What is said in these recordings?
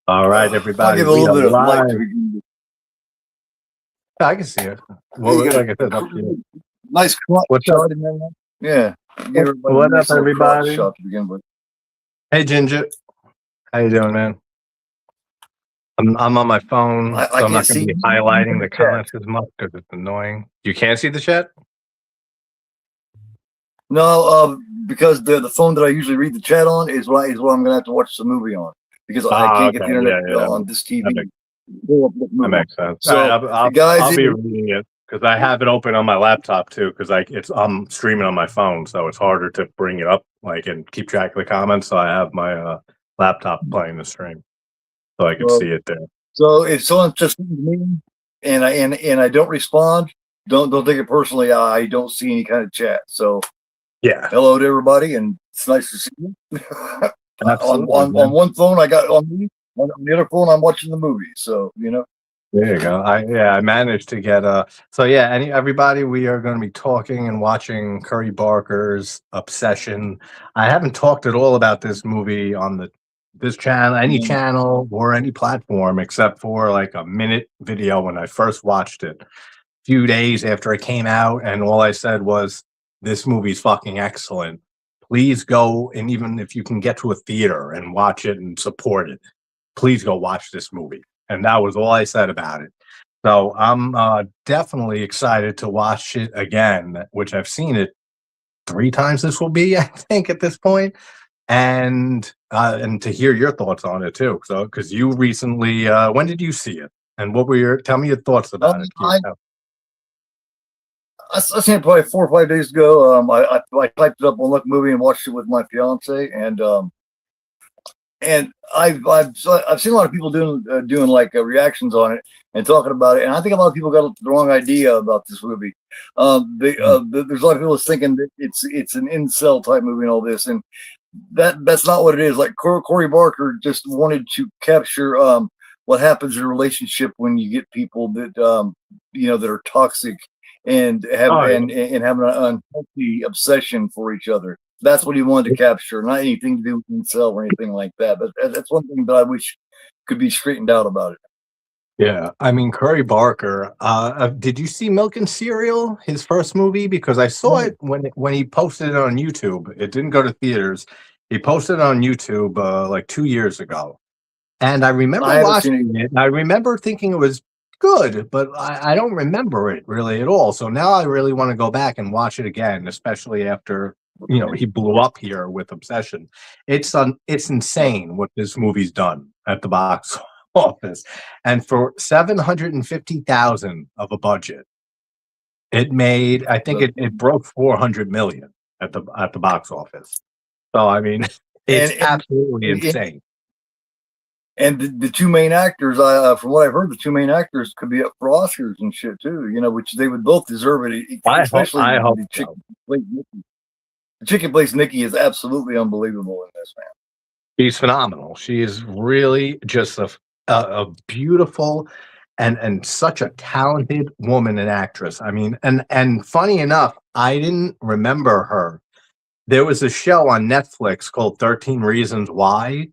All right, I'll everybody. give a We little are bit of light live. to begin. I can see it. You Well, got like I said, up to you. nice crotch What's up? shot in there. Yeah. Give everybody What a up, nice little crotch everybody? shot to begin with. Hey, Ginger. How you doing, man? I'm on my phone, I so I'm can't not going see to be you highlighting in the the chat. comments as much because it's annoying. You can't see the chat? No, because the phone that I usually read the chat on is what I'm going to have to watch the movie on, because I can't get Okay. the internet Yeah. on this TV. That makes sense. So, All right, guys, I'll be reading it because I have it open on my laptop too. Because I'm streaming on my phone, so it's harder to bring it up and keep track of the comments. So I have my laptop playing the stream, so I can see it there. So if someone just sends me and I don't respond, don't take it personally. I don't see any kind of chat. So yeah, hello to everybody, and it's nice to see you. on one phone I got on me. On the other phone I'm watching the movie. So there you go. I managed to get so yeah, everybody, we are going to be talking and watching Curry Barker's Obsession. I haven't talked at all about this movie on this channel, any channel or any platform, except for like a minute video when I first watched it a few days after it came out, and all I said was, this movie's fucking excellent. Please go, and even if you can get to a theater and watch it and support it, please go watch this movie. And that was all I said about it. So I'm definitely excited to watch it again, which I've seen it 3 times. This will be, I think, at this point, and to hear your thoughts on it too. So, because you recently, when did you see it, and what were tell me your thoughts about it? I seen it probably 4 or 5 days ago. I typed it up on Look Movie and watched it with my fiance, and I've seen a lot of people doing like reactions on it and talking about it, and I think a lot of people got the wrong idea about this movie. There's a lot of people thinking that it's an incel type movie and all this, and that's not what it is. Like Corey Barker just wanted to capture what happens in a relationship when you get people that that are toxic and have and have an unhealthy obsession for each other. That's what he wanted to capture, not anything to do with himself or anything like that. But that's one thing that I wish could be straightened out about it. Yeah, I mean, Curry Barker. Did you see Milk and Cereal, his first movie? Because I saw it when he posted it on YouTube. It didn't go to theaters. He posted it on YouTube like 2 years ago, and I remember watching it. I remember thinking it was good, but I don't remember it really at all. So now I really want to go back and watch it again, especially after he blew up here with Obsession. It's insane what this movie's done at the box office, and for $750,000 of a budget, it made, I think it broke 400 million at the box office. So I mean, it's absolutely insane. And the 2 main actors, from what I've heard, the 2 main actors could be up for Oscars and shit too. Which they would both deserve it. Especially I hope the chick the chicken plays Nikki is absolutely unbelievable in this, man. She's phenomenal. She is really just a beautiful and such a talented woman and actress. I mean, and funny enough, I didn't remember her. There was a show on Netflix called 13 Reasons Why.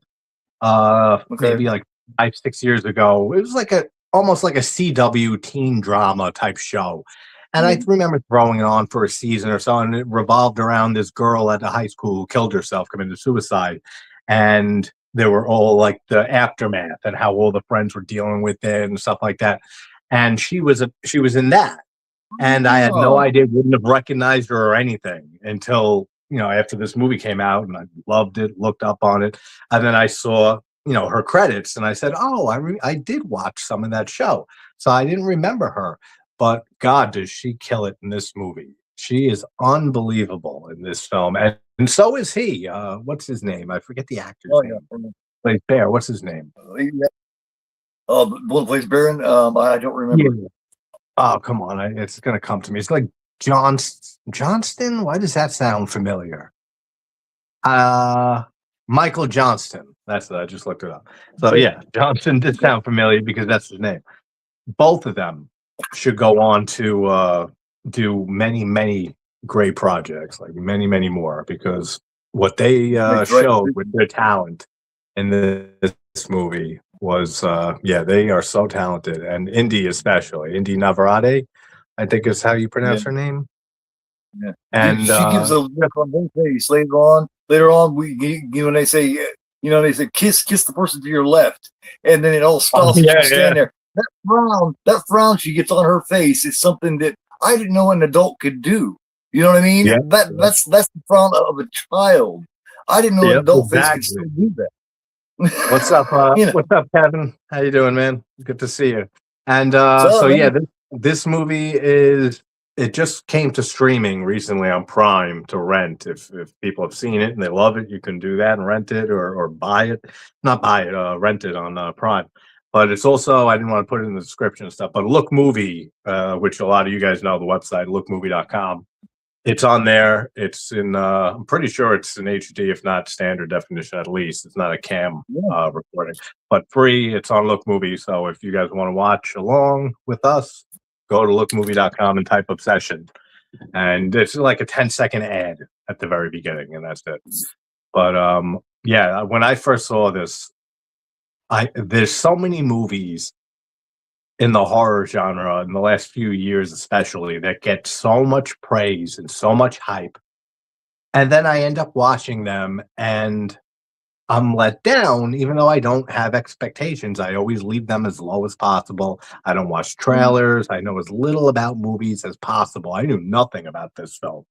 Maybe like 5-6 years ago. It was like almost like a CW teen drama type show. And I remember throwing it on for a season or so, and it revolved around this girl at the high school who killed herself, committed suicide. And there were all like the aftermath and how all the friends were dealing with it and stuff like that. And she was in that. And I had no idea, wouldn't have recognized her or anything until, after this movie came out, and I loved it, looked up on it. And then I saw, her credits, and I said, oh, I did watch some of that show. So I didn't remember her. But God, does she kill it in this movie. She is unbelievable in this film. And so is he. What's his name? I forget the actor's name. Plays Bear. What's his name? The one who plays Baron? I don't remember. Yeah. Oh, come on. It's going to come to me. It's like Johnston? Why does that sound familiar? Michael Johnston. That's it. I just looked it up. So, yeah, Johnston did sound familiar because that's his name. Both of them should go on to do many, many great projects, like many, many more, because what they showed with their talent in this movie was yeah, they are so talented, and Inde especially. Inde Navarrette, I think is how you Yeah, pronounce her name. yeah. And She gives a look on her face later on. Later on, when they say, they say kiss the person to your left, and then it all stops and yeah, she yeah, stand there. That frown she gets on her face is something that I didn't know an adult could do. You know what I mean? yeah, That's the frown of a child. I didn't know an yeah, adult face could exactly. still do that. What's up? You know, What's up, Kevin? How you doing, man? Good to see you. And so so yeah, man, this movie is it just came to streaming recently on Prime to rent. If people have seen it and they love it, you can do that and rent it or buy it. Not buy it, rent it on Prime. But it's also I didn't want to put it in the description and stuff. But Look Movie, which a lot of you guys know the website lookmovie.com. It's on there. It's in. I'm pretty sure it's in HD, if not standard definition at least. It's not a cam yeah, recording, but free. It's on Look Movie. So if you guys want to watch along with us, go to lookmovie.com and type Obsession, and it's like a 10-second ad at the very beginning, and that's it. But yeah, when I first saw this, there's so many movies in the horror genre in the last few years, especially that get so much praise and so much hype. And then I end up watching them and I'm let down, even though I don't have expectations. I always leave them as low as possible. I don't watch trailers. I know as little about movies as possible. I knew nothing about this film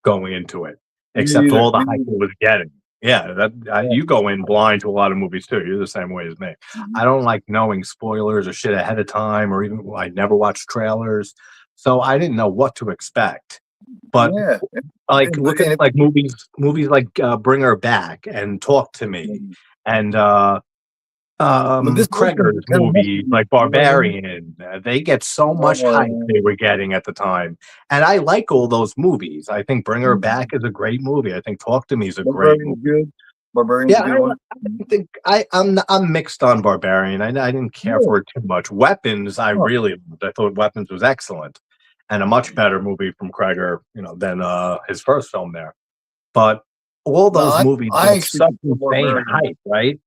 going into it, me except neither. all the Me hype it neither. was getting. Yeah, Yeah. you go in blind to a lot of movies too. You're the same way as me. I don't like knowing spoilers or shit ahead of time, or even I never watch trailers, so I didn't know what to expect. But Yeah. like And, look at and, like movies like Bring Her Back and Talk to Me and but this Kreger's kind of messed movies with me. like You know what I mean? Barbarian. They get so much hype Oh, they were getting at the time, and I like all those movies. I think Bring Her yeah. Back is a great movie. I think Talk to Me is a great Barbarian's movie. good. Barbarian's a Yeah, good one. I think I'm mixed on Barbarian. I didn't care Yeah. for it too much. Weapons, I Oh, really loved. I thought Weapons was excellent, and a much better movie from Kreger, than his first film there. But all no, those movies I get actually such prefer insane Barbarian. hype, right?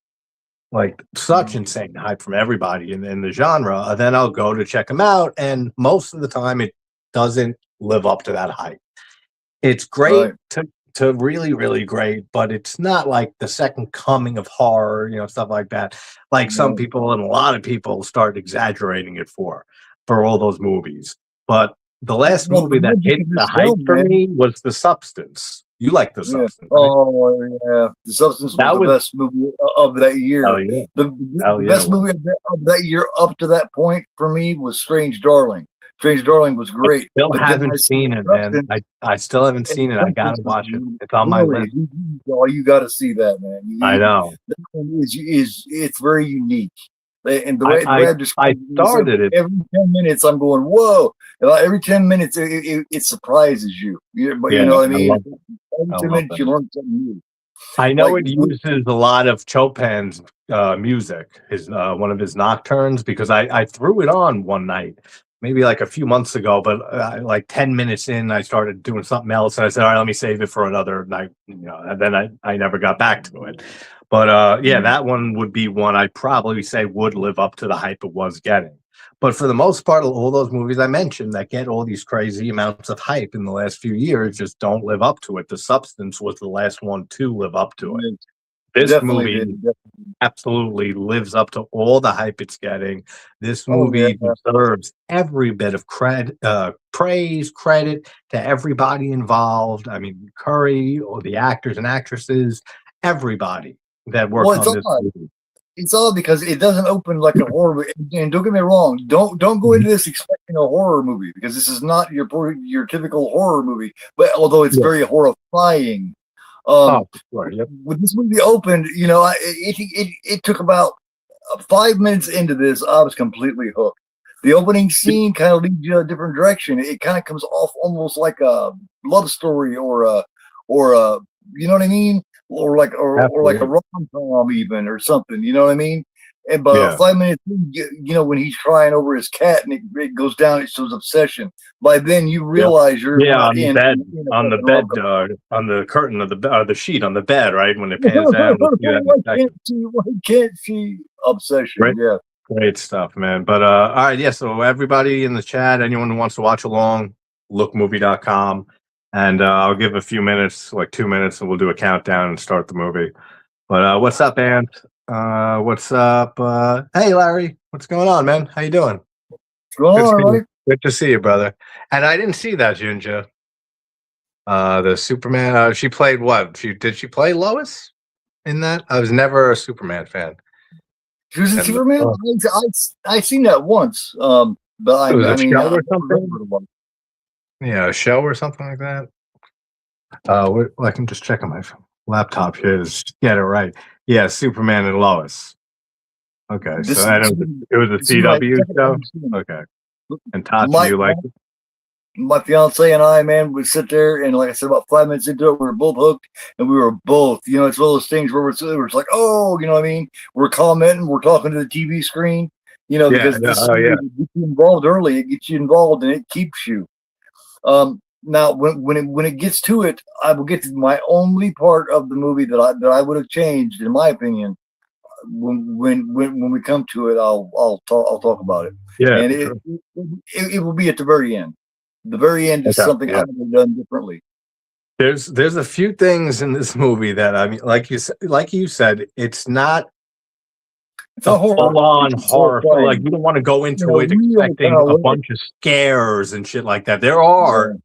Like such insane hype from everybody in the genre. And then I'll go to check them out, and most of the time it doesn't live up to that hype. It's great Right. to really, really great, but it's not like the second coming of horror, stuff like that. Like some No, people and a lot of people start exaggerating it for all those movies. But the last well, the movie that magic hit of the this hype film, for man. me was The Substance. You like The Yeah. Substance, right? Oh, yeah. The Substance was That the was best movie of that hell year. yeah. The Hell yeah, it best was. movie of that year up to that point for me was Strange Darling. Strange Darling was I great, still but then I haven't saw seen it, man. Substance, I still haven't and seen it. I gotta Substance was watch it. It's on my really, list. oh, you got to see that, man. I know. That one is it's very unique. And I the way I I I described it is started it. every 10 minutes I'm going, whoa. And like every 10 minutes it surprises you. But you Yeah, know what I I mean? love it. Every I 10 love minutes it. you learn something new. I know Like it uses a lot of Chopin's music, his one of his nocturnes, because I threw it on one night, maybe like a few months ago, but like 10 minutes in, I started doing something else, and I said, all right, let me save it for another night, and then I never got back to it. But yeah, that one would be one I probably say would live up to the hype it was getting. But for the most part, all those movies I mentioned that get all these crazy amounts of hype in the last few years just don't live up to it. The Substance was the last one to live up to it. it This definitely did. movie absolutely lives up to all the hype it's getting. This Oh yeah. movie deserves every bit of praise, credit to everybody involved. I mean, Curry, or the actors and actresses, everybody that Well, worked on this movie. it's all because it doesn't open like a horror movie. And don't get me wrong, don't go into this expecting a horror movie, because this is not your typical horror movie. But although it's Yeah. very horrifying, Oh, sure. Yep. when this movie opened, it took about 5 minutes into this, I was completely hooked. The opening scene kind of leads you a different direction. It kind of comes off almost like a love story or a, you know what I mean? Or like a Absolutely. rom-com even or something, you know what I mean? And by Yeah. 5 minutes, when he's crying over his cat and it goes down, it shows obsession. By then, you realize you're not on the in bed, in a on the fucking bed, rom-com. on the curtain of the sheet on the bed, right when it pans down. You see that in a second. Why can't she? Obsession, Right. yeah. Great stuff, man. But all right, yeah. So everybody in the chat, anyone who wants to watch along, lookmovie.com. And I'll give a few minutes, like 2 minutes, and we'll do a countdown and start the movie. But what's up, Ant? What's up? Hey, Larry. What's going on, man? How you doing? Go on, right? Good to see you, brother. And I didn't see that, Ginger. The Superman. She played what? Did she play Lois in that? I was never a Superman fan. She was a Superman. I seen that once. But it was a show I or something. Yeah, a show or something like that. Well, I can just check on my laptop here to get it right. Yeah, Superman and Lois. Okay, so it was a CW show. Okay, and Tatsu, you like it? My fiance and I, man, would sit there and, like I said, about 5 minutes into it, we were both hooked, and we were both, it's one of those things where it's like, oh, you know what I mean? We're commenting, we're talking to the TV screen, because this gets you involved early, it gets you involved, and it keeps you. Now, when it gets to it, I will get to my only part of the movie that I would have changed, in my opinion. When we come to it, I'll talk about it. Yeah, and it will be at the very end. The very end is something I would have done differently. There's a few things in this movie that, I mean, like you said, it's not it's a full-on horror. Like, you don't want to go into it expecting a bunch of scares and shit like that. There are,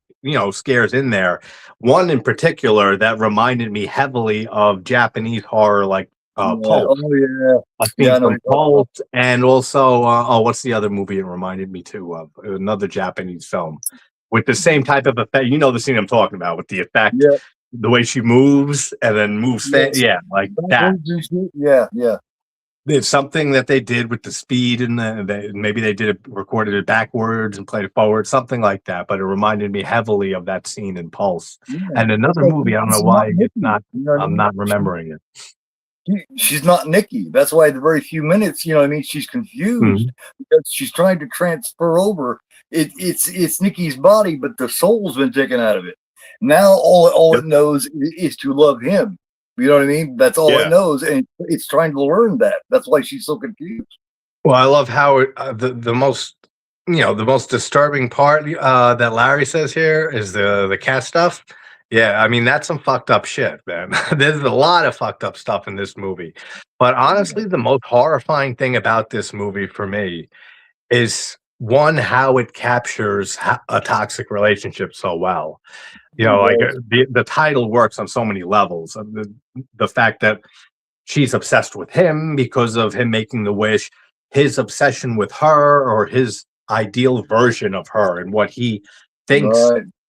scares in there. One in particular that reminded me heavily of Japanese horror, like Pulp. Oh yeah, I think from Pulp, and also what's the other movie it reminded me too of? Another Japanese film with the same type of effect. You know the scene I'm talking about with the effect, the way she moves and then moves. Like that. Yeah. It's something that they did with the speed, and maybe they recorded it backwards and played it forward, something like that. But it reminded me heavily of that scene in Pulse. And another movie, I don't know why it's not. I'm not remembering it. She's not Nikki. That's why the very few minutes, she's confused because she's trying to transfer over. It's Nikki's body, but the soul's been taken out of it. Now all it knows is to love him. You know what I mean? That's all it knows, and it's trying to learn that. That's why she's so confused. Well, I love how the most the most disturbing part that Larry says here is the cat stuff. Yeah, I mean, that's some fucked up shit, man. There's a lot of fucked up stuff in this movie. But honestly, the most horrifying thing about this movie for me is, one, how it captures a toxic relationship so well. Like the title works on so many levels. The fact that she's obsessed with him because of him making the wish, his obsession with her, or his ideal version of her and what he thinks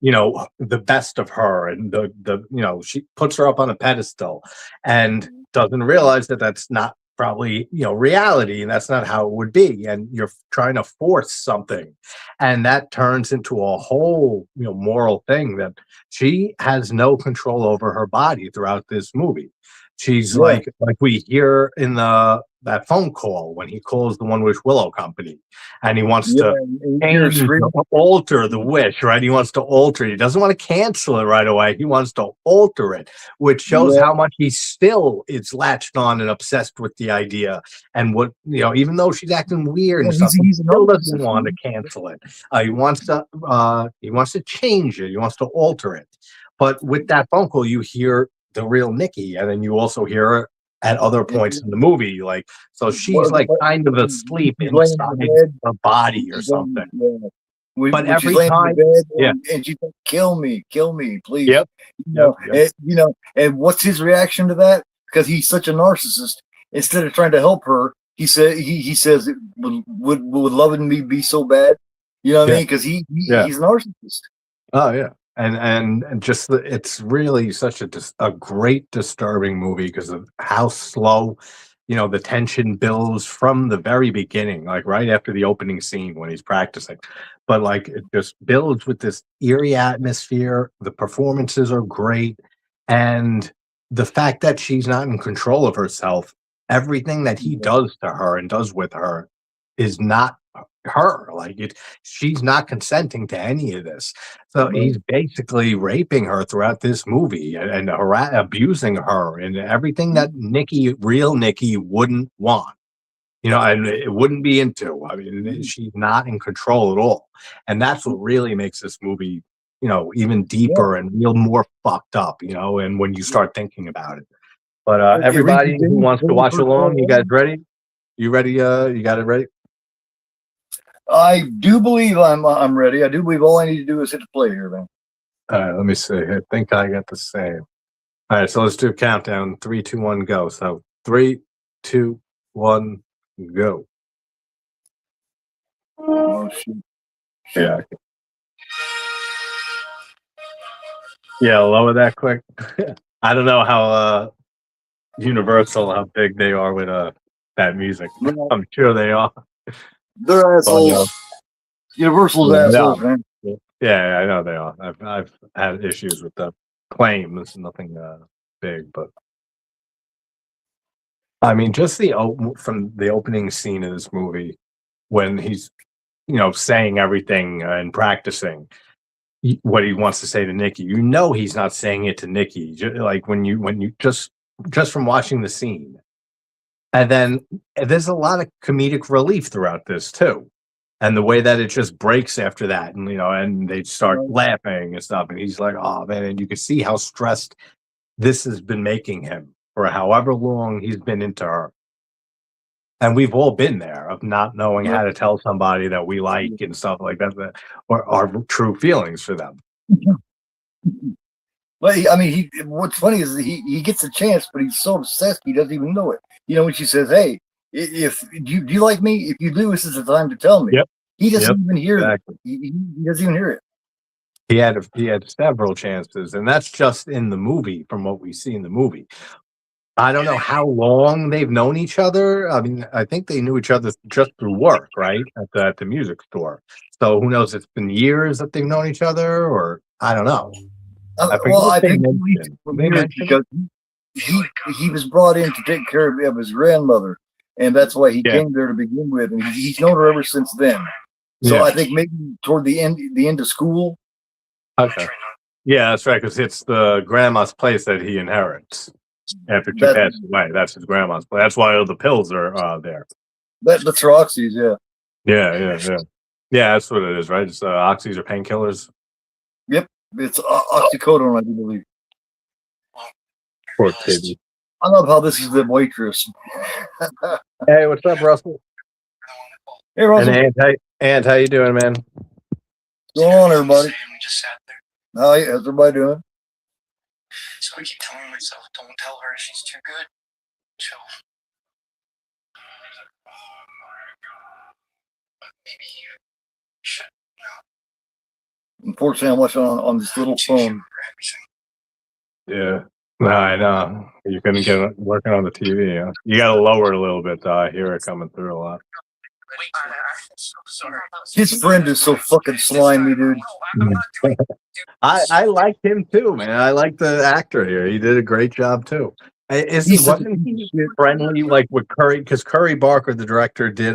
the best of her, and the she puts her up on a pedestal and doesn't realize that that's not probably reality, and that's not how it would be, and you're trying to force something, and that turns into a whole moral thing that she has no control over her body throughout this movie. She's like we hear in that phone call when he calls the Wish Willow company, and he wants to alter the wish, right? He wants to alter it. He doesn't want to cancel it right away. He wants to alter it, which shows how much he still is latched on and obsessed with the idea. And what even though she's acting weird and stuff, he still doesn't want to cancel it. He wants to change it. He wants to alter it. But with that phone call, you hear the real Nikki, and then you also hear her at other points in the movie, so she's kind of asleep inside her body or something. But every time, and she's like, "Kill me, please." And what's his reaction to that? Because he's such a narcissist. Instead of trying to help her, he says, "Would loving me be so bad?" You know what I mean? Because he's a narcissist. Oh yeah. And just it's really such a great disturbing movie because of how slow the tension builds from the very beginning, like right after the opening scene when he's practicing, but it just builds with this eerie atmosphere. The performances are great, and the fact that she's not in control of herself everything that he does to her and does with her is not her. Like she's not consenting to any of this. So he's basically raping her throughout this movie and abusing her and everything that real Nikki wouldn't want. And it wouldn't be into. I mean, she's not in control at all. And that's what really makes this movie, even deeper and real more fucked up, and when you start thinking about it. But everybody who wants to watch along, you guys ready? You ready? You got it ready? I do believe I'm ready. I do believe all I need to do is hit the play here, man. All right, let me see. I think I got the same. All right, so let's do a countdown. 3, 2, 1, go. So 3, 2, 1, go. Oh shit. Yeah. Yeah, lower that quick. I don't know how Universal, how big they are with that music. I'm sure they are. They're assholes. Universal's assholes, man. Yeah, I know they are. I've had issues with the claim. This is nothing big, but I mean, just from the opening scene of this movie, when he's saying everything and practicing what he wants to say to Nikki, he's not saying it to Nikki. Like when you just from watching the scene, and then there's a lot of comedic relief throughout this too. And the way that it just breaks after that, and and they start laughing and stuff, and he's like, "Oh man!" And you can see how stressed this has been making him for however long he's been into her. And we've all been there of not knowing how to tell somebody that we like and stuff like that, or our true feelings for them. Well, I mean, what's funny is he gets a chance, but he's so obsessed he doesn't even know it. When she says, "Hey, if do you like me? If you do, this is the time to tell me." Yep. He doesn't even hear it. He doesn't even hear it. He had several chances, and that's just in the movie. From what we see in the movie, I don't know how long they've known each other. I mean, I think they knew each other just through work, right, at the music store. So who knows? It's been years that they've known each other, or I don't know. I think because he was brought in to take care of his grandmother, and that's why he came there to begin with, and he's known her ever since then. So I think maybe toward the end of school. Okay. Yeah, that's right, because it's the grandma's place that he inherits after she passed away. That's his grandma's place. That's why all the pills are there. That's Roxy's, yeah. Yeah, that's what it is, right? It's oxys or painkillers. Yep, it's oxycodone, I do believe. Poor kid. I love how this is the waitress. Hey, what's up, Russell? Hey, Russell. And how you doing, man? What's going on, everybody? We just sat there. How's everybody doing? So I keep telling myself, don't tell her she's too good. Chill. Maybe you should know. Unfortunately, I'm watching on this little phone. Yeah. No, I know. You're going to get working on the TV. Huh? You got to lower it a little bit. I hear it coming through a lot. His friend is so fucking slimy, dude. I like him too, man. I like the actor here. He did a great job too. Wasn't he friendly like with Curry? Because Curry Barker, the director, did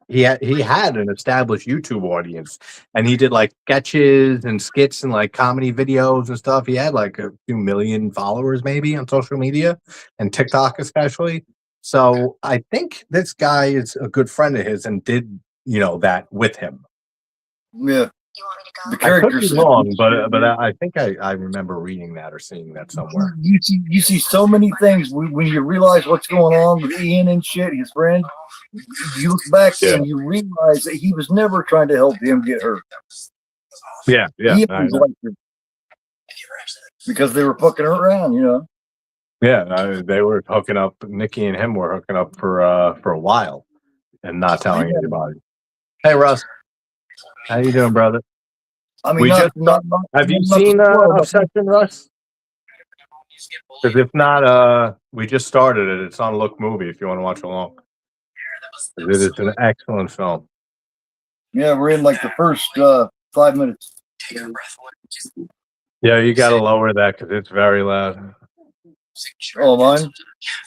he had an established YouTube audience, and he did like sketches and skits and like comedy videos and stuff. He had like a few million followers maybe on social media and TikTok especially. So I think this guy is a good friend of his and did that with him. Yeah. The character's wrong, but I think I remember reading that or seeing that somewhere. You see so many things when you realize what's going on with Ian and shit, his friend. You look back and you realize that he was never trying to help him get hurt. Yeah. He always liked her because they were fucking around, Yeah, they were hooking up. Nikki and him were hooking up for a while and not telling anybody. Hey, Russ. How you doing, brother? I mean, have you seen Obsession, Russ? Because if not, we just started it. It's on Look Movie if you want to watch along. It is an excellent film. Yeah, we're in like the first 5 minutes. Yeah, you got to lower that because it's very loud. Oh, mine?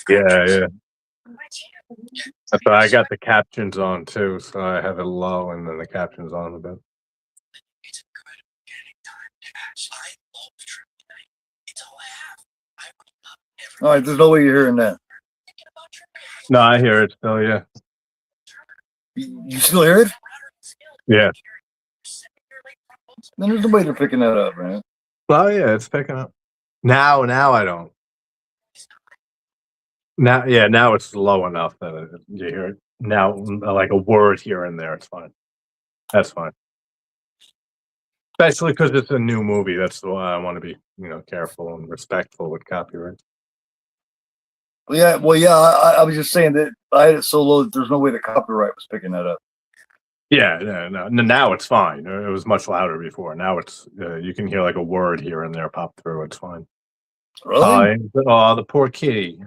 Yeah. That's why I got the captions on too, so I have it low and then the captions on a bit. It's a good beginning time to catch. I love Triple Night. It's all I have. I would love every. All right, there's no way you're hearing that. Thinking about Triple Night. No, I hear it still. Yeah, You still hear it? yeah. Then there's no way they're picking that up, man. Oh yeah, it's picking up. Now I don't. Now, yeah, now it's low enough that you hear it. Now, like a word here and there, it's fine. That's fine. Especially because it's a new movie. That's why I want to be, careful and respectful with copyright. Yeah, well, yeah. I was just saying that I had it so low that there's no way the copyright was picking that up. Yeah, no. Now it's fine. It was much louder before. Now it's you can hear like a word here and there pop through. It's fine. Really? Oh, the poor kitty.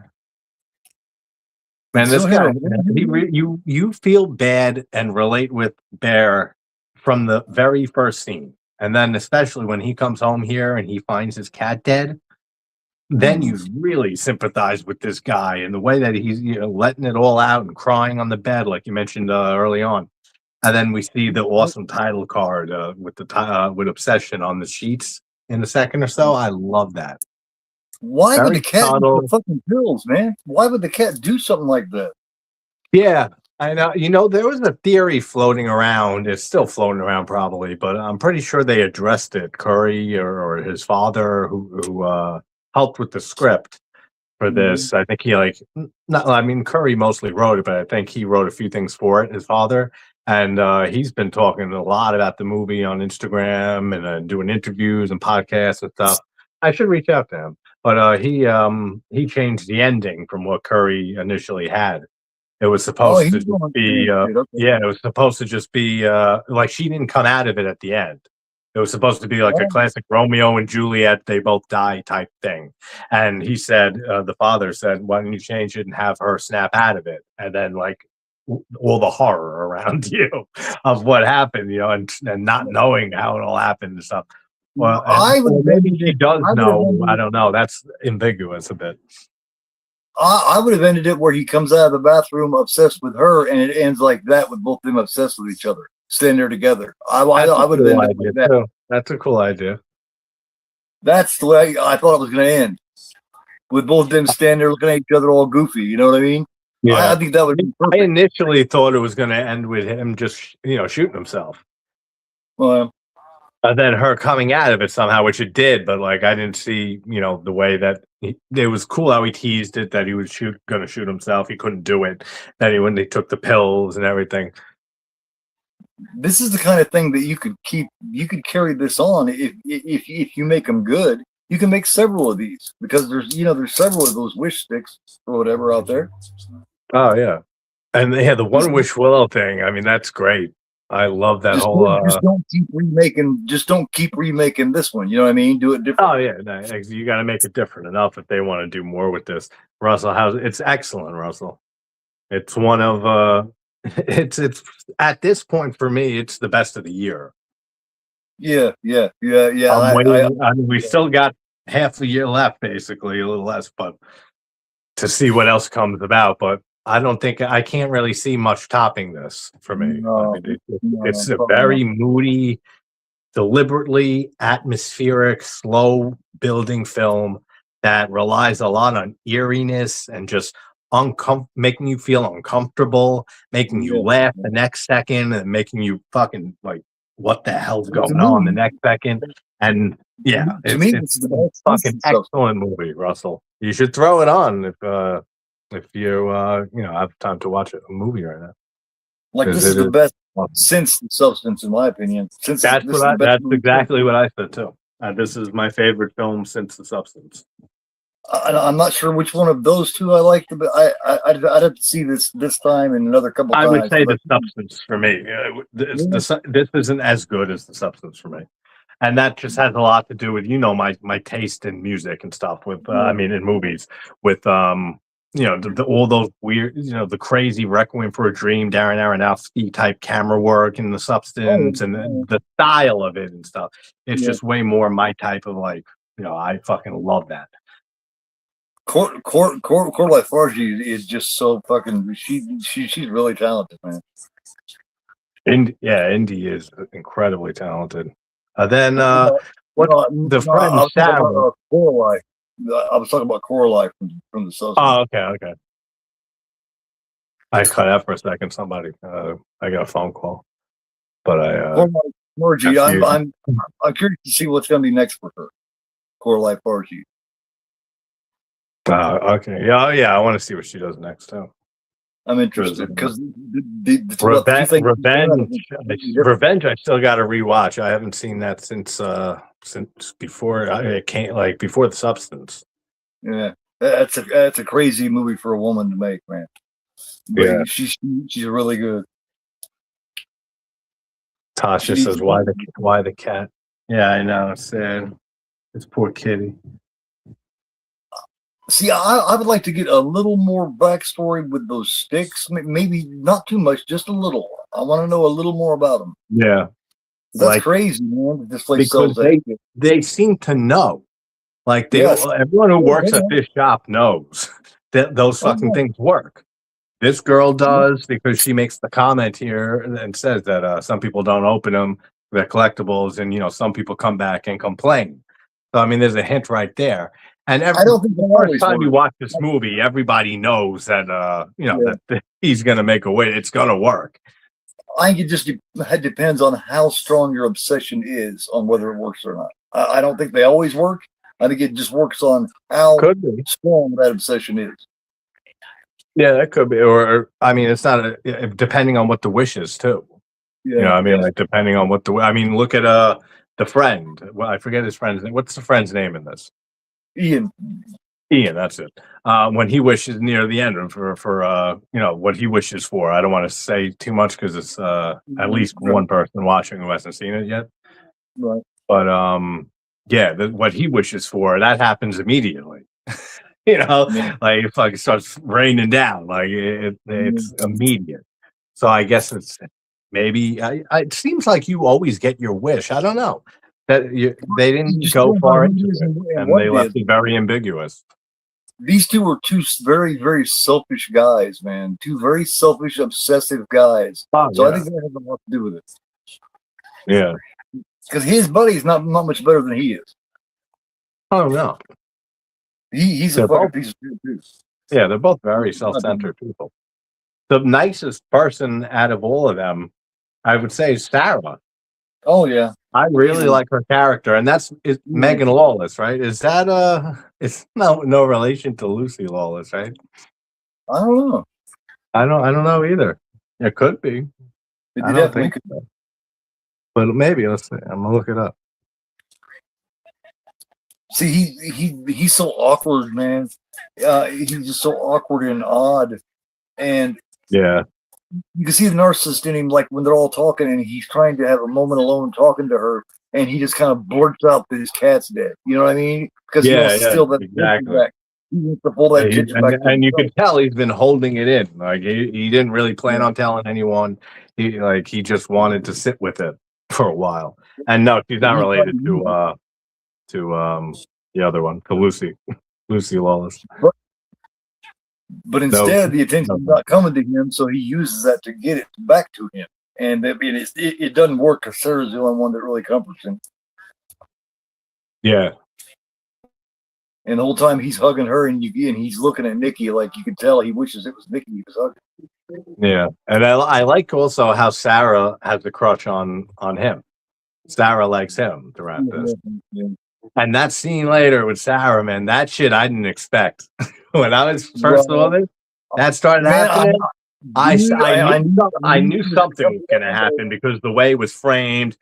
Man, this guy, you feel bad and relate with Bear from the very first scene. And then especially when he comes home here and he finds his cat dead, then you really sympathize with this guy and the way that he's letting it all out and crying on the bed, like you mentioned early on. And then we see the awesome title card with with Obsession on the sheets in a second or so. I love that. Why would Very the cat subtle. do the fucking pills, man? Why would the cat do something like that? Yeah, I know. There was a theory floating around. It's still floating around, probably, but I'm pretty sure they addressed it. Curry or his father, who helped with the script for this. I think he Curry mostly wrote it, but I think he wrote a few things for it. His father, and he's been talking a lot about the movie on Instagram and doing interviews and podcasts and stuff. I should reach out to him, but he changed the ending from what Curry initially had. It was supposed to just be, it was supposed to just be like she didn't come out of it at the end. It was supposed to be like a classic Romeo and Juliet, they both die type thing. And he said, the father said, why don't you change it and have her snap out of it? And then like all the horror around you of what happened, and not knowing how it all happened and stuff. Well, maybe she does know. I don't know. That's ambiguous a bit. I would have ended it where he comes out of the bathroom obsessed with her, and it ends like that with both of them obsessed with each other, standing there together. I would have ended like that. Too. That's a cool idea. That's the way I thought it was going to end, with both of them standing there looking at each other all goofy. You know what I mean? Yeah. I think that would be perfect. I initially thought it was going to end with him just, shooting himself. Well. And then her coming out of it somehow, which it did, but like I didn't see, the way that it was cool how he teased it that he was going to shoot himself. He couldn't do it. Then when they took the pills and everything. This is the kind of thing that you could carry this on if you make them good. You can make several of these because there's several of those wish sticks or whatever out there. Oh yeah, and they had the one Wish Willow thing. I mean, that's great. I love that just don't keep remaking. Just don't keep remaking this one. You know what I mean? Do it different. Oh yeah, no, you got to make it different enough if they want to do more with this. Russell, it's excellent, Russell. It's one of it's at this point for me, it's the best of the year. Yeah. We still got half the year left, basically a little less, but to see what else comes about. But I don't think I can't really see much topping this for me. No, it's a very moody, deliberately atmospheric, slow building film that relies a lot on eeriness and just making you feel uncomfortable, making you laugh the next second, and making you fucking like, what the hell's going on the next second? And yeah, it's a fucking excellent movie, Russell. You should throw it on if you have time to watch a movie right now. Like this is the best since The Substance, in my opinion. That's exactly what I said too. This is my favorite film since The Substance. I'm not sure which one of those two I liked, but I'd have to see this time and another couple times. I would say The Substance for me. This isn't as good as The Substance for me. And that just has a lot to do with, my taste in music and stuff with, in movies with, all those weird, the crazy Requiem for a Dream, Darren Aronofsky type camera work and The Substance and the style of it and stuff. It's just way more my type of I fucking love that. Coralie Fargi is just so fucking. She's really talented, man. Indy is incredibly talented. Then what the I friend was talking Sarah? about Coralie. I was talking about Coralie from the Southern. Oh, okay. I cut out for a second. Somebody, I got a phone call, but Coralie Fargi. I'm curious to see what's going to be next for her. Coralie Fargi. Okay, yeah. I want to see what she does next too. I'm interested because Revenge. I still got to rewatch. I haven't seen that since before it came, like before The Substance. Yeah, that's a crazy movie for a woman to make, man. But yeah, she's really good. Tasha says, "Why the cat?" Yeah, I know. It's sad. It's poor kitty. See, I would like to get a little more backstory with those sticks. Maybe not too much, just a little. I want to know a little more about them. Yeah, that's crazy, man. This place because they seem to know. Like everyone who works at this shop knows that those fucking things work. This girl does because she makes the comment here and says that some people don't open them, they're collectibles, and some people come back and complain. So I mean, there's a hint right there. And I don't think the first time you watch this movie, everybody knows that that he's gonna make a way. It's gonna work. I think it depends on how strong your obsession is on whether it works or not. I don't think they always work. I think it just works on how strong that obsession is. Yeah, that could be. Or I mean, it's not depending on what the wish is too. Yeah, I mean, like depending on what look at the friend. Well, I forget his friend's name. What's the friend's name in this? Ian, that's it. When he wishes near the end for what he wishes for. I don't want to say too much because it's at least one person watching who hasn't seen it yet. Right. But what he wishes for, that happens immediately. Like it fucking starts raining down. Like it's immediate. So I guess it's maybe. It seems like you always get your wish. I don't know. That they didn't go far into it, and they left it very ambiguous. These two were two very, very selfish guys, man. Two very selfish, obsessive guys. I think that has a lot to do with it. Yeah, because his buddy's not much better than he is. Oh no, he's a fucking piece of shit too. Yeah, they're both very self-centered people. The nicest person out of all of them, I would say, is Sarah. Oh yeah. I really like her character, and that's Megan Lawless, right? Is that it's no relation to Lucy Lawless, right? I don't know. I don't know either. It could be. I don't think so. But maybe. Let's see. I'm gonna look it up. See, he's so awkward, man. He's just so awkward and odd, and yeah. You can see the narcissist in him, like when they're all talking and he's trying to have a moment alone talking to her, and he just kind of blurts out that his cat's dead. You know what I mean? Because he wants to steal that exactly. back. He wants to pull that kitchen back. And you can tell he's been holding it in. Like he didn't really plan on telling anyone. He just wanted to sit with it for a while. And no, she's not related to the other one, to Lucy Lawless. But instead, the attention's not coming to him, so he uses that to get it back to him. And I mean, it doesn't work because Sarah's the only one that really comforts him. Yeah. And the whole time he's hugging her, and he's looking at Nikki like you could tell he wishes it was Nikki he was hugging. Yeah, and I like also how Sarah has a crush on him. Sarah likes him throughout this. Yeah. And that scene later with Sarah, man, that shit I didn't expect. When I was first saw this, that started happening. I knew something was going to happen because the way it was framed,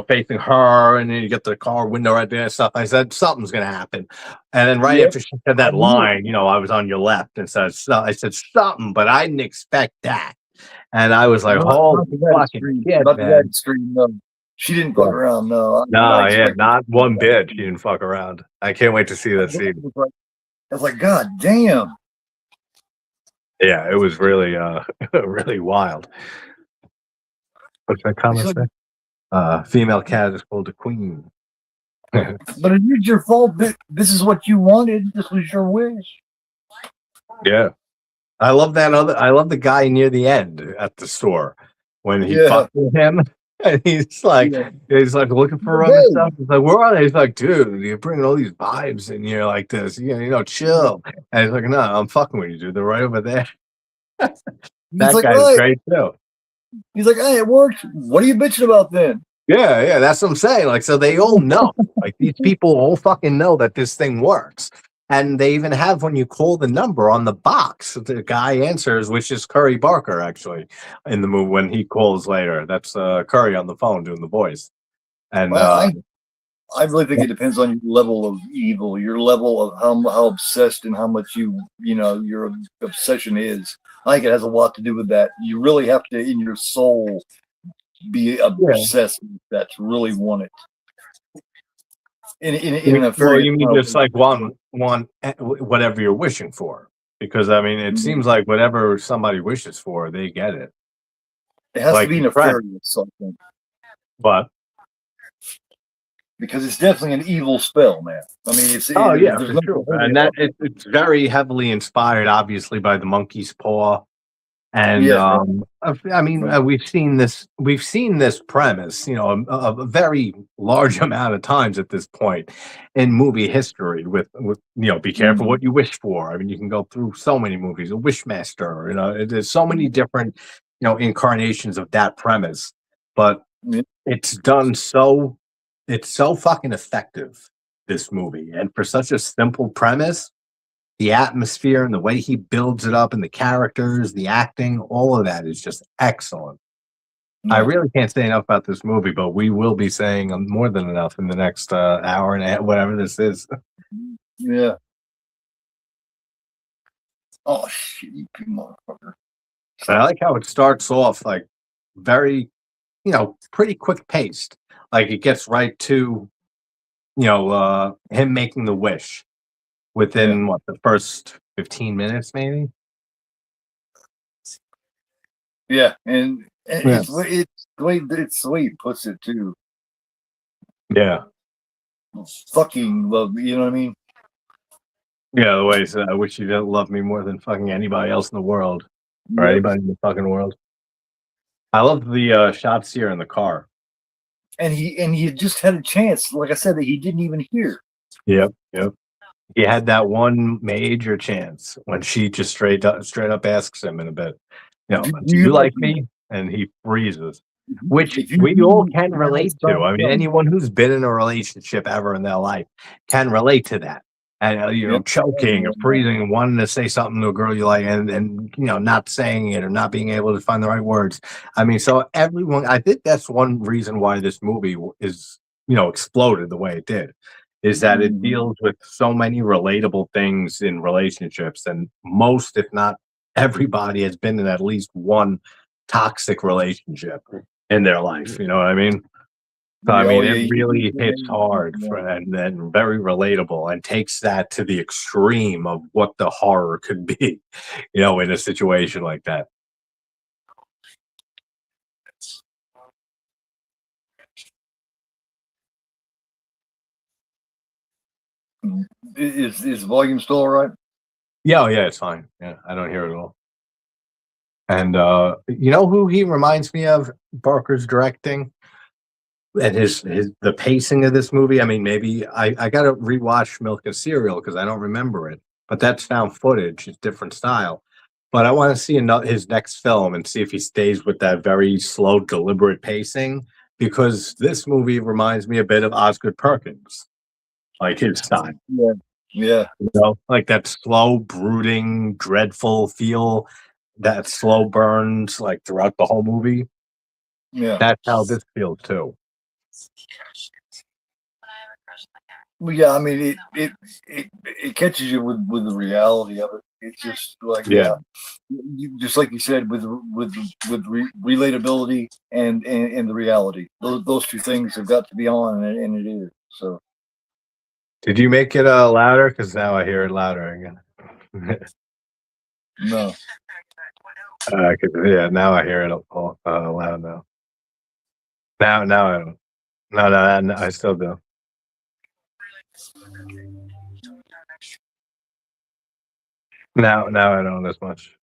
facing her, and then you get the car window right there and stuff. I said, something's going to happen. And then right after she said that line, I was on your left and said, I said something, but I didn't expect that. And I was like, holy fucking shit, man. She didn't fuck around, no. Not one bit. She didn't fuck around. I can't wait to see that scene. I was like, God damn. Yeah, it was really, really wild. What's that comment say? Female cat is called a queen. But it is your fault. This is what you wanted. This was your wish. Yeah. I love that I love the guy near the end at the store when he Yeah, fucked with him. And yeah. he's like looking for other Hey, stuff. He's like, where are they? He's like, dude, you're bringing all these vibes in here like this. Chill. And he's like, no, I'm fucking with you, dude. They're right over there. he's That like, guy's right. great too. He's like, hey, it worked. What are you bitching about then? Yeah, that's what I'm saying. Like, so they all know. Like, these people all fucking know that this thing works. And they even have when you call the number on the box, the guy answers, which is Curry Barker, actually, in the movie when he calls later. That's Curry on the phone doing the voice. And Well, I really think it depends on your level of evil, your level of how obsessed and how much your obsession is. I think it has a lot to do with that. You really have to, in your soul, be obsessed with that to really want it. In a well, very you mean just like want whatever you're wishing for? Because I mean, it seems like whatever somebody wishes for, they get it. it has Like to be nefarious, something. But Because it's definitely an evil spell, man. I mean, oh yeah, there's for no sure. And that it's very heavily inspired, obviously, by the monkey's paw. And yeah, I mean, we've seen this premise, a very large amount of times at this point in movie history. With be careful what you wish for. I mean, you can go through so many movies. A Wishmaster, there's so many different incarnations of that premise, but it's done so it's so fucking effective. This movie, and for such a simple premise. The atmosphere and the way he builds it up and the characters, the acting, all of that is just excellent. I really can't say enough about this movie, but we will be saying more than enough in the next hour and a half, whatever this is. Yeah. Oh shit, you motherfucker. And I like how it starts off like very, pretty quick paced. Like it gets right to, him making the wish within the first 15 minutes, maybe. Yeah, and it's the way he puts it too. Yeah. Fucking love me, you know what I mean? Yeah, the way he said, I wish you didn't love me more than fucking anybody else in the world. Or anybody in the fucking world. I love the shots here in the car. And he just had a chance, like I said, that he didn't even hear. Yep. He had that one major chance when she just straight up asks him in a bit, do you like me? And he freezes, which we all can relate to. I mean, anyone who's been in a relationship ever in their life can relate to that. And choking or freezing and wanting to say something to a girl you like, and not saying it or not being able to find the right words. I mean, so everyone. I think that's one reason why this movie is exploded the way it did. Is that it deals with so many relatable things in relationships, and most, if not everybody, has been in at least one toxic relationship in their life. You know what I mean? So I mean, it really hits hard and then very relatable, and takes that to the extreme of what the horror could be, in a situation like that. Is volume still all right? Yeah, it's fine. Yeah, I don't hear it at all. And you know who he reminds me of? Barker's directing. And the pacing of this movie. I mean, maybe I gotta rewatch Milk and Cereal because I don't remember it. But that's found footage, it's different style. But I want to see his next film and see if he stays with that very slow, deliberate pacing. Because this movie reminds me a bit of Osgood Perkins, like his style. Yeah. Like that slow, brooding, dreadful feel, that slow burns like throughout the whole movie. Yeah. That's how this feels too. Well, yeah, I mean, it catches you with the reality of it. It's just like just like you said, with relatability and the reality. Those two things have got to be on, and it is. So, did you make it louder? Because now I hear it louder again. No. Now I hear it loud now. Now I don't. No, I still do. Now I don't as much.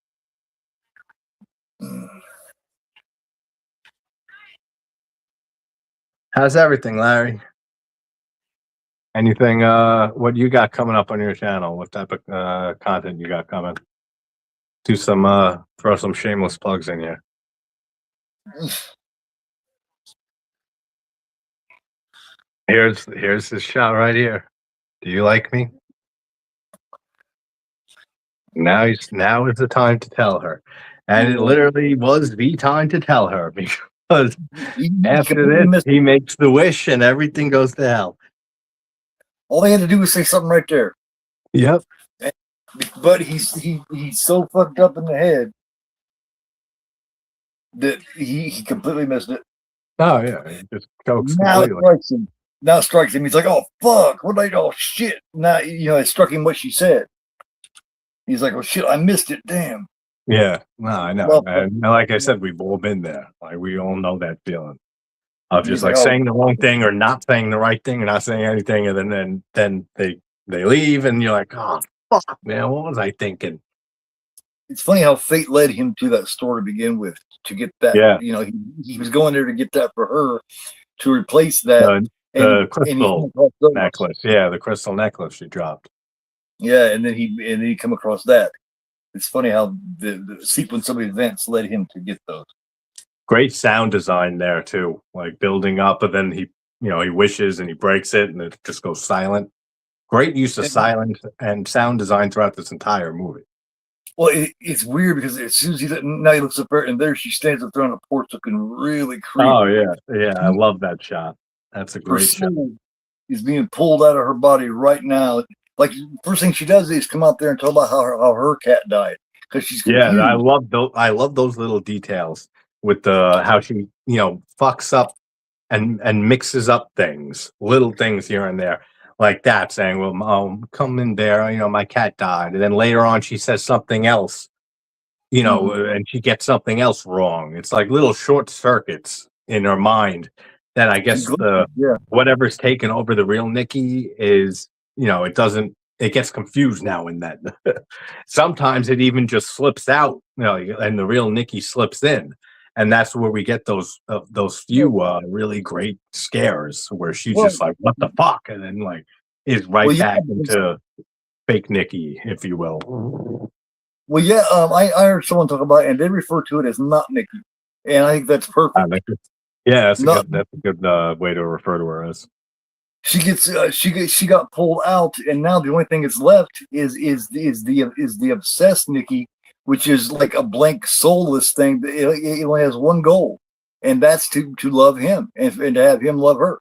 How's everything, Larry? Anything? What you got coming up on your channel? What type of content you got coming? Do some throw some shameless plugs in here. Here's this shot right here. Do you like me? Now is the time to tell her. And it literally was the time to tell her because after this he makes the wish and everything goes to hell. All he had to do was say something right there. Yep. But he's so fucked up in the head that he completely missed it. Oh yeah, he just chokes Now it completely. strikes him. Now it strikes him. He's like, "Oh fuck! What did I? Oh shit!" Now it struck him what she said. He's like, "Oh shit! I missed it. Damn." Yeah, no, I know. Well, And like I said, we've all been there. Like we all know that feeling of just he's like like, "Oh." saying the wrong thing or not saying the right thing or not saying anything, and then they leave, and you're like, "Oh fuck, man, what was I thinking?" It's funny how fate led him to that store to begin with to get that. Yeah. He was going there to get that for her to replace that. The crystal necklace. Yeah, the crystal necklace she dropped. Yeah, and then he come across that. It's funny how the sequence of events led him to get those. Great sound design there too, like building up, and then he wishes and he breaks it, and it just goes silent. Great use of silence and sound design throughout this entire movie. Well, it's weird because as soon as he looks up there, and there she stands up there on the porch looking really creepy. Oh yeah, I love that shot. That's a great shot. He's being pulled out of her body right now. Like first thing she does is come out there and talk about how her cat died because she's confused. Yeah. I love those little details with the how she fucks up and mixes up things, little things here and there. Like that, saying, "Well, come in there, my cat died," and then later on she says something else, and she gets something else wrong. It's like little short circuits in her mind that I guess whatever's taken over the real Nikki is, it gets confused now and then. Sometimes it even just slips out, and the real Nikki slips in. And that's where we get those few really great scares where she's just like, "What the fuck?" and then like is right back into fake Nikki, if you will. Well, yeah, I heard someone talk about it, and they refer to it as not Nikki, and I think that's perfect. That's a good way to refer to her as. She got pulled out, and now the only thing that's left is the obsessed Nikki, which is like a blank, soulless thing. It only has one goal, and that's to love him and to have him love her.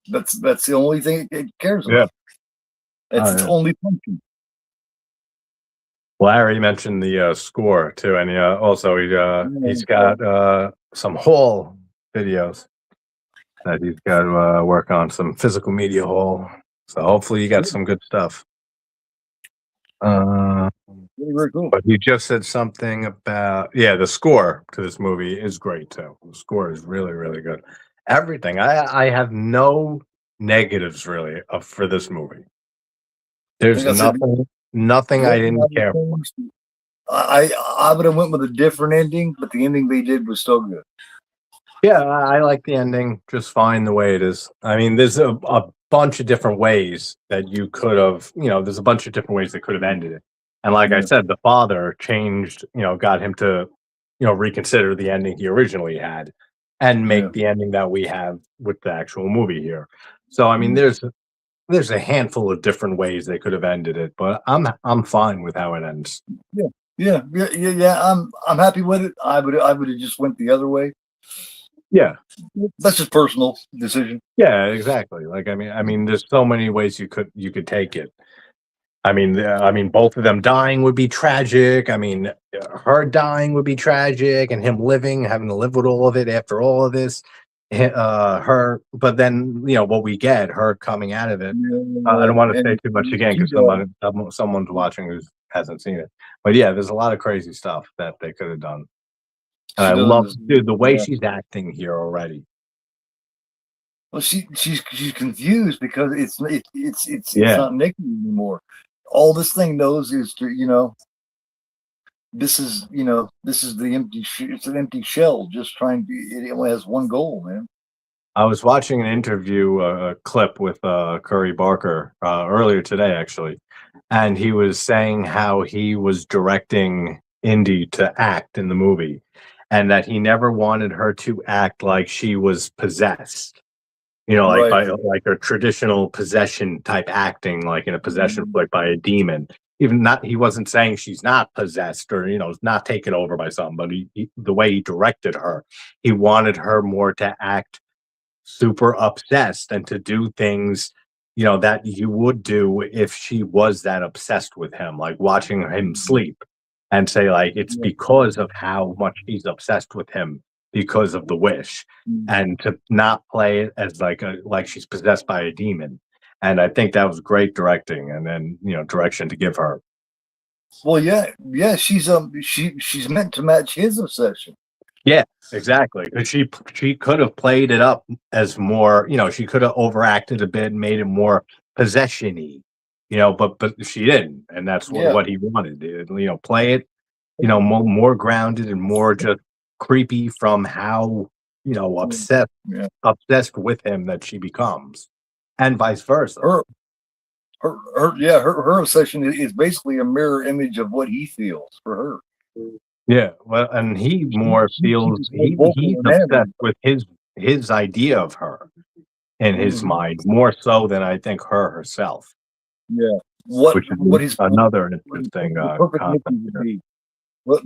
That's the only thing it cares about. That's its only function. Larry mentioned the score too, and also he's got some haul videos that he's got to work on, some physical media haul. So hopefully you got some good stuff. Very cool. But you just said something about the score to this movie is great too. The score is really, really good. Everything. I have no negatives really for this movie. There's nothing I didn't care for. I would have went with a different ending, but the ending they did was so good. Yeah, I like the ending just fine the way it is. I mean, there's a bunch of different ways that you could have, there's a bunch of different ways that could have ended it. And like I said, the father changed, got him to, reconsider the ending he originally had and make the ending that we have with the actual movie here. So, I mean, there's a handful of different ways they could have ended it, but I'm fine with how it ends. Yeah. I'm happy with it. I would have just went the other way. Yeah, that's just personal decision. Yeah, exactly. Like I mean, there's so many ways you could take it. I mean, both of them dying would be tragic. I mean, her dying would be tragic, and him having to live with all of it after all of this. Her, but then what we get, her coming out of it. I don't want to say too much again because someone's watching who hasn't seen it. But yeah, there's a lot of crazy stuff that they could have done. And I love the way she's acting here already. Well, she's confused because it's not Nikki anymore. All this thing knows is to this is the empty. It's an empty shell, just trying to. It only has one goal, man. I was watching an interview, a clip with Curry Barker earlier today, actually, and he was saying how he was directing Indy to act in the movie, and that he never wanted her to act like she was possessed. You know, like Right. by like a traditional possession type acting, like in a possession like by a demon. Even not, he wasn't saying she's not possessed or not taken over by somebody. The way he directed her, he wanted her more to act super obsessed and to do things that you would do if she was that obsessed with him, like watching him sleep, and say like it's Yeah. because of how much he's obsessed with him because of the wish, and to not play it as like she's possessed by a demon. And I think that was great directing, and then direction to give her. Well, yeah. She's meant to match his obsession. Yeah, exactly. Because she could have played it up as more, she could have overacted a bit and made it more possession-y, but she didn't, and that's what he wanted. Play it, more grounded and more just creepy from how obsessed with him that she becomes, and vice versa. Her obsession is basically a mirror image of what he feels for her. Yeah, well, and he more feels he's obsessed with his idea of her in his mind more so than I think her herself. Yeah, what is another interesting concept. Well,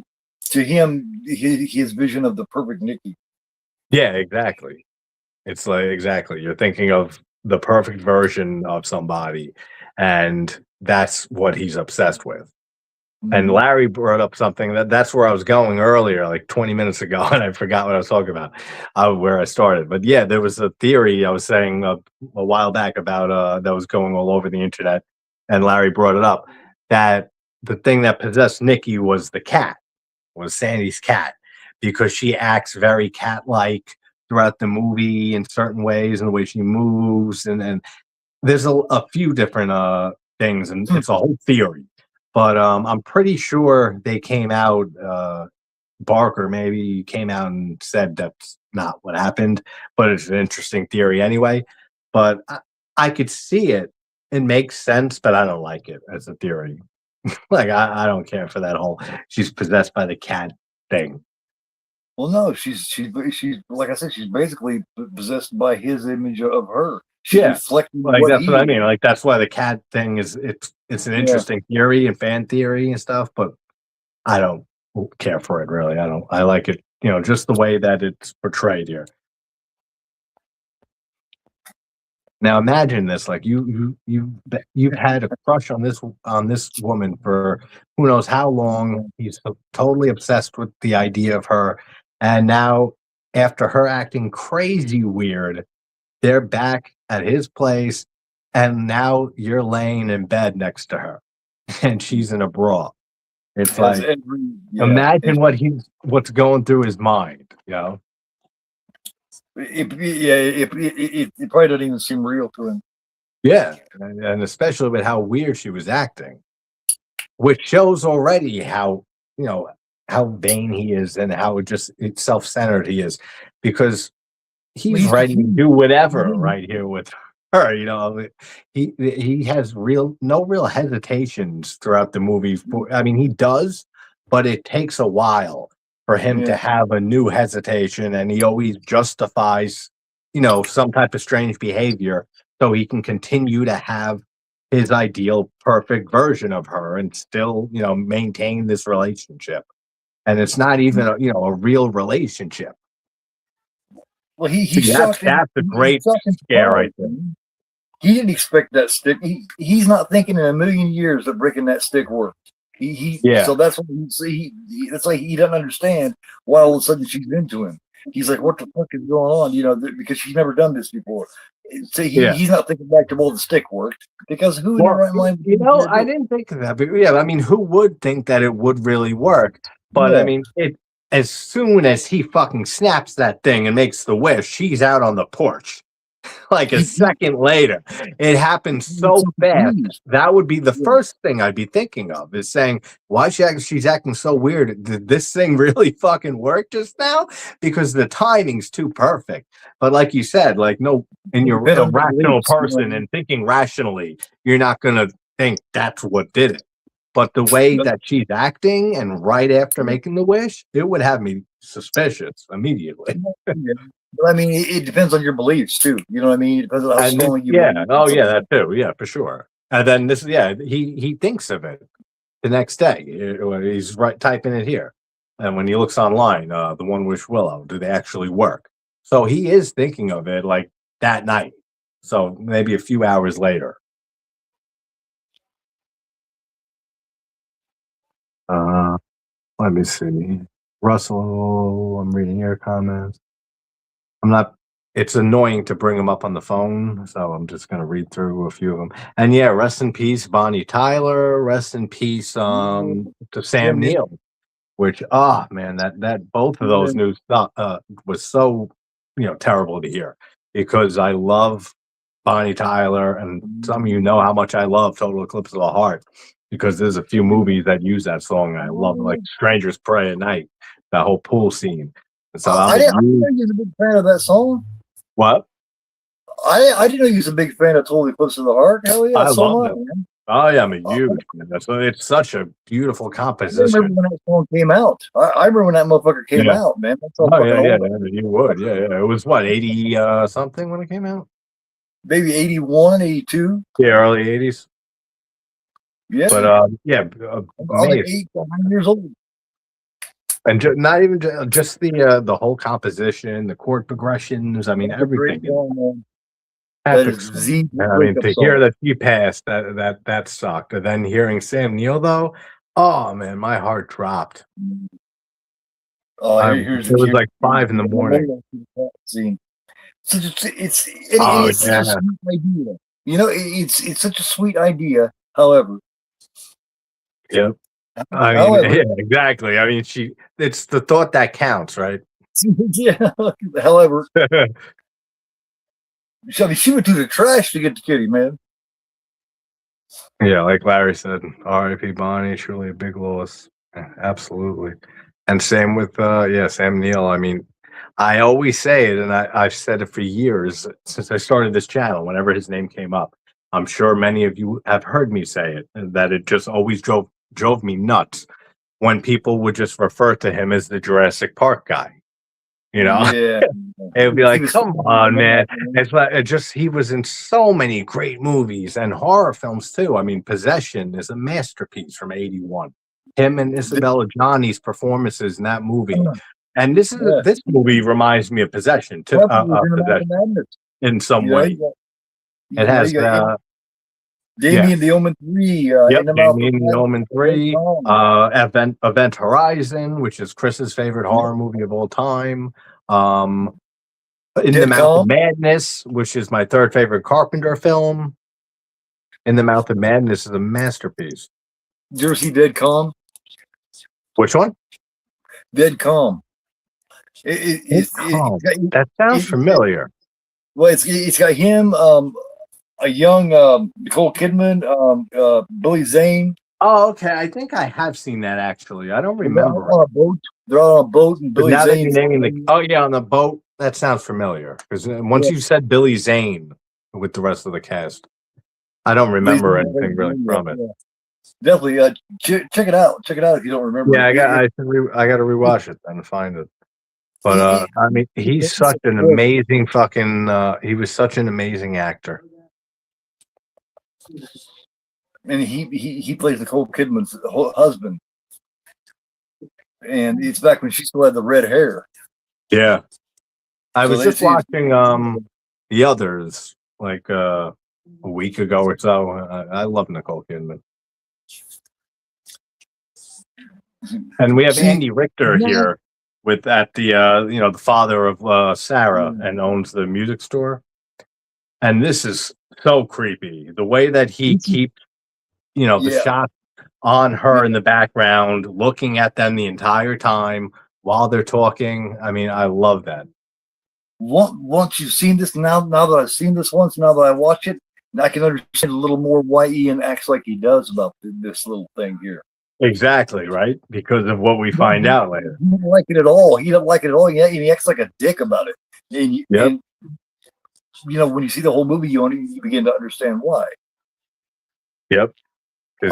to him, his vision of the perfect Nikki. Yeah, exactly. It's like exactly you're thinking of the perfect version of somebody, and that's what he's obsessed with. And Larry brought up something that's where I was going earlier, like 20 minutes ago, and I forgot what I was talking about, where I started. But yeah, there was a theory I was saying a while back about that was going all over the internet, and Larry brought it up, that the thing that possessed Nikki was the cat, was Sandy's cat, because she acts very cat-like throughout the movie in certain ways, and the way she moves, and there's a few different things, and it's a whole theory. But I'm pretty sure they came out, Barker maybe came out and said that's not what happened, but it's an interesting theory anyway. But I could see it. It makes sense, but I don't like it as a theory. Like, I don't care for that whole she's possessed by the cat thing. Well, no, she's like I said, she's basically possessed by his image of her. Yeah, like that's what I mean. Like that's why the cat thing is it's an interesting theory and fan theory and stuff, but I don't care for it really. I like it, just the way that it's portrayed here. Now imagine this: like you've had a crush on this woman for who knows how long. He's totally obsessed with the idea of her, and now after her acting crazy weird, they're back at his place, and now you're laying in bed next to her, and she's in a bra. It's like imagine what's going through his mind, It probably doesn't even seem real to him. Yeah, and especially with how weird she was acting, which shows already how how vain he is and how it's self-centered he is, because he's ready to do whatever right here with her. He has no real hesitations throughout the movie. I mean, he does, but it takes a while for him to have a new hesitation, and he always justifies, some type of strange behavior so he can continue to have his ideal perfect version of her and still, maintain this relationship. And it's not even a real relationship. Well, that's a great scare right there. He didn't expect that stick. He's not thinking in a million years that breaking that stick worked. So that's what that's like he doesn't understand why all of a sudden she's into him. He's like, what the fuck is going on? Because she's never done this before. So he's not thinking back to, well, the stick worked, because who in their right mind? I didn't think of that, but I mean, who would think that it would really work? But I mean, as soon as he fucking snaps that thing and makes the wish, she's out on the porch. like a second later. It happened so fast. That would be the first thing I'd be thinking of, is saying, why she's acting so weird. Did this thing really fucking work just now? Because the timing's too perfect. But like you said, like, no, and you're a rational person and thinking rationally, you're not going to think that's what did it. But the way that she's acting, and right after making the wish, it would have me suspicious immediately. But I mean, it depends on your beliefs too. You know what I mean? It depends on how strong you believe. Oh yeah, that too. Yeah, for sure. And then this, he thinks of it the next day. He's typing it here, and when he looks online, the one Wish Willow, do they actually work? So he is thinking of it like that night. So maybe a few hours later. Let me see. Russell, I'm reading your comments. I'm not, it's annoying to bring them up on the phone, so I'm just going to read through a few of them. And yeah, rest in peace, Bonnie Tyler. Rest in peace to Sam Neill, which, man, that both of those news was so, terrible to hear, because I love Bonnie Tyler, and some of you know how much I love Total Eclipse of the Heart, because there's a few movies that use that song. I love, like Strangers Pray at Night, that whole pool scene. So I didn't know you was a big fan of that song. What? I didn't know you was a big fan of Total Eclipse of the Heart. Hell yeah, I love it. Man. Oh yeah, I'm a huge fan. It's such a beautiful composition. I remember when that song came out. I remember when that motherfucker came out, man. That's so you would. Yeah. It was what, 80 something when it came out? Maybe 81, 82. Yeah, early 80s. Yeah. But I was like 8 to 9 years old. And not even just the whole composition, the chord progressions. I mean, everything. That is Z. I mean, to hear that she passed, that sucked. And then hearing Sam Neill, though, oh man, my heart dropped. It was like 5 in the morning. It's such a sweet idea. It's such a sweet idea. However, yep. I mean, yeah, exactly. I mean, it's the thought that counts, right? Yeah. However, she went through the trash to get the kitty, man. Yeah, like Larry said, R.I.P. Bonnie, truly a big loss. Absolutely. And same with Sam Neill. I mean, I always say it, and I've said it for years since I started this channel. Whenever his name came up, I'm sure many of you have heard me say it, that it just always drove me nuts when people would just refer to him as the Jurassic Park guy. Yeah. It would be like, come on, man. It's like, he was in so many great movies and horror films too. I mean, Possession is a masterpiece from '81. Him and Isabella Gianni's performances in that movie. And this movie reminds me of Possession too. Possession, in some way. It has Damien the Omen 3. Damien the Omen 3. Event Horizon, which is Chris's favorite horror movie of all time. In the Mouth of Madness, which is my third favorite Carpenter film. In the Mouth of Madness is a masterpiece. Did you ever see Dead Calm? Which one? Dead Calm. That sounds familiar. Well, it's got him, a young Nicole Kidman, Billy Zane. Oh, okay. I think I have seen that actually. I don't remember. They're on a boat, and Billy Zane. On the boat. That sounds familiar, because once you said Billy Zane with the rest of the cast, I don't remember anything really from it. Yeah. Definitely check it out. Check it out if you don't remember. Yeah, I got to rewatch it and find it. But I mean, he's such an amazing he was such an amazing actor. And he plays Nicole Kidman's husband, and it's back when she still had the red hair. Yeah, I was just watching The Others like a week ago or so. I love Nicole Kidman, and we have Andy Richter here the father of Sarah, and owns the music store. And this is so creepy. The way that he keeps, the shot on her in the background, looking at them the entire time while they're talking. I mean, I love that. once you've seen this, now that I've seen this once, now that I watch it, I can understand a little more why Ian acts like he does about this little thing here. Exactly, right? Because of what we find out later. He doesn't like it at all. He doesn't like it at all. He acts like a dick about it. And, and when you see the whole movie, you begin to understand why. Yep.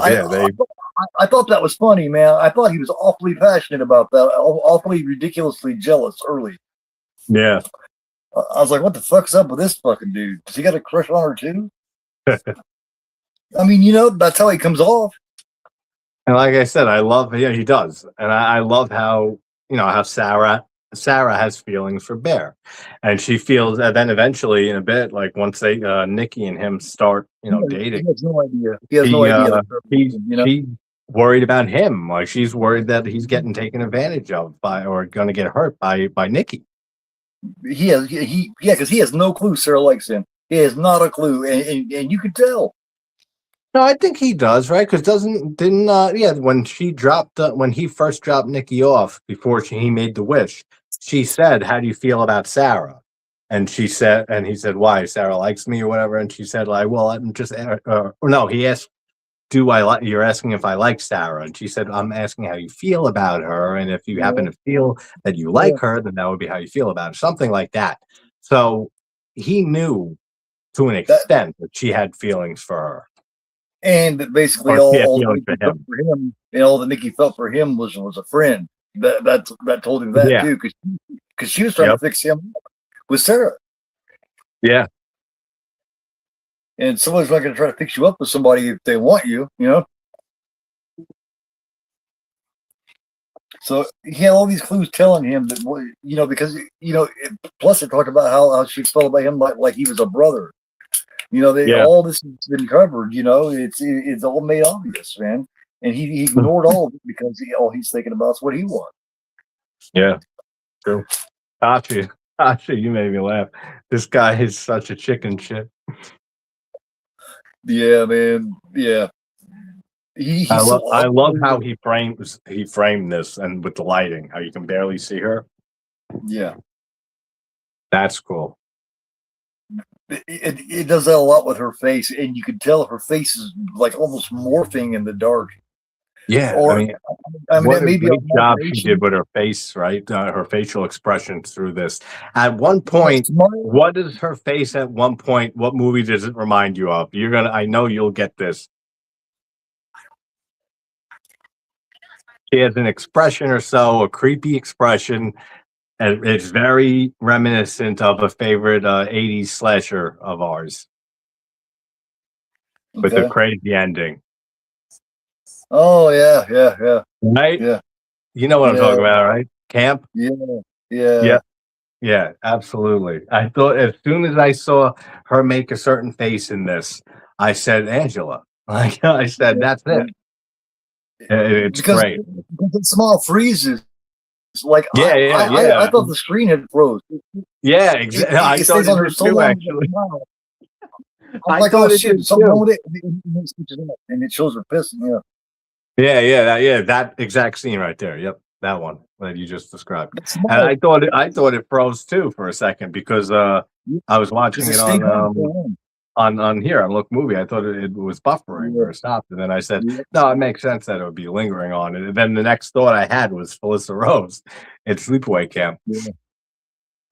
I thought that was funny, man. I thought he was awfully passionate about that, awfully ridiculously jealous early. Yeah. I was like, what the fuck's up with this fucking dude? Does he got a crush on her too? I mean, that's how he comes off. And like I said, I love, he does. And I love how, how Sarah has feelings for Bear. And she feels, and then eventually in a bit, like once they, Nikki and him start, dating. He has no idea. He has no idea. She's worried about him. Like she's worried that he's getting taken advantage of or going to get hurt by Nikki. Because he has no clue Sarah likes him. He has not a clue. And you could tell. No, I think he does, right? Because when he first dropped Nikki off before he made the wish, she said, "How do you feel about Sarah?" And he said, "Why? Sarah likes me or whatever." And she said, "Like, well, I'm just." No, he asked, "Do I like?" You're asking if I like Sarah, and she said, "I'm asking how you feel about her, and if you happen to feel that you like her, then that would be how you feel about her." Something like that. So he knew to an extent that she had feelings for her. And basically, all that Nikki felt for him was a friend that told him that too, because she was trying to fix him with Sarah. Yeah, and somebody's not going to try to fix you up with somebody if they want you, So he had all these clues telling him that because plus they talked about how she felt about him like he was a brother. All this has been covered. It's all made obvious, man. And he ignored all of it because all he's thinking about is what he wants. Yeah, true. Tasha, you made me laugh. This guy is such a chicken shit. Yeah, man. Yeah. I love how he framed this, and with the lighting, how you can barely see her. Yeah, that's cool. It does that a lot with her face, and you can tell her face is like almost morphing in the dark. Yeah, I mean, maybe a great job she did with her face, right? Her facial expressions through this. At one point, what is her face? At one point, what movie does it remind you of? I know you'll get this. She has an expression or so, a creepy expression. And it's very reminiscent of a favorite 80s slasher of ours. With the crazy ending. Oh, yeah. Right? Yeah. You know what I'm talking about, right? Camp? Yeah, absolutely. I thought as soon as I saw her make a certain face in this, I said, Angela. Like I said, that's it. It's great. Because the small freezes. Like I thought the screen had froze. Yeah, exactly. I thought it was too, actually. I'm like, oh shit, something wrong with it, and it shows her pissing. Yeah. That exact scene right there. Yep, that one that you just described. And I thought it froze too for a second because I was watching it on here on Look Movie. I thought it was buffering or stopped, and then I said, no, it makes sense that it would be lingering on it. And then the next thought I had was Felissa Rose in Sleepaway Camp. Yeah.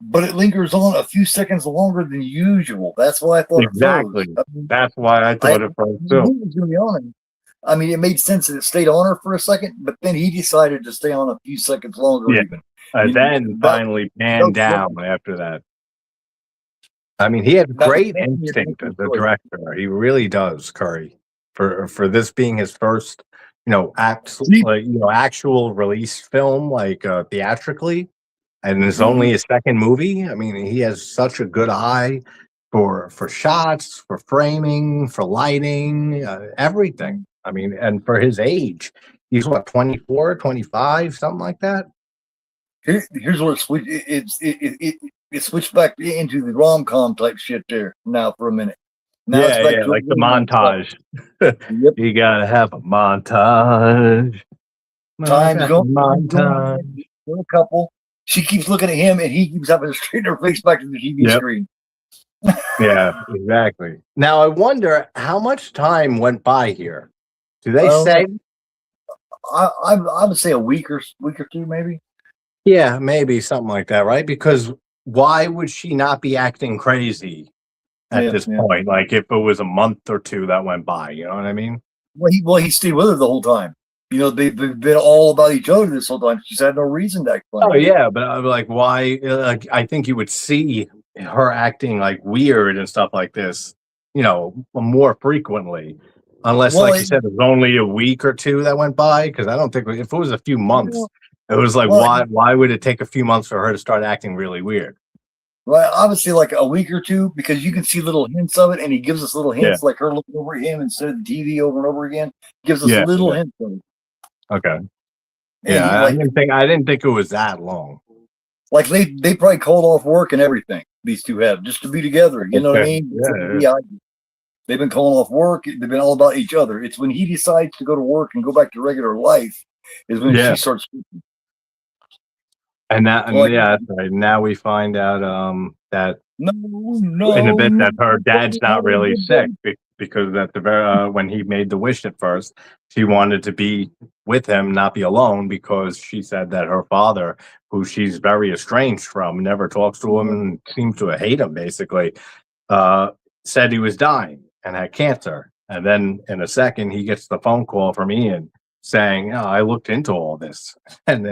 But it lingers on a few seconds longer than usual. That's why I thought exactly. It froze. That's why I thought it froze too. I mean, it made sense that it stayed on her for a second, but then he decided to stay on a few seconds longer. Even. And then finally panned down after that. I mean, he had great instinct as a director. He really does, Curry, for this being his first, actual release film, like theatrically, and it's only his second movie. I mean, he has such a good eye for shots, for framing, for lighting, everything. I mean, and for his age, he's what, 24, 25, something like that. Here's what it switched back into the rom-com type shit there now for a minute. Now it's back to like the montage. Yep. You gotta have a montage. Time's going montage. A couple. she keeps looking at him, and he keeps having to straighten her face back to the TV screen. Yeah, exactly. Now I wonder how much time went by here. Do they Well, say? I would say a week or two, maybe. Yeah, maybe something like that, right? Because why would she not be acting crazy at this point? Like if it was a month or two that went by, you know what I mean? Well, he stayed with her the whole time. You know, they've been all about each other this whole time. She's had no reason to act funny. Oh yeah, but I'm like, why? Like, I think you would see her acting like weird and stuff like this, you know, more frequently, unless, Well, like you said, it was only a week or two that went by. Because I don't think if it was a few months, it was like, why would it take a few months for her to start acting really weird? Right, obviously, like a week or two, because you can see little hints of it, and he gives us little hints, like her looking over at him instead of the TV over and over again. Gives us little hints of it. Okay. And I didn't think it was that long. Like they probably called off work and everything. These two have just to be together. You know what I mean? Yeah. They've been calling off work. They've been all about each other. It's when he decides to go to work and go back to regular life is when she starts. And that, that's right. Now we find out that in a bit that her dad's not really sick because at the very when he made the wish at first, she wanted to be with him, not be alone, because she said that her father, who she's very estranged from, never talks to him and seems to hate him basically, said he was dying and had cancer. And then in a second, he gets the phone call from Ian saying, "Oh, I looked into all this, and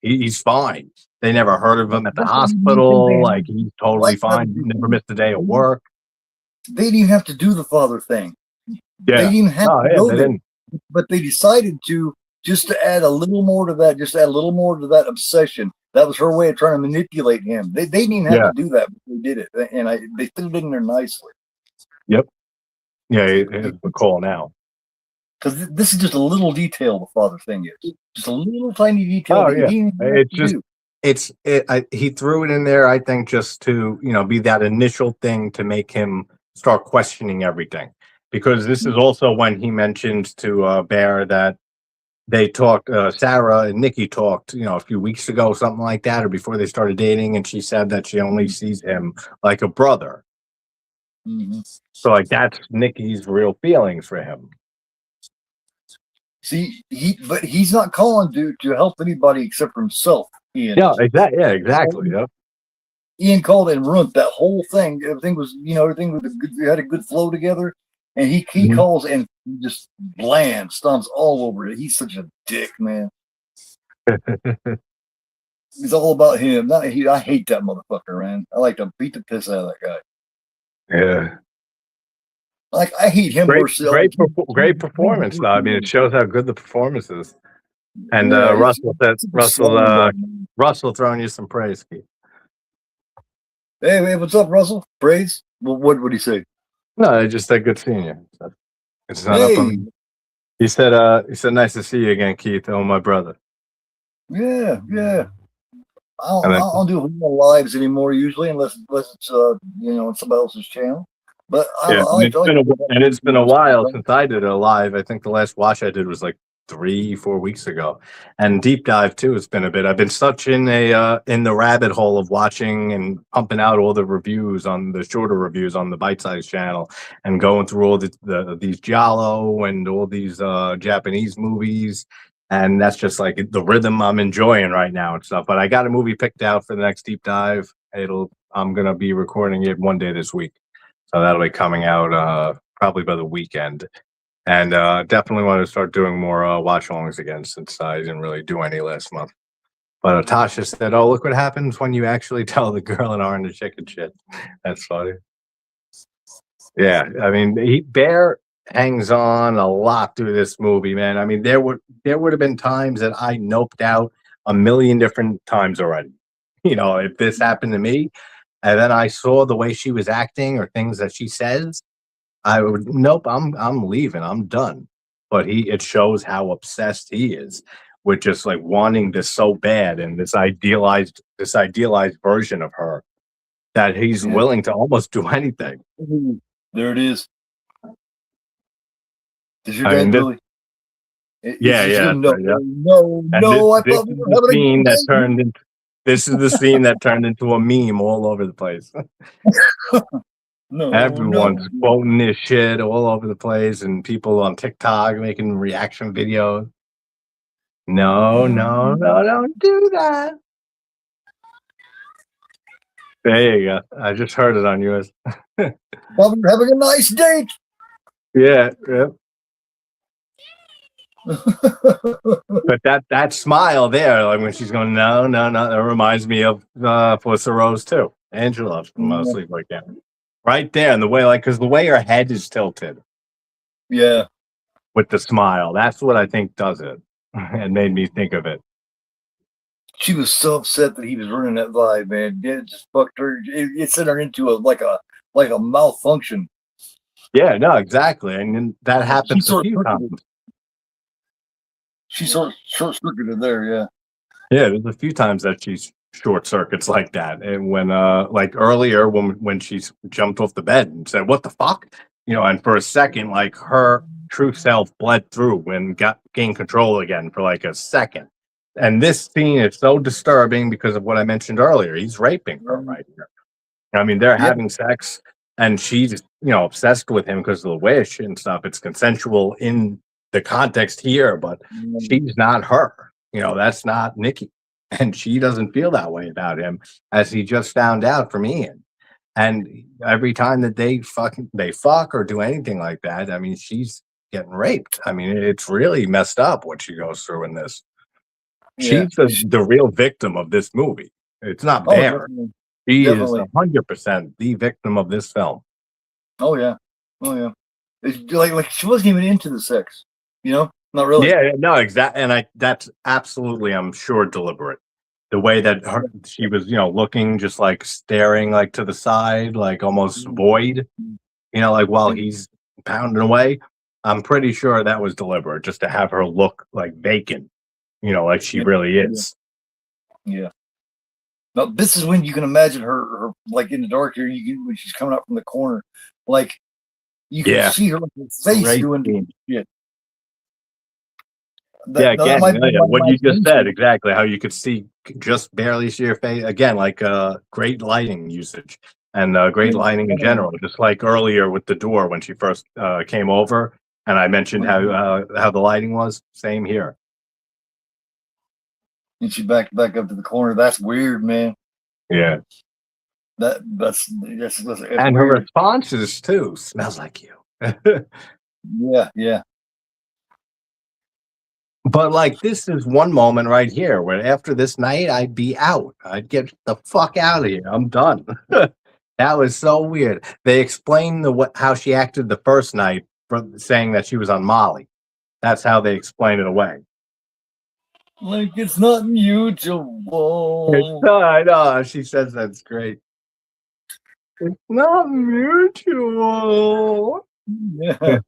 he's fine. They never heard of him at the hospital. Like he's totally fine. Never missed a day of work." They didn't even have to do the father thing. Yeah, they didn't even have to go there. But they decided to just to add a little more to that, just add a little more to that obsession. That was her way of trying to manipulate him. They didn't even have to do that, but they did it, and they fit it in there nicely. Yep. Yeah, it's a call now. Because this is just a little detail the father thing is. Just a little tiny detail. Oh, yeah. He threw it in there, I think, just to, be that initial thing to make him start questioning everything. Because this is also when he mentioned to Bear that they talked, Sarah and Nikki talked, a few weeks ago, something like that, or before they started dating, and she said that she only sees him like a brother. Mm-hmm. So, like, that's Nikki's real feelings for him. See, but he's not calling to help anybody except for himself. Ian. Yeah, exactly. Yeah, exactly. Yep. Ian called and ruined that whole thing. Everything was, everything had a good flow together, and he calls and just bland stomps all over it. He's such a dick, man. It's all about him. I hate that motherfucker, man. I like to beat the piss out of that guy. Yeah. Like I hate him. Great performance, though. I mean, it shows how good the performance is. And Russell throwing you some praise, Keith. Hey, what's up, Russell? Praise? Well, what would he say? No, I just said good seeing you. It's not up on me. He said nice to see you again, Keith. Oh, my brother. Yeah. I don't do lives anymore usually, unless it's on somebody else's channel. But it's been a while since I did a live. I think the last watch I did was like 3-4 weeks ago, and deep dive too. It's been a bit. I've been such in the rabbit hole of watching and pumping out all the reviews on the shorter reviews on the Bite Size channel, and going through all these giallo and all these Japanese movies. And that's just like the rhythm I'm enjoying right now and stuff. But I got a movie picked out for the next deep dive. I'm gonna be recording it one day this week. So that'll be coming out probably by the weekend. And definitely want to start doing more watch-alongs again, since I didn't really do any last month. But Tasha said, "Oh, look what happens when you actually tell the girl in Orange the chicken shit." That's funny. Yeah, I mean, Bear hangs on a lot through this movie, man. I mean, there would have been times that I noped out a million different times already. If this happened to me, and then I saw the way she was acting or things that she says, I would, nope, I'm leaving. I'm done. But it shows how obsessed he is with just like wanting this so bad, and this idealized version of her, that he's willing to almost do anything. There it is. Is your dad Billy? Yeah. No. I thought we were having a that turned into. This is the scene that turned into a meme all over the place. No, Everyone's no. quoting this shit all over the place, and people on TikTok making reaction videos. No, don't do that. There you go. I just heard it on yours. Bobby, you're having a nice date. Yeah. But that smile there, like when she's going, no, that reminds me of Felissa Rose too. Angela from Sleep Like That. Right there, and the way, like, because the way her head is tilted. Yeah. With the smile. That's what I think does it. And made me think of it. She was so upset that he was ruining that vibe, man. It just fucked her. It sent her into a malfunction. Yeah, no, exactly. And then that happens a few times. She short circuited there, yeah. Yeah, there's a few times that she's short circuits like that. And when like earlier when she's jumped off the bed and said, "What the fuck?" And for a second, like her true self bled through and gained control again for like a second. And this scene is so disturbing because of what I mentioned earlier. He's raping her right here. I mean, they're having sex and she's, obsessed with him because of the wish and stuff. It's consensual in the context here, but she's not her. That's not Nikki. And she doesn't feel that way about him, as he just found out from Ian. And every time that they fuck or do anything like that, I mean, she's getting raped. I mean, it's really messed up what she goes through in this. She's the real victim of this movie. It's not Bear. She is 100% the victim of this film. Oh yeah. It's like she wasn't even into the sex. Not really. Yeah, no, exactly. And that's absolutely, I'm sure, deliberate. The way that she was, looking, just like staring, like to the side, like almost void, like while he's pounding away. I'm pretty sure that was deliberate, just to have her look like vacant, like she really is. Yeah. Now this is when you can imagine her like in the dark here. When she's coming out from the corner, like you can see her face doing shit. What you just said, exactly, how you could just barely see your face. Again, like great lighting usage and great lighting in general, just like earlier with the door when she first came over, and I mentioned how the lighting was. Same here. And she backed back up to the corner. That's weird, man. Yeah. That's and her responses too. Smells like you. Yeah. But like, this is one moment right here where after this night, I'd be out. I'd get the fuck out of here. I'm done. That was so weird. They explained how she acted the first night, saying that she was on Molly. That's how they explain it away. Like it's not mutual. I know. She says that's great. It's not mutual. Yeah.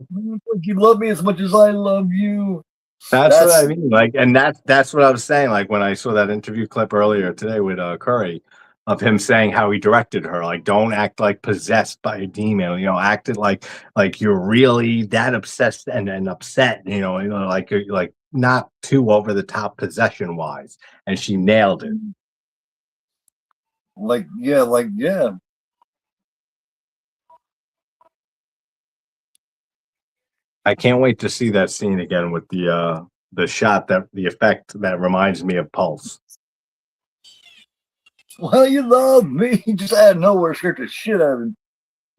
You love me as much as I love you. That's what I mean. Like, and that's what I was saying. Like when I saw that interview clip earlier today with Curry, of him saying how he directed her, like, don't act like possessed by a demon. Acted like you're really that obsessed and upset. Like not too over the top possession wise. And she nailed it. Like yeah. I can't wait to see that scene again with the shot, the effect that reminds me of Pulse. Well, you love me. Just out of nowhere, scared the shit out of him.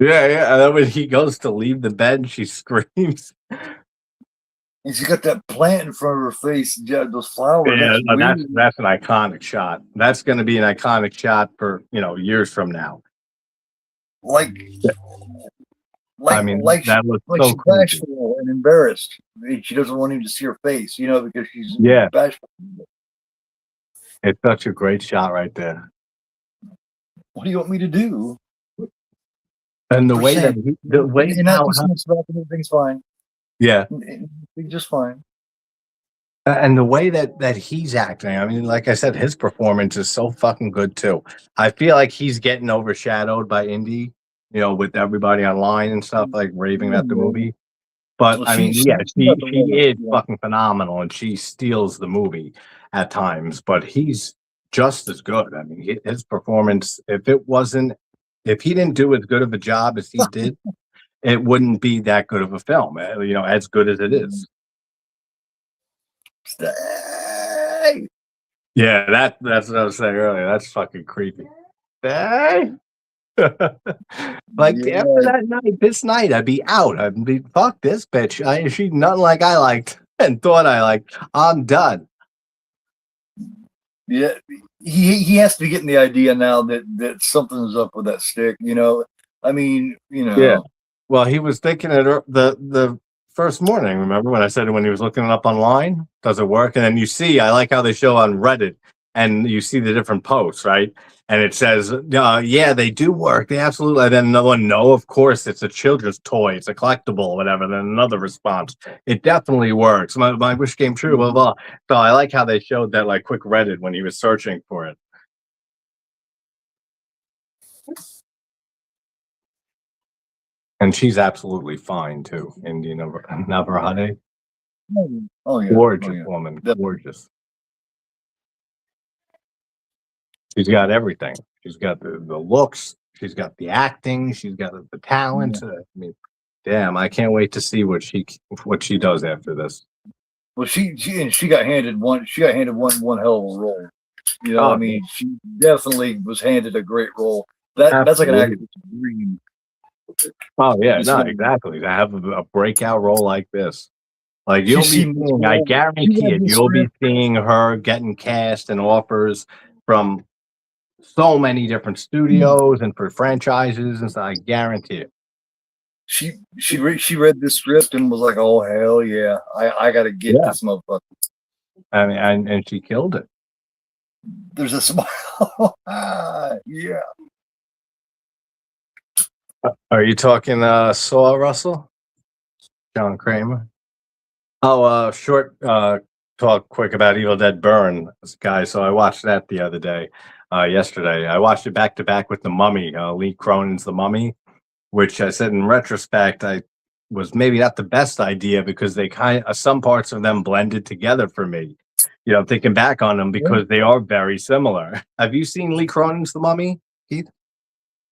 Yeah. And then when he goes to leave the bed, she screams. And she's got that plant in front of her face. Those flowers. Yeah, that's an iconic shot. That's going to be an iconic shot for years from now. Like that looks so she's bashful and embarrassed. She doesn't want him to see her face, because she's bashful. It's such a great shot right there. What do you want me to do? And the way that everything's fine. Yeah, just fine. And the way that he's acting, I mean, like I said, his performance is so fucking good too. I feel like he's getting overshadowed by Indy, with everybody online and stuff, like raving about the movie. But I mean, she is fucking phenomenal, and she steals the movie at times. But he's just as good. I mean, his performance, if he didn't do as good of a job as he did, it wouldn't be that good of a film, as good as it is. Stay. Yeah, that's what I was saying earlier. That's fucking creepy. Hey. Like Yeah. after that night, this night, I'd be out. I'd be fuck this bitch. She's nothing like I liked and thought I liked. I'm done. Yeah, he has to be getting the idea now that something's up with that stick. I mean, Yeah. Well, he was thinking it the first morning. Remember when I said when he was looking it up online? Does it work? And then I like how they show on Reddit, and you see the different posts, right? And it says, yeah, they do work. They absolutely. And then another one, no, of course, it's a children's toy. It's a collectible, whatever. Then another response, it definitely works. My wish came true, blah, blah. So I like how they showed that like quick Reddit when he was searching for it. And she's absolutely fine, too. Inde Navarrette. Oh, yeah. Gorgeous woman. Gorgeous. She's got everything. She's got the looks. She's got the acting. She's got the talent. Yeah. I mean, damn! I can't wait to see what she does after this. Well, she got handed one. She got handed one hell of a role. I mean, she definitely was handed a great role. That's like an actor's dream. Oh yeah, no, exactly. To have a breakout role like this, like you'll be seeing, I guarantee it. You'll be seeing her getting cast and offers from so many different studios and for franchises and stuff. I guarantee it. She read this script and was like, "Oh hell yeah, I got to get this motherfucker." I mean, and she killed it. There's a smile. Yeah. Are you talking Saw, Russell? John Kramer? Oh, short talk quick about Evil Dead Burn, guys. So I watched that the other day, yesterday. I watched it back to back with The Mummy, Lee Cronin's The Mummy, which I said in retrospect, I was maybe not the best idea because they some parts of them blended together for me. Thinking back on them because they are very similar. Have you seen Lee Cronin's The Mummy, Keith?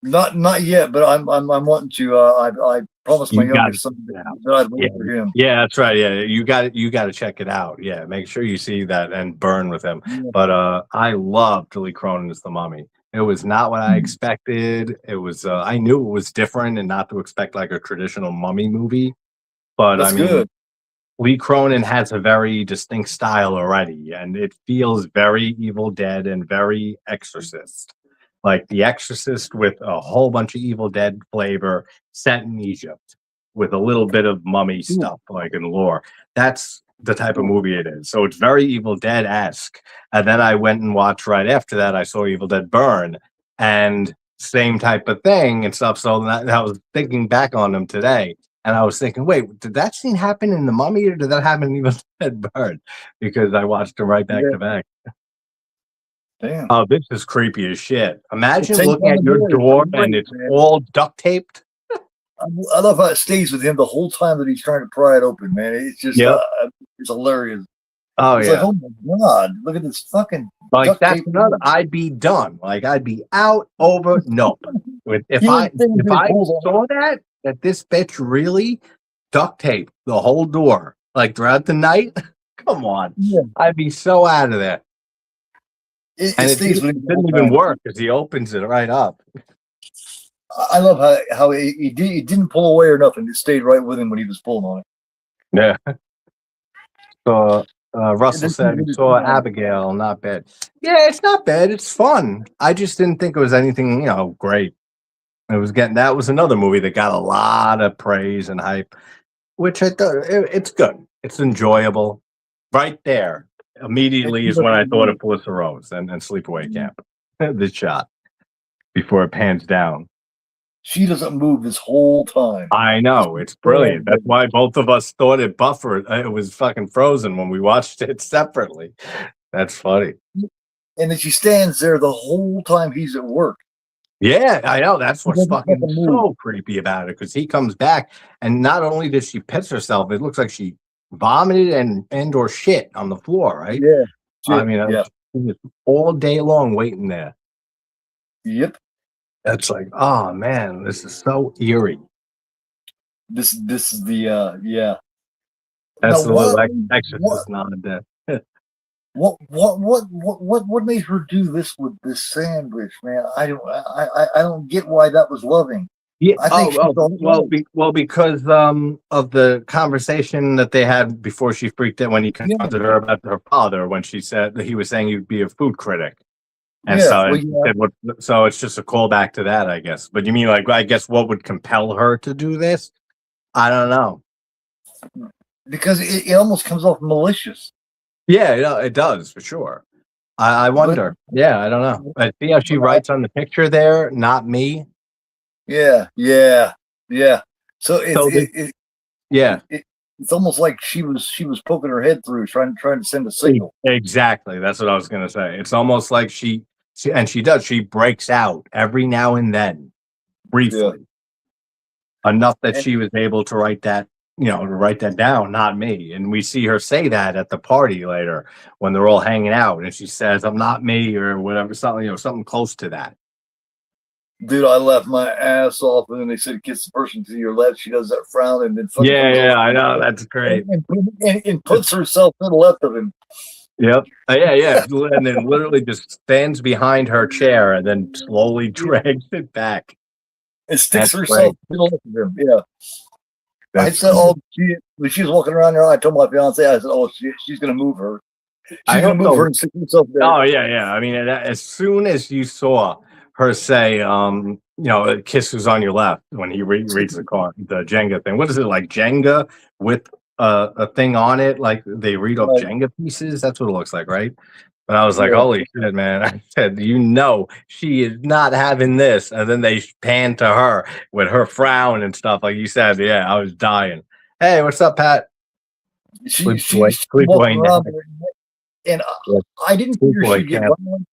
Not yet, but I'm wanting to. I promised my younger son that I'd wait for him. Yeah, that's right. Yeah, you got to check it out. Yeah, make sure you see that and Burn with him. Yeah. But I loved Lee Cronin's The Mummy. It was not what I expected. It was I knew it was different and not to expect like a traditional mummy movie. But that's good. Lee Cronin has a very distinct style already, and it feels very Evil Dead and very Exorcist. Like The Exorcist with a whole bunch of Evil Dead flavor set in Egypt with a little bit of mummy stuff, like in lore. That's the type of movie it is. So it's very Evil Dead-esque. And then I went and watched right after that, I saw Evil Dead Burn, and same type of thing and stuff. So I was thinking back on them today, and I was thinking, wait, did that scene happen in The Mummy or did that happen in Evil Dead Burn? Because I watched them right back to back. Damn. Oh, this is creepy as shit. Imagine looking at your door and it's all duct taped. I love how it stays with him the whole time that he's trying to pry it open, man. It's just it's hilarious. Oh, it's like, oh my God, look at this fucking like that's another. I'd be done. Like I'd be out over. Nope. If I saw that this bitch really duct taped the whole door like throughout the night, come on, I'd be so out of there. It didn't even work because he opens it right up. I love how he didn't pull away or nothing. It stayed right with him when he was pulling on it. Yeah. So Russell said he saw Abigail, not bad. Yeah, it's not bad. It's fun. I just didn't think it was anything, great. That was another movie that got a lot of praise and hype, which I thought it's good. It's enjoyable. Right there. Immediately is when I thought of Felissa Rose and Sleepaway Camp. This shot before it pans down. She doesn't move this whole time. I know, it's brilliant. That's why both of us thought it buffered. It was fucking frozen when we watched it separately. That's funny. And then she stands there the whole time he's at work. Yeah, I know. That's what's fucking so creepy about it, because he comes back and not only did she piss herself, it looks like she vomited and or shit on the floor, right? Yeah. I mean, just all day long waiting there. Yep. It's like, oh man, this is so eerie. This is the yeah. That's Now the little what exorcist nod there. what made her do this with this sandwich, man? I don't get why that was loving. Yeah. I think Because of the conversation that they had before she freaked out when he confronted her about her father, when she said that he was saying you'd be a food critic. And so it's just a callback to that, I guess. But you mean like, I guess what would compel her to do this? I don't know. Because it almost comes off malicious. Yeah, it does for sure. I wonder. Yeah, I don't know. I see how she writes on the picture there, not me. Yeah. So it's almost like she was poking her head through, trying to send a signal. Exactly. That's what I was gonna say. It's almost like she breaks out every now and then, briefly. Enough that she was able to write that down, not me. And we see her say that at the party later when they're all hanging out, and she says, "I'm not me," or whatever, something close to that. Dude, I laughed my ass off, and then they said, "Kiss the person to your left." She does that frown, and then I know, that's great. And puts herself to the left of him. Yep. Yeah. And then literally just stands behind her chair and then slowly drags it back. And sticks herself to the left of him. Yeah. I said, when she was walking around there, I told my fiance, I said, "Oh, she's going to move her. She's going to move her and stick herself there." Oh, yeah. I mean, as soon as you saw her say, "Kiss who's on your left," when he reads the Jenga thing. What is it, like Jenga with a thing on it? Like they read off Jenga pieces? That's what it looks like, right? But I was like, holy shit, man. I said, she is not having this. And then they pan to her with her frown and stuff. Like you said, yeah, I was dying. Hey, what's up, Pat? She's walking around there, and I didn't figure she'd get violent,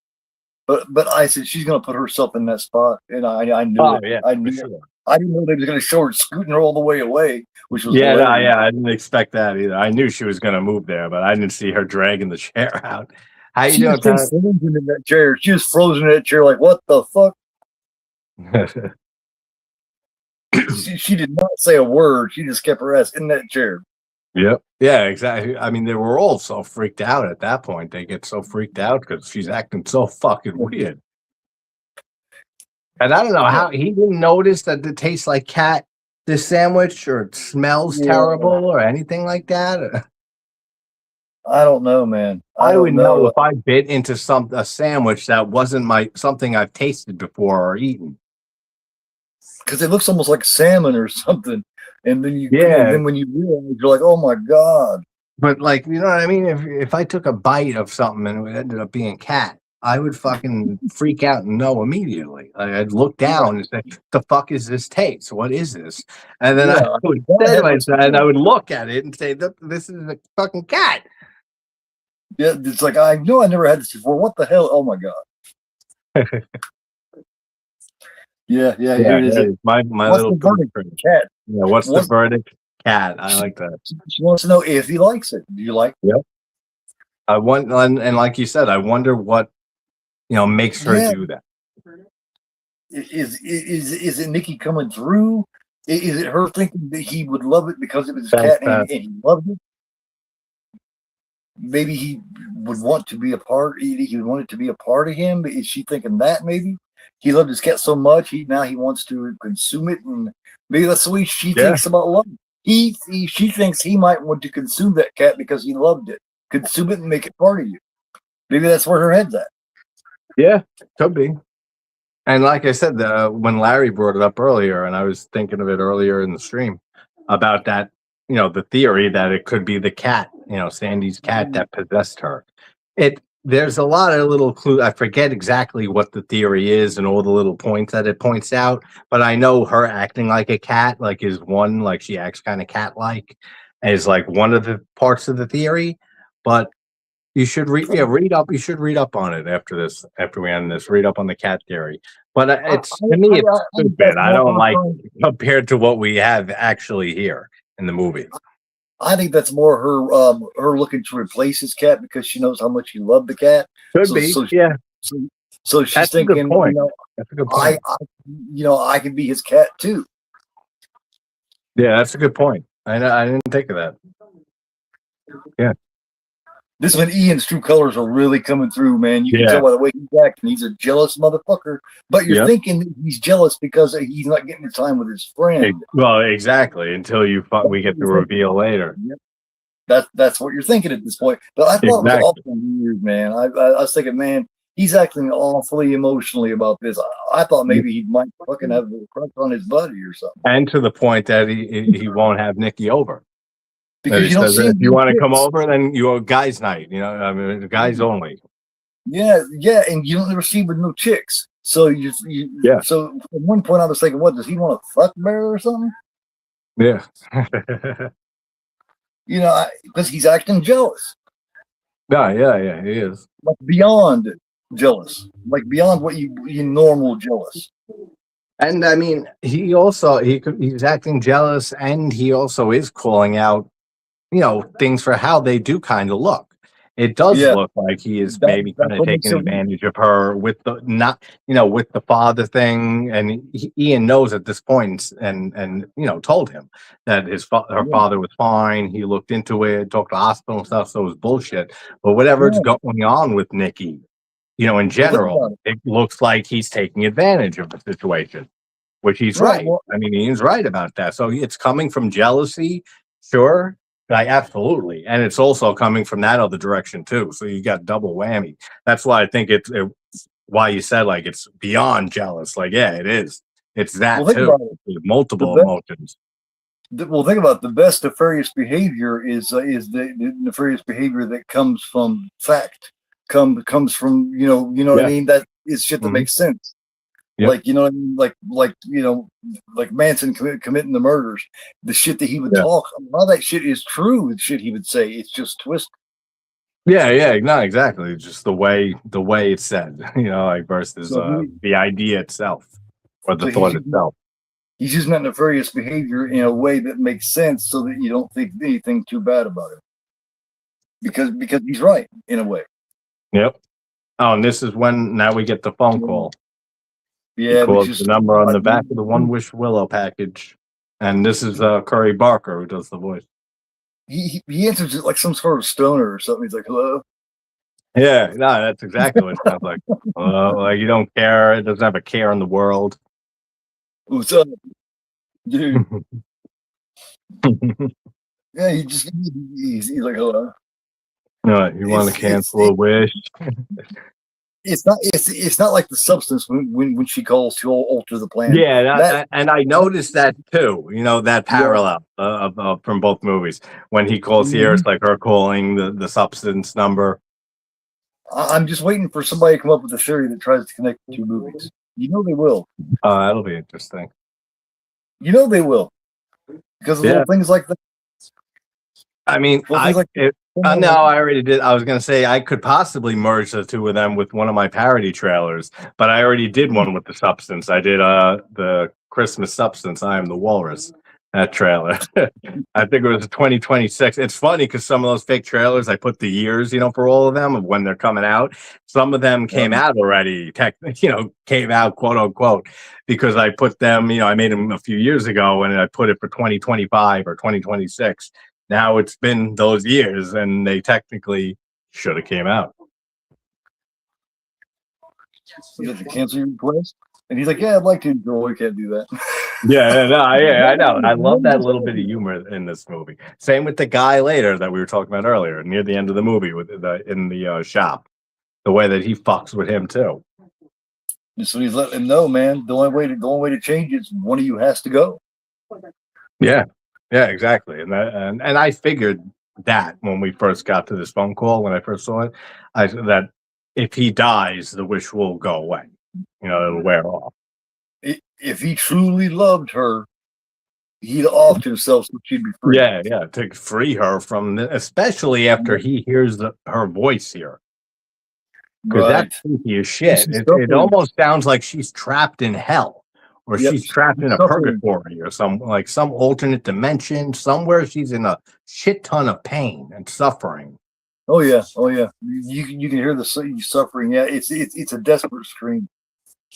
but I said she's going to put herself in that spot. And I knew it. Yeah, I knew it. I didn't know they were going to show her scooting her all the way away, which was I didn't expect that either. I knew she was going to move there, but I didn't see her dragging the chair out. How you doing, Pat? Frozen in that chair. She was frozen in that chair, like, what the fuck? she did not say a word. She just kept her ass in that chair. Yep. Yeah, exactly. I mean, they were all so freaked out at that point. They get so freaked out because she's acting so fucking weird. And I don't know how he didn't notice that it tastes like cat, this sandwich, or it smells terrible or anything like that. I don't know, man. I would know if I bit into a sandwich that wasn't something I've tasted before or eaten. Because it looks almost like salmon or something. And then then when you realize, you're like, oh my God. But like, you know what I mean? If I took a bite of something and it ended up being cat, I would fucking freak out and know immediately. I'd look down and say, "The fuck is this taste? What is this?" And then I would say to myself, and I would look at it and say, "This is a fucking cat." Yeah, it's like, I know I never had this before. What the hell? Oh my God. Yeah. Here it is. My little verdict? Cat. Yeah, what's the verdict? Cat. I like that. She wants to know if he likes it. Do you like it? Yep. I want, and like you said, I wonder what makes her do that. Is it Nikki coming through? Is it her thinking that he would love it because it was his cat and he loved it? Maybe he would want to be a part. He would want it to be a part of him. Is she thinking that maybe he loved his cat so much now he wants to consume it, and maybe that's the way she thinks about love. She thinks he might want to consume that cat because he loved it, consume it and make it part of you. Maybe that's where her head's at. Yeah, could be. And like I said, when Larry brought it up earlier, and I was thinking of it earlier in the stream about that, the theory that it could be the cat, Sandy's cat that possessed her. There's a lot of little clues. I forget exactly what the theory is and all the little points that it points out, but I know her acting like a cat, is one, like she acts kind of cat-like, is like one of the parts of the theory. But you should read up. You should read up on it after we end this. Read up on the cat theory. But it's stupid. I don't like it compared to what we have actually here in the movie. I think that's more her looking to replace his cat because she knows how much he loved the cat. Could So be, so yeah. so, so she's That's a good thinking, point. That's a good point. I can be his cat too. Yeah, that's a good point. I didn't think of that. Yeah. This is when Ian's true colors are really coming through, man. You can tell by the way he's acting. He's a jealous motherfucker. But you're thinking that he's jealous because he's not getting the time with his friend. Well, exactly. Until we get the reveal later. Yep. That's what you're thinking at this point. But I thought it was awfully weird, man. I was thinking, man, he's acting awfully emotionally about this. I thought maybe he might fucking have a crush on his buddy or something. And to the point that he won't have Nikki over. Because you don't see if you want to come over, then you're guys' night. I mean, guys only. Yeah, and you don't ever see with no chicks. So So at one point I was thinking, what does he want to fuck Bear or something? Yeah. Because he's acting jealous. Yeah, he is. Like beyond jealous, like beyond what you normal jealous. And I mean, he's acting jealous, and he also is calling out, things for how they do kind of look. It does look like he is maybe kind of taking advantage of her with with the father thing. And Ian knows at this point and told him that her father was fine. He looked into it, talked to the hospital and stuff. So it was bullshit. But whatever's going on with Nikki, in general, it looks like he's taking advantage of the situation, which he's right. I mean, he's right about that. So it's coming from jealousy. Sure. Absolutely. And it's also coming from that other direction too. So you got double whammy. That's why I think it's why you said like it's beyond jealous. Like, yeah, it is. It's that too. Multiple emotions. Well, think about it. The best nefarious behavior is the nefarious behavior that comes from fact. Comes from what I mean? That is shit that makes sense. Yep. Like, what I mean? Like Manson committing the murders, the shit that he would talk, a lot of that shit is true. The shit he would say, it's just twisted. Yeah, no, exactly. Just the way it's said, like versus the idea itself or the thought itself. He's using that nefarious behavior in a way that makes sense, so that you don't think anything too bad about it, because he's right in a way. Yep. Oh, and this is when now we get the phone call. Yeah, the number on the back of the one Wish Willow package, and this is Curry Barker who does the voice. He answers it like some sort of stoner or something. He's like, "Hello." Yeah, no, that's exactly what it sounds like. Like you don't care. It doesn't have a care in the world. What's up, dude? Yeah, he's like, "Hello." You want to cancel a wish? It's not like the substance when she calls to alter the plan. Yeah, and I noticed that too. That parallel of from both movies. When he calls here, it's like her calling the substance number. I'm just waiting for somebody to come up with a theory that tries to connect the two movies. They will. That'll be interesting. They will, because of little things like that. I mean, no, I already did. I was going to say I could possibly merge the two of them with one of my parody trailers, but I already did one with the substance. I did the Christmas substance. I am the walrus. That trailer. I think it was 2026. It's funny because some of those fake trailers, I put the years, for all of them of when they're coming out. Some of them came out already, came out, quote unquote, because I put them, I made them a few years ago and I put it for 2025 or 2026. Now it's been those years, and they technically should have came out. You have to cancel your request, and he's like, "Yeah, I'd like to." Girl, we can't do that. I know. I love that little bit of humor in this movie. Same with the guy later that we were talking about earlier, near the end of the movie, in the shop. The way that he fucks with him too. So he's letting him know, man. The only way to change it is one of you has to go. Yeah, exactly. And I figured that when we first got to this phone call, when I first saw it, that if he dies, the wish will go away. It'll wear off. If he truly loved her, he'd off himself so she'd be free. Yeah, to free her from especially after he hears her voice here. Because that's creepy as shit. It almost sounds like she's trapped in hell. or Yep. she's trapped in a Suffering. purgatory or some alternate dimension somewhere. She's in a shit ton of pain and suffering. Oh yeah. You can hear the suffering. Yeah, it's a desperate scream.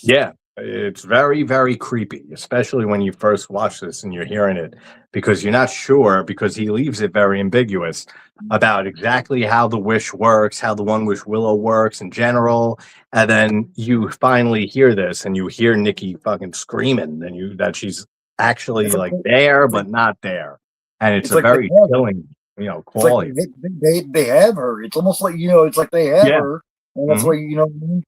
Yeah, it's very, very creepy, especially when you first watch this and you're hearing it, because you're not sure, because he leaves it very ambiguous about exactly how the wish works, how the one Wish Willow works in general. And then you finally hear this and you hear Nikki fucking screaming and that she's actually It's like like, there, but not there. And it's it's a like very they have, chilling, it's like quality. they have her. It's almost like it's like they have Yeah. her, and that's Mhm. why what I mean?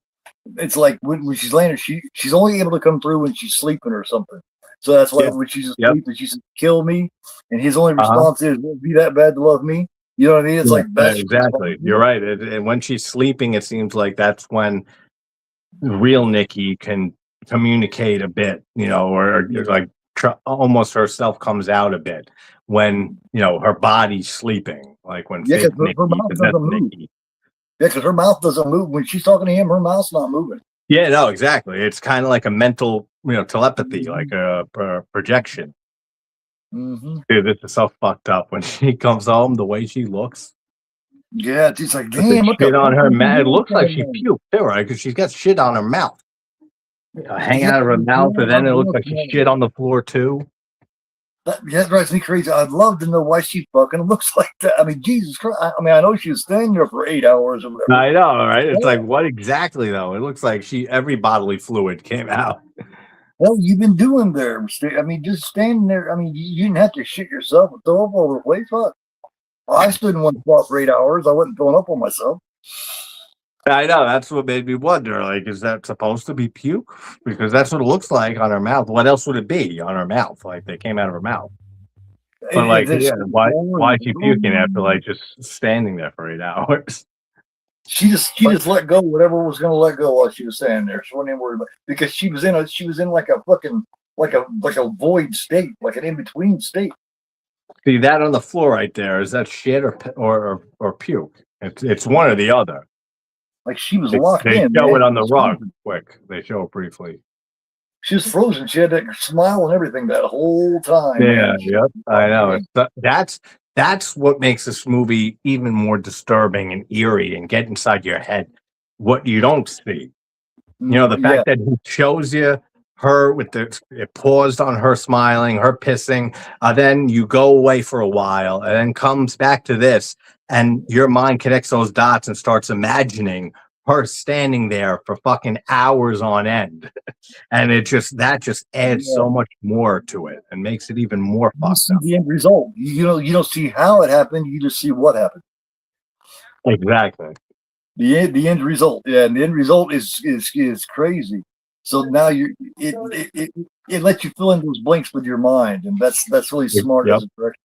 It's like when she's laying, she's only able to come through when she's sleeping or something. So that's why Yeah. when she's Yep. asleep, and she says, "Kill me," and his only Uh-huh. response is, "Would it be that bad to love me?" You know what I mean? It's Yeah, like that's exactly. You're right. And when she's sleeping, it seems like that's when real Nikki can communicate a bit, or like almost herself comes out a bit when her body's sleeping, like when Yeah, fake because her Nikki, mouth possessed doesn't move. Nikki. Yeah, because her mouth doesn't move when she's talking to him. Her mouth's not moving. Yeah, no, exactly. It's kind of like a mental, telepathy, Mhm. like a projection. Mm-hmm. Dude, this is so fucked up when she comes home. The way she looks. Yeah, it's like, With the damn, what the shit on fuck her is mouth. It looks like she doing? puked too, right? Because she's got shit on her mouth. Hanging Yeah, out of her mouth, and then it looks like she yeah. shit on the floor too. That drives me crazy. I'd love to know why she fucking looks like that. I mean, Jesus Christ. I mean, I know she was staying there for 8 hours or whatever. I know, right? It's like, what exactly though? It looks like every bodily fluid came out. Well, you've been doing there. I mean, just standing there. I mean, you didn't have to shit yourself and throw up all over the place. Fuck. I stood in one spot for 8 hours. I wasn't throwing up on myself. I know, that's what made me wonder. Like, is that supposed to be puke? Because that's what it looks like on her mouth. What else would it be on her mouth? Like they came out of her mouth. But like, yeah, why is she puking after like just standing there for 8 hours? She just let go whatever was going to let go while she was standing there. She wasn't even worried about because she was in like a fucking like a void state, like an in between state. See that on the floor right there? Is that shit or puke? It's one or the other. Like she was locked They in. show Man. it on the rug quick. They show it briefly. She was frozen. She had that smile and everything that whole time. Yeah, man. yep. I know. That's what makes this movie even more disturbing and eerie and get inside your head. What you don't see. The fact that he shows you her with it paused on her smiling, her pissing, then you go away for a while and then comes back to this, and your mind connects those dots and starts imagining her standing there for fucking hours on end. And that just adds so much more to it and makes it even more You fucked see up. the end result. You don't see how it happened. You just see what happened. Exactly. The end result. Yeah, and the end result is crazy. So now it lets you fill in those blanks with your mind, and that's really smart as a director.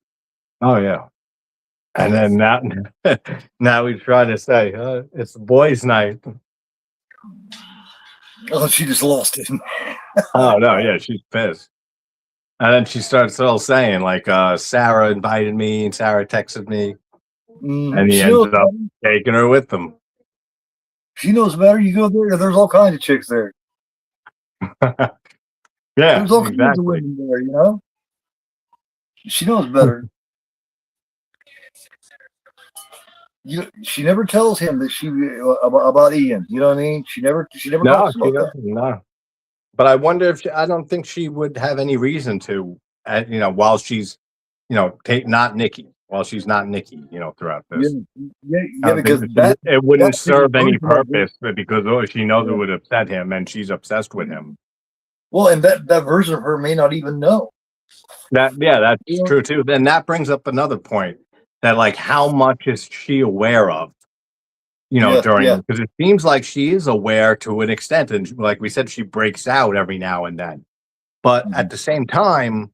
Oh yeah. And then now we try to say it's the boys' night. Oh, she just lost it. Oh no, yeah, she's pissed. And then she starts all saying like, Sarah invited me and Sarah texted me, and he ended up taking her with him. She knows better. You go there, there's all kinds of chicks there. Yeah, there's all kinds of exactly. women there. She knows better. She never tells him that about Ian. You know what I mean? She never talks about that. No. But I wonder if I don't think she would have any reason to, while she's, not Nikki, while she's not Nikki, throughout this. Yeah, because it wouldn't serve any purpose, because she knows it would upset him, and she's obsessed with him. Well, and that version of her may not even know. That's true too. Then that brings up another point that, like, how much is she aware of? During because it seems like she is aware to an extent, and like we said, she breaks out every now and then. But at the same time,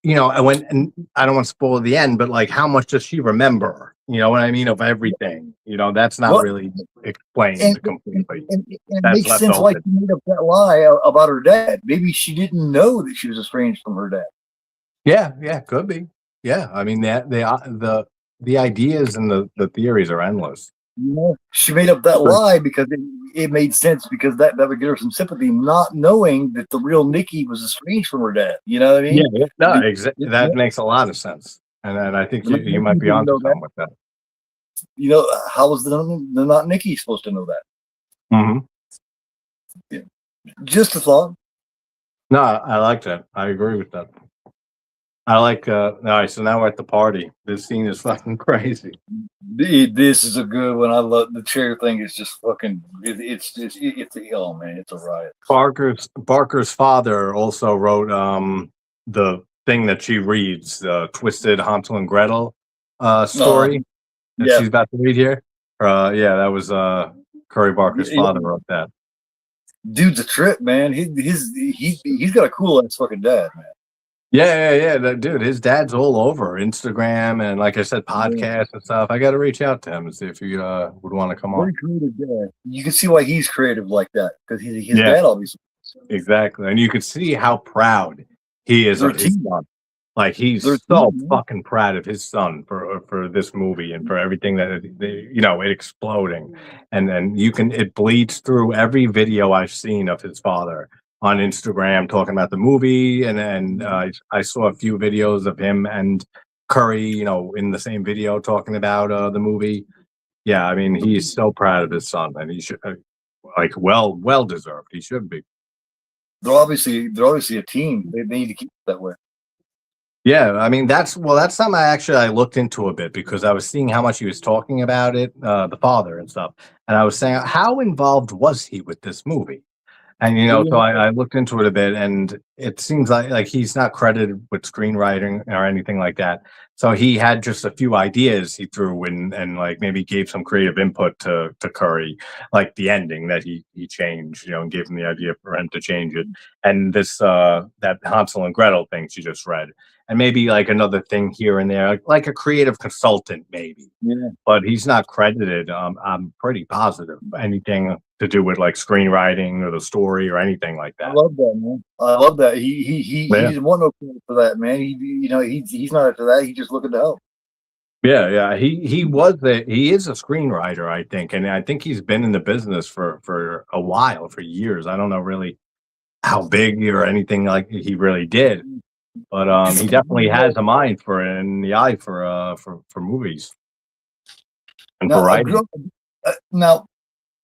and I don't want to spoil the end, but like, how much does she remember? You know what I mean, of everything. That's not really explained completely. And it makes sense why she made up that lie about her dad. Maybe she didn't know that she was estranged from her dad. Yeah, could be. Yeah, I mean the ideas and the theories are endless. You know, she made up that lie because it made sense because that would get her some sympathy, not knowing that the real Nikki was estranged from her dad. You know what I mean? Yeah, no, exactly. That makes a lot of sense, and I think you might be onto something with that. You know, how was the not Nikki supposed to know that? Mm-hmm. Yeah. Just a thought. No, I like that. I agree with that. I like. All right, so now we're at the party. This scene is fucking crazy. This is a good one. I love the chair thing. Is just fucking. It's oh man, it's a riot. Barker's father also wrote the thing that she reads, the Twisted Hansel and Gretel story that she's about to read here. Yeah, that was Curry Barker's father wrote that. Dude's a trip, man. He's got a cool ass fucking dad, man. Yeah. Dude, his dad's all over Instagram and, like I said, podcasts and stuff. I got to reach out to him and see if he would want to come on. Very creative dad. You can see why he's creative like that because his dad obviously. Exactly, and you can see how proud he is of his son. Like he's so fucking proud of his son for this movie and for everything that it exploding, and then it bleeds through every video I've seen of his father on Instagram talking about the movie, and then I saw a few videos of him and Curry, in the same video talking about the movie. Yeah, I mean he's so proud of his son, and he should well deserved. He should be. They're obviously a team. They need to keep it that way. Yeah, I mean that's something I looked into a bit because I was seeing how much he was talking about it, the father and stuff, and I was saying how involved was he with this movie? And so I looked into it a bit, and it seems like he's not credited with screenwriting or anything like that. So he had just a few ideas he threw in, and like maybe gave some creative input to Curry, like the ending that he changed, and gave him the idea for him to change it. And this that Hansel and Gretel thing she just read, and maybe like another thing here and there, like a creative consultant maybe. Yeah. But he's not credited. I'm pretty positive anything to do with like screenwriting or the story or anything like that. I love that, man. I love that. He doesn't want no credit for that, man. He's not after that. He's just looking to help. Yeah. He is a screenwriter, I think, and I think he's been in the business for a while, for years. I don't know really how big or anything like he really did, but he definitely has a mind for it and the eye for movies and for writing. Now,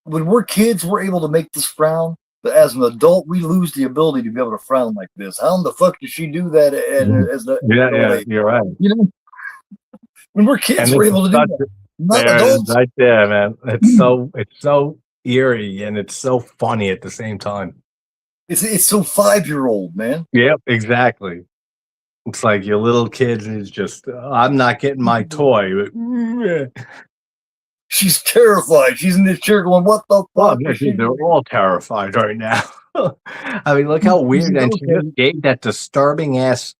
when we're kids, we're able to make this frown, but as an adult, we lose the ability to be able to frown like this. How in the fuck did she do that? You're right. When we're kids, we're able to do that. Not adults. Right there, man. It's so eerie and it's so funny at the same time. It's so 5-year-old, man. Yep, exactly. It's like your little kid is just, I'm not getting my toy. She's terrified. She's in this chair going, what the fuck? They're all terrified right now. I mean, look how weird. And she just gave that disturbing ass,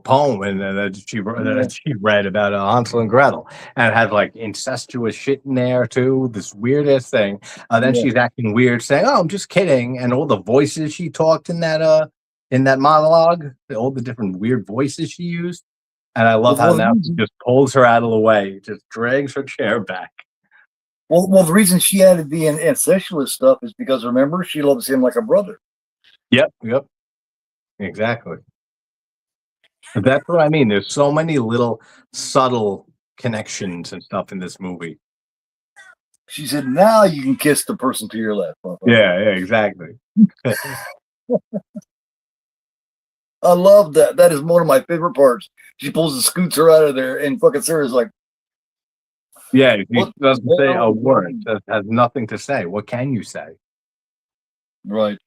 poem and that she read about Hansel and Gretel. And it had like incestuous shit in there too. This weird ass thing. Then she's acting weird, saying, "Oh, I'm just kidding." And all the voices she talked in that monologue, all the different weird voices she used. And I love how now she just pulls her out of the way, just drags her chair back. Well, the reason she added the incestuous stuff is because, remember, she loves him like a brother. Yep. Exactly. That's what I mean. There's so many little subtle connections and stuff in this movie. She said, now you can kiss the person to your left. Yeah, exactly. I love that. That is one of my favorite parts. She pulls the scooter out of there, and fucking Sarah's like, yeah, he doesn't say a word. Has nothing to say. What can you say? Right.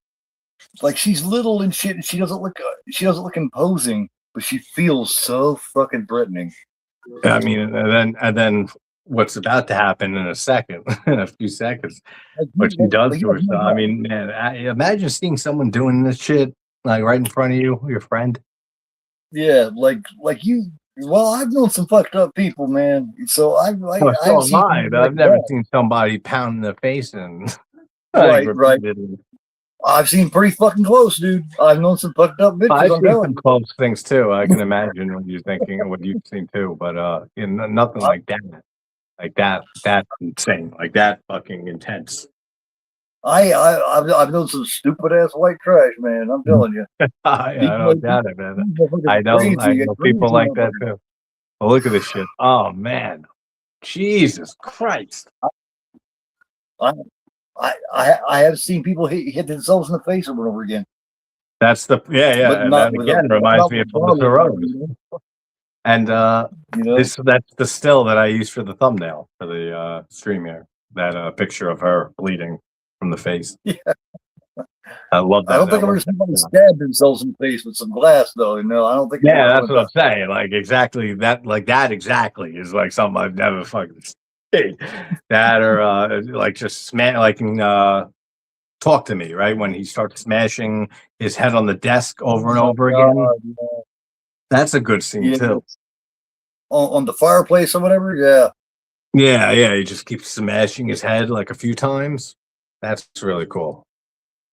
Like she's little and shit, and she doesn't look imposing, but she feels so fucking threatening. I mean, and then what's about to happen in a second, in a few seconds, what she does to her son. I mean, man, imagine seeing someone doing this shit like right in front of you, your friend. Yeah, like you. Well, I've known some fucked up people, man. So I've never seen somebody pounding their face in. Right. I've seen pretty fucking close, dude. I've known some fucked up bitches. I've seen some close things too. I can imagine what you're thinking and what you've seen too, but nothing like that. Like that's insane. Like that fucking intense. I've known some stupid ass white trash, man. I'm telling you. I don't doubt it, man. I Crazy, know crazy people like that motherfuckers. too. But look at this shit. Oh man, Jesus Christ! I, I have seen people hit themselves in the face over and over again, That's the but and not that with again reminds not me with of a Melissa bottle, Rose. And you know. that's the still that I used for the thumbnail for the stream here. That picture of her bleeding from the face. Yeah. I love that. I don't think I've ever seen somebody stab themselves in the face with some glass, though. You know, I don't think. Yeah, that's what I'm saying. Like exactly that. Like that exactly is like something I've never fucking seen. That or like just like in Talk to Me, right? When he starts smashing his head on the desk over and over again. Yeah. That's a good scene too. On the fireplace or whatever. Yeah. Yeah. He just keeps smashing his head like a few times. That's really cool.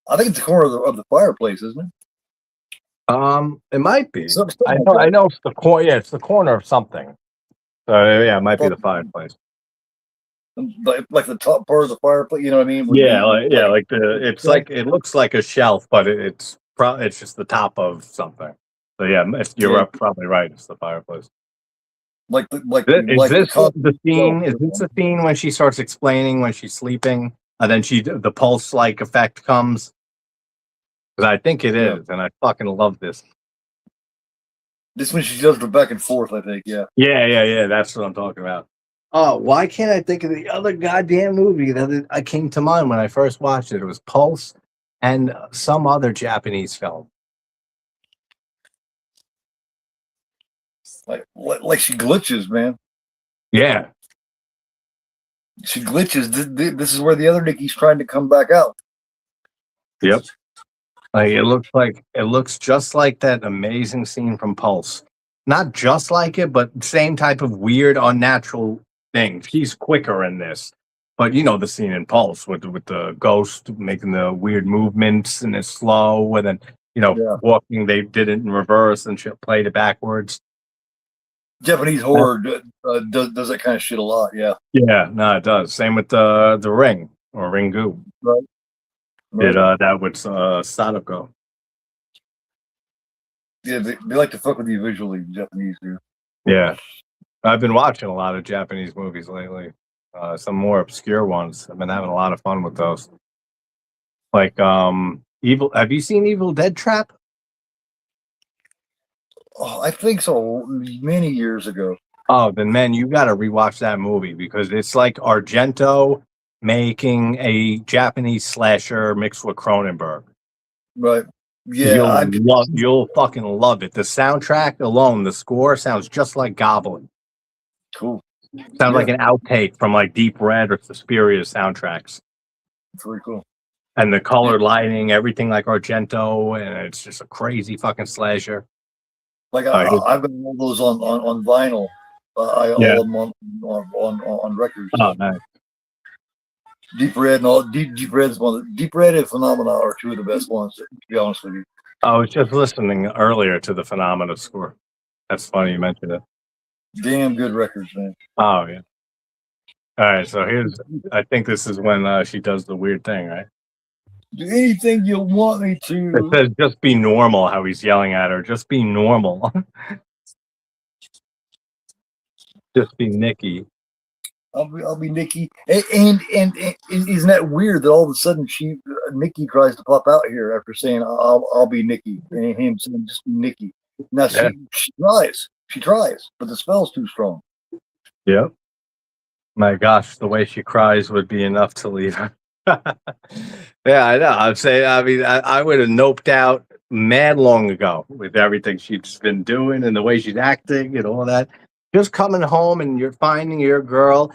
I think it's the corner of the fireplace, isn't it? It might be. So, I know it's the corner. Yeah, it's the corner of something. So yeah, it might be the fireplace. Like the top part of the fireplace, you know what I mean? It looks like a shelf, but it's just the top of something. So yeah, you're probably right. It's the fireplace. Is this the scene? Is this the scene when she starts explaining when she's sleeping, and then the pulse like effect comes? Because I think it is, and I fucking love this. This when she does the back and forth, I think. Yeah. Yeah. That's what I'm talking about. Oh, why can't I think of the other goddamn movie that I came to mind when I first watched it? It was Pulse and some other Japanese film. Like she glitches, man. Yeah. She glitches. This is where the other Nikki's trying to come back out. Yep. Like it looks just like that amazing scene from Pulse. Not just like it, but same type of weird, unnatural thing. She's quicker in this, but you know the scene in Pulse with the ghost making the weird movements and it's slow, and then walking. They did it in reverse and she played it backwards. Japanese horror does that kind of shit a lot. Yeah. Yeah, no, it does. Same with the Ring or Ringu. Right. Did that with Sadako. Yeah, they like to fuck with you visually, the Japanese do. Yeah. I've been watching a lot of Japanese movies lately. Some more obscure ones. I've been having a lot of fun with those. Like Evil. Have you seen Evil Dead Trap? Oh, I think so. Many years ago. Oh, then man, you got to rewatch that movie because it's like Argento making a Japanese slasher mixed with Cronenberg. Right. Yeah. You'll fucking love it. The soundtrack alone, the score sounds just like Goblin. Cool. Sounds like an outtake from like Deep Red or Suspiria soundtracks. Very cool. And the color lighting, everything like Argento, and it's just a crazy fucking slasher. Like I've got all those on vinyl. All of them on records. Oh, nice. Deep Red and all Deep Red and Phenomena are two of the best ones, to be honest with you. I was just listening earlier to the Phenomena score. That's funny you mentioned it. Damn good records, man. Oh yeah. All right, so I think this is when she does the weird thing, right? Do anything you want me to. It says just be normal, how he's yelling at her. Just be normal. Just be Nikki. I'll be Nikki. And isn't that weird that all of a sudden Nikki tries to pop out here after saying I'll be Nikki, and him saying just be Nikki. Now she tries, but the spell's too strong. Yep. My gosh, the way she cries would be enough to leave her. Yeah, I know. I would have noped out mad long ago with everything she's been doing and the way she's acting and all that. Just coming home and you're finding your girl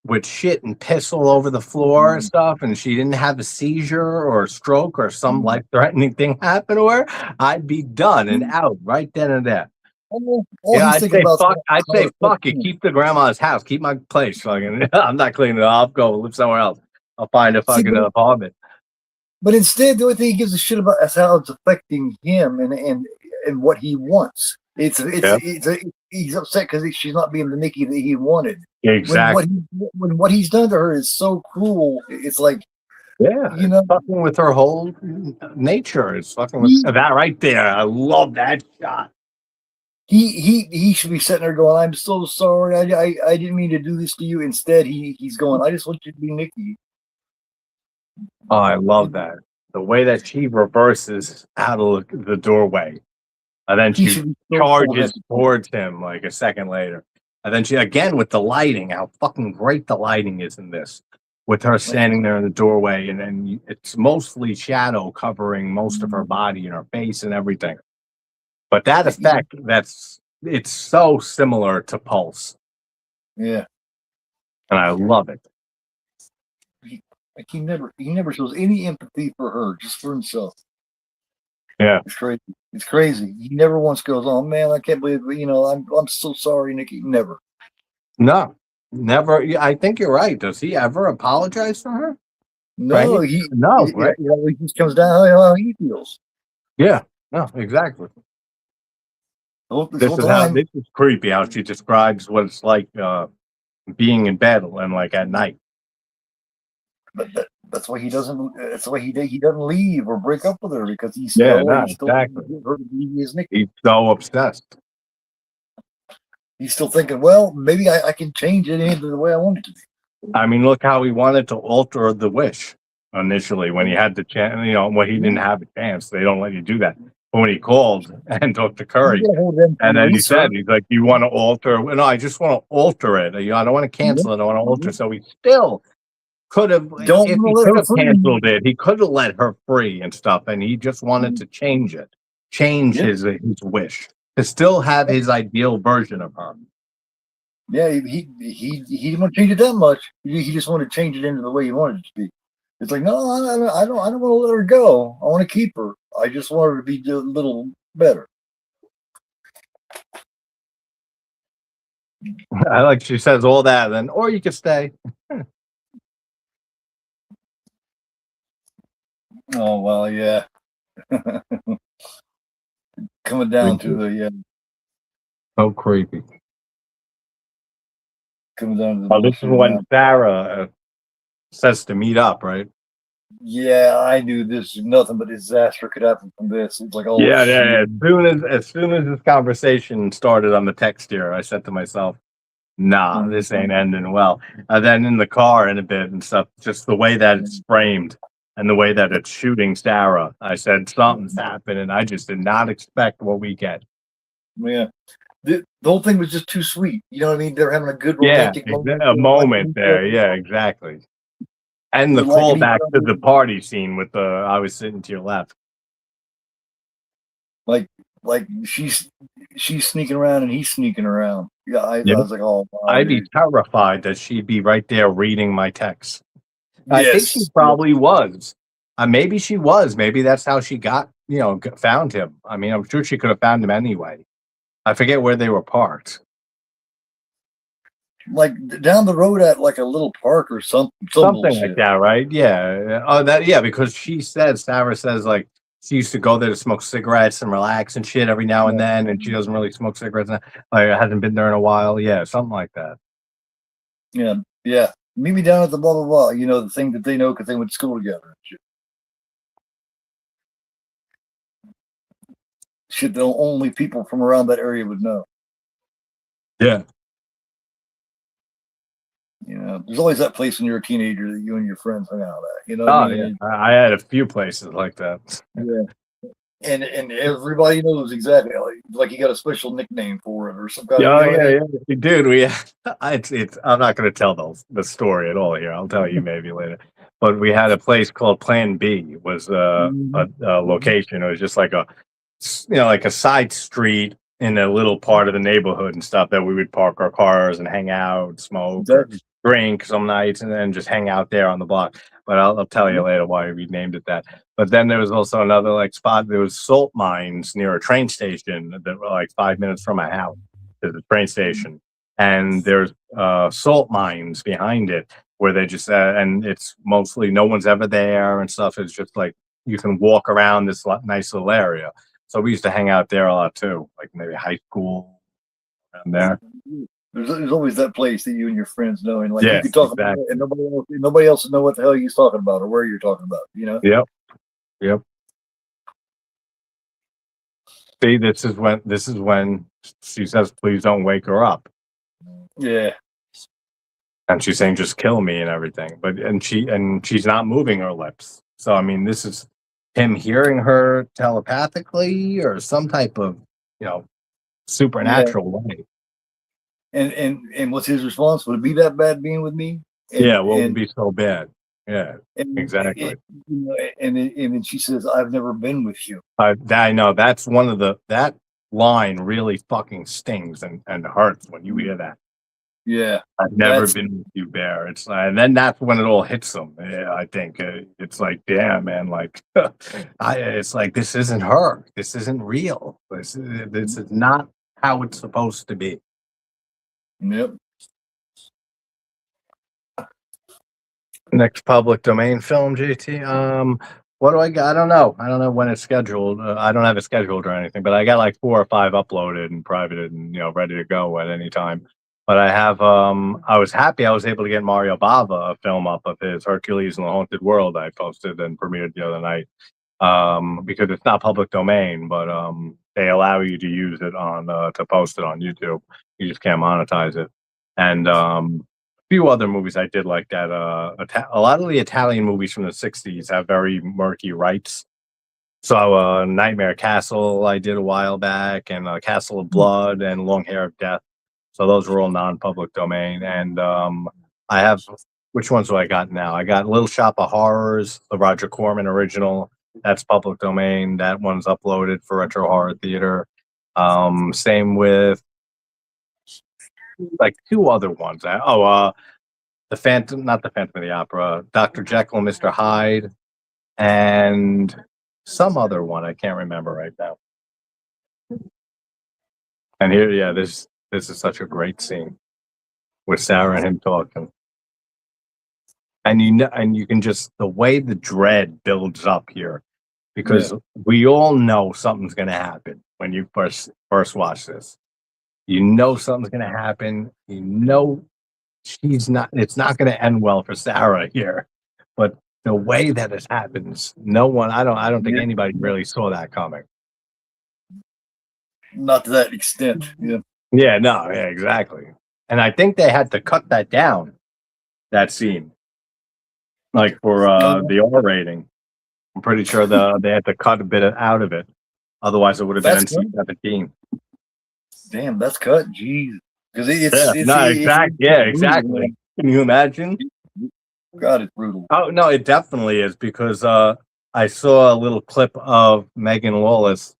with shit and piss all over the floor and stuff, and she didn't have a seizure or a stroke or some life-threatening thing happen to her, I'd be done and out right then and there. I'd say fuck it. Keep the grandma's house. Keep my place. Fucking, I'm not cleaning it up. I'll go live somewhere else. I'll find a fucking apartment. But instead, the only thing he gives a shit about is how it's affecting him and what he wants. It's he's upset because she's not being the Nikki that he wanted. Exactly. When what he's done to her is so cruel. It's like, Yeah, you know, it's fucking with her whole nature. It's fucking with he, that right there. I love that shot. he should be sitting there going, "I'm so sorry. I didn't mean to do this to you." Instead, he's going, "I just want you to be Nikki." Oh, I love that. The way that she reverses out of the doorway. And then He she should be so charges cold-headed. towards him like a second later. And then she, again, with the lighting, how fucking great the lighting is in this. With her standing there in the doorway, and then it's mostly shadow covering most of her body and her face and everything. But that effect, it's so similar to Pulse. Yeah. And I love it. Like he never shows any empathy for her, just for himself. Yeah. It's crazy. It's crazy. He never once goes, "Oh man, I can't believe I'm so sorry, Nikki." Never. No, never. I think you're right. Does he ever apologize to her? No, Right? No, right? He just comes down how he feels. Yeah, no, exactly. This whole time. This is creepy how she describes what it's like being in bed and like at night. But that's why he doesn't. That's why he doesn't leave or break up with her, because he's Exactly. her to be his Nikki. He's so obsessed. He's still thinking, well, maybe I can change it into the way I want it to be. I mean, look how he wanted to alter the wish initially when he had the chance. When he didn't have a chance, they don't let you do that. But when he called and talked to Curry, and then he's like, "You want to alter?" No, I just want to alter it. I don't want to cancel it. I want to alter. So he still could have, if he could have canceled it, he could have let her free and stuff, and he just wanted to change his wish to still have his ideal version of her. Yeah, he didn't want to change it that much. He just wanted to change it into the way he wanted it to be. It's like, no, I don't want to let her go. I want to keep her. I just want her to be a little better. I like she says all that, then or you could stay. Oh well, yeah. Coming down to the so creepy. Coming down to the. Oh, this is when Sarah says to meet up, right? Yeah, I knew this nothing but disaster could happen from this. It's like, oh yeah. As soon as this conversation started on the text here, I said to myself, "Nah, this ain't ending well." And then in the car in a bit and stuff, just the way that it's framed and the way that it's shooting Sarah, I said something's happening. I just did not expect what we get. Yeah. The whole thing was just too sweet. You know what I mean? They're having a good romantic moment. A moment there. Yeah, exactly. And the callback to the party scene with I was sitting to your left. Like she's sneaking around and he's sneaking around. Yeah, I was like, oh, wow, I'd be terrified that she'd be right there reading my texts. Yes. I think she probably was. Maybe she was. Maybe that's how she found him. I mean, I'm sure she could have found him anyway. I forget where they were parked. Like down the road at like a little park or something like that, right? Yeah. Oh, because Sarah says like she used to go there to smoke cigarettes and relax and shit every now and then, and she doesn't really smoke cigarettes now. Like hasn't been there in a while. Yeah, something like that. Yeah. Meet me down at the blah blah blah. You know, the thing that they know because they went to school together. Shit that only people from around that area would know. Yeah. You know, there's always that place when you're a teenager that you and your friends hang out at. You know what I mean? Yeah. I had a few places like that. Yeah. And everybody knows exactly like you got a special nickname for it or some kind of dude. I'm not going to tell the story at all here. I'll tell you maybe later. But we had a place called Plan B. It was a location. It was just like a side street in a little part of the neighborhood and stuff that we would park our cars and hang out, smoke, drink some nights, and then just hang out there on the block. But I'll tell you later why we named it that. But then there was also another spot. There was salt mines near a train station that were like 5 minutes from my house. There's a train station, and there's salt mines behind it where they just and it's mostly no one's ever there and stuff. It's just like you can walk around this nice little area. So we used to hang out there a lot too, like maybe high school, around there. There's always that place that you and your friends know, and like you Yes, can talk about exactly. it, and nobody else will know what the hell you're talking about or where you're talking about. You know? Yep. See, this is when she says, "Please don't wake her up," Yeah. and she's saying, "Just kill me" and everything. But she's not moving her lips. So I mean, this is him hearing her telepathically or some type of supernatural way. And what's his response? Would it be that bad being with me? What would be so bad? Yeah, exactly. And then she says, "I've never been with you." I know that's one of that line really fucking stings and hurts when you hear that. Yeah, I've never been with you, Bear. It's and then that's when it all hits them. Yeah, I think it's like, damn, man. Like, it's like this isn't her. This isn't real. This is not how it's supposed to be. Yep. Next public domain film, JT. What do I got? I don't know. I don't know when it's scheduled. I don't have it scheduled or anything, but I got like 4 or 5 uploaded and privated and ready to go at any time. But I have. I was happy I was able to get Mario Bava a film up of his Hercules and the Haunted World. I posted and premiered the other night. Because it's not public domain, but they allow you to use it on to post it on YouTube. You just can't monetize it. And few other movies I did like that. A lot of the Italian movies from the '60s have very murky rights. So Nightmare Castle I did a while back, and Castle of Blood and Long Hair of Death. So those were all non-public domain. And I have, which ones do I got now? I got Little Shop of Horrors, the Roger Corman original. That's public domain. That one's uploaded for Retro Horror Theater. Same with like 2 other ones. The Phantom, not the Phantom of the Opera, Dr. Jekyll and Mr. Hyde, and some other one I can't remember right now. And here, this is such a great scene with Sarah and him talking. And you can just the way the dread builds up here, because we all know something's going to happen when you first watch this. You know something's going to happen. You know it's not going to end well for Sarah here. But the way that it happens, I don't think anybody really saw that coming. Not to that extent. Yeah. Yeah, no, yeah, exactly. And I think they had to cut that down, that scene. Like for the R rating. I'm pretty sure they had to cut a bit out of it. Otherwise it would have been NC-17. Damn, that's cut. Jeez. Because exactly. Can you imagine? God, it's brutal. Oh no, it definitely is, because I saw a little clip of Megan Lawless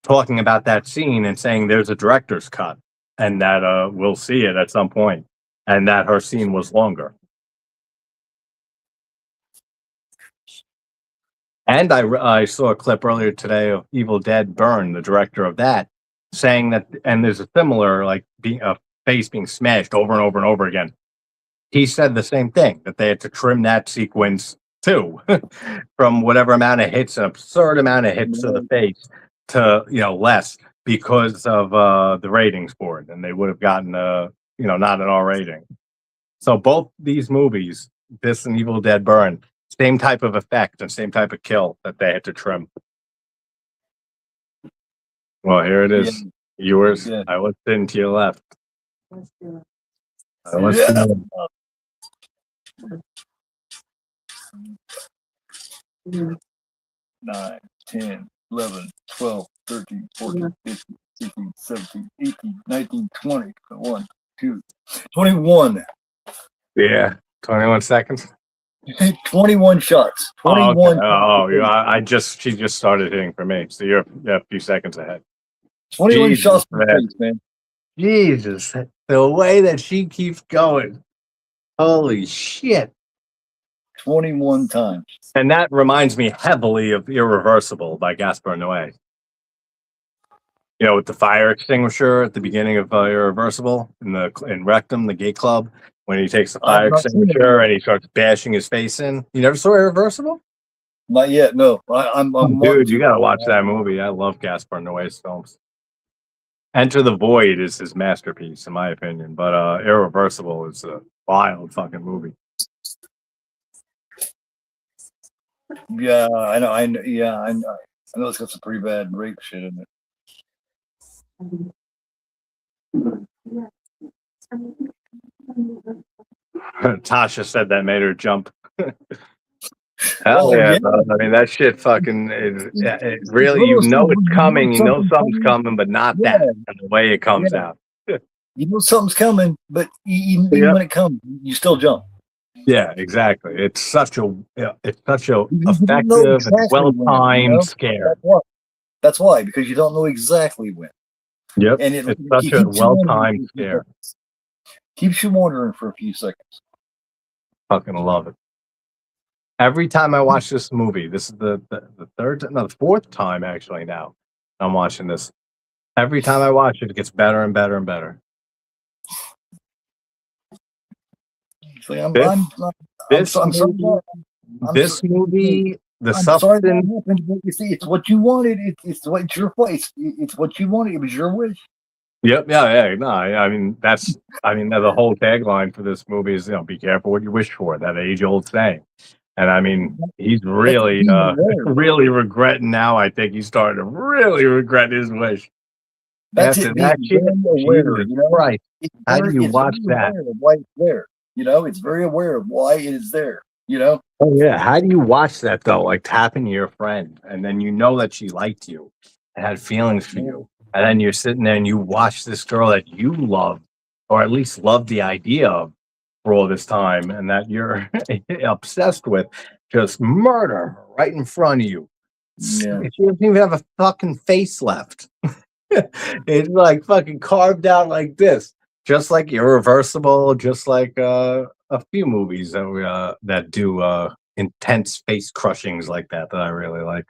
talking about that scene and saying there's a director's cut and that we'll see it at some point, and that her scene was longer. And I saw a clip earlier today of Evil Dead Burn, the director of that, saying that, and there's a similar, like, a face being smashed over and over and over again. He said the same thing, that they had to trim that sequence too, from whatever amount of hits, an absurd amount of hits to the face, to less, because of the ratings board, and they would have gotten not an R rating. So both these movies, this and Evil Dead Burn, same type of effect and same type of kill that they had to trim. Well, here it is. Yours. Yeah. I listened to your left. I listened. 9, 10, 11, 12, 13, 14, 15, 16, 17, 18, 19, 20, 1, 2, 21. Yeah, 21 seconds. 21 shots. 21. She just started hitting for me, so you're a few seconds ahead. 21 shots per face, man. Jesus, the way that she keeps going. Holy shit. 21 times. And that reminds me heavily of Irreversible by Gaspar Noé. With the fire extinguisher at the beginning of Irreversible in Rectum, the gay club, when he takes the fire extinguisher and he starts bashing his face in. You never saw Irreversible? Not yet, no. I'm dude, you gotta watch that movie. I love Gaspar Noé's films. Enter the Void is his masterpiece, in my opinion. But Irreversible is a wild fucking movie. Yeah, I know. I know. Yeah, I know. I know it's got some pretty bad rape shit in it. Tasha said that made her jump. Hell yeah, bro. I mean, that shit fucking it really, you know it's coming, you know something's coming, but not that, and the way it comes out. You know something's coming, but even when it comes, you still jump. Yeah, exactly. It's such a effective exactly and well-timed scare. That's why, because you don't know exactly when. Yep, and it's such a well-timed scare. Keeps you wondering for a few seconds. Fucking love it. Every time I watch this movie, this is the fourth time actually now I'm watching this. Every time I watch it, it gets better and better and better. So this movie, the substance. substance. Happened, but you see, it's what you wanted. It's your place. It's what you wanted. It was your wish. Yep. Yeah. No. I mean, the whole tagline for this movie is, be careful what you wish for. That age-old saying. And I mean, he's really, really regretting now. I think he's starting to really regret his wish. That's it. That shit, aware, right? How do you watch that? Why it's there? It's very aware of why it is there. Oh yeah. How do you watch that though? Like tapping to your friend, and then you know that she liked you and had feelings for you, and then you're sitting there and you watch this girl that you love, or at least love the idea of, for all this time, and that you're obsessed with, just murder her right in front of you. Yeah. She doesn't even have a fucking face left. It's like fucking carved out like this, just like Irreversible, just like a few movies that do intense face crushings like that I really like.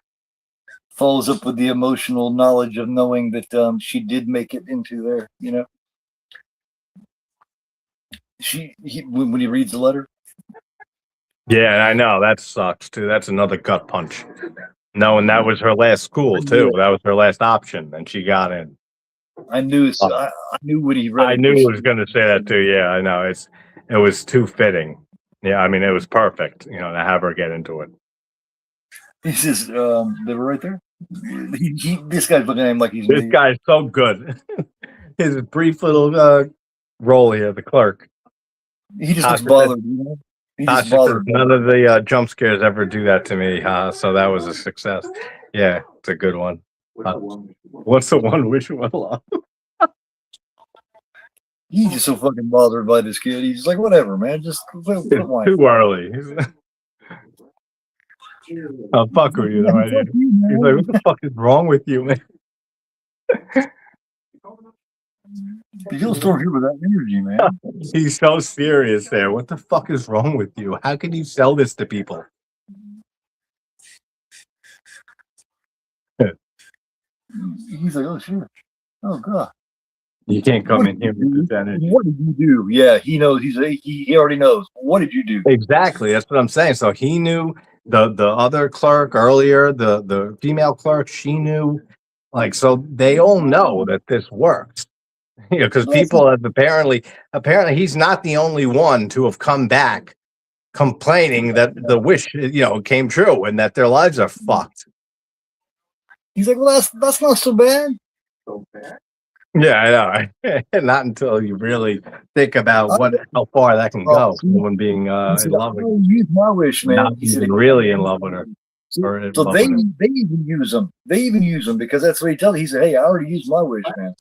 Follows up with the emotional knowledge of knowing that she did make it into there. When he reads the letter. Yeah, I know that sucks too. That's another gut punch. No, and that was her last school too. That was her last option, and she got in. I knew. I knew what he read. I knew he was going to say that too. Yeah, I know. It was too fitting. Yeah, I mean, it was perfect. To have her get into it. This is they were right there. This guy's looking at him like he's. This guy's so good. His brief little role here, the clerk. He just looks bothered. None of the jump scares ever do that to me, so that was a success. Yeah, it's a good one. What's the one Wish Willow? He's just so fucking bothered by this kid. He's like, whatever, man. Just quit too early. I'll fuck with you, though. He's like, what the fuck is wrong with you, man? You'll still here with that energy, man. He's so serious there. What the fuck is wrong with you? How can you sell this to people? He's like, oh, sure. Oh, God. You can't come in here with this energy. What did you do? Yeah, he knows. He already knows. What did you do? Exactly. That's what I'm saying. So he knew the other clerk earlier, the female clerk, she knew. Like, so they all know that this works. Because people have apparently he's not the only one to have come back complaining that the wish, came true and that their lives are fucked. He's like, well, that's not so bad. Yeah, I know. Not until you really think about how far that can go. Someone being in love with you. Use my wish, man. Not even really in love with her. So they even use them. They even use them because that's what he tells. He said, "Hey, I already used my wish, man."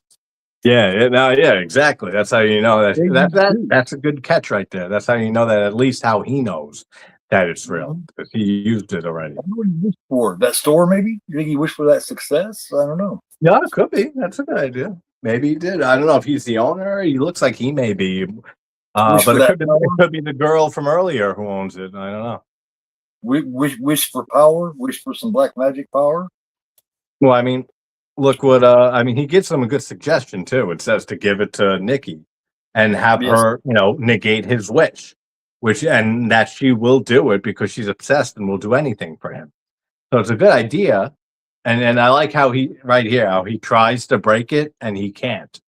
Yeah, exactly. That's how you know that's a good catch right there. That's how you know that, at least how he knows that it's real, because he used it already. What do you wish for? That store, maybe? You think he wished for that success? I don't know. Yeah, it could be. That's a good idea. Maybe he did. I don't know if he's the owner. He looks like he may be. But it could be the girl from earlier who owns it. I don't know. Wish for power. Wish for some black magic power. Well, I mean, look what he gives them a good suggestion too. It says to give it to Nikki and have her, negate his wish, and that she will do it because she's obsessed and will do anything for him. So it's a good idea. And I like how how he tries to break it and he can't.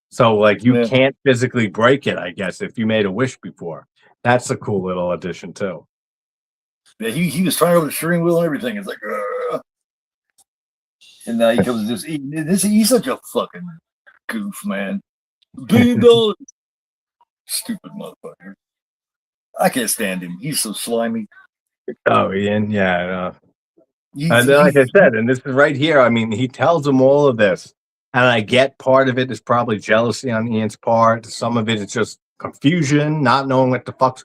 So like you can't physically break it, I guess, if you made a wish before. That's a cool little addition too. Yeah, he was trying over the steering wheel and everything. It's like, and now he comes just eating this. He's such a fucking goof, man. $1 billion. Stupid motherfucker. I can't stand him. He's so slimy. Oh, Ian, yeah. And then, like I said, and this is right here. I mean, he tells them all of this, and I get part of it is probably jealousy on Ian's part. Some of it is just confusion, not knowing what the fuck's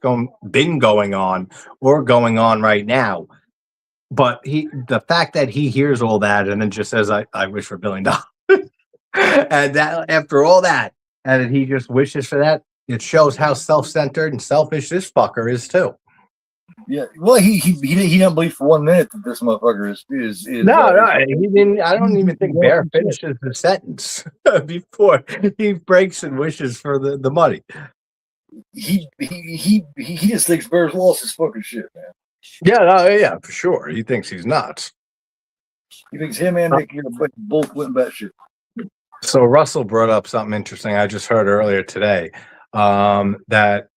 been going on or going on right now. But the fact that he hears all that and then just says, "I wish for $1 billion," and that after all that, and he just wishes for that, it shows how self-centered and selfish this fucker is too. Yeah, well, he didn't believe for 1 minute that this motherfucker is no, he didn't. I don't even think Bear finishes the sentence before he breaks and wishes for the money. He just thinks Bear's lost his fucking shit, man. Yeah, for sure. He thinks he's nuts. He thinks him and Nick both went batshit. So Russell brought up something interesting I just heard earlier today. That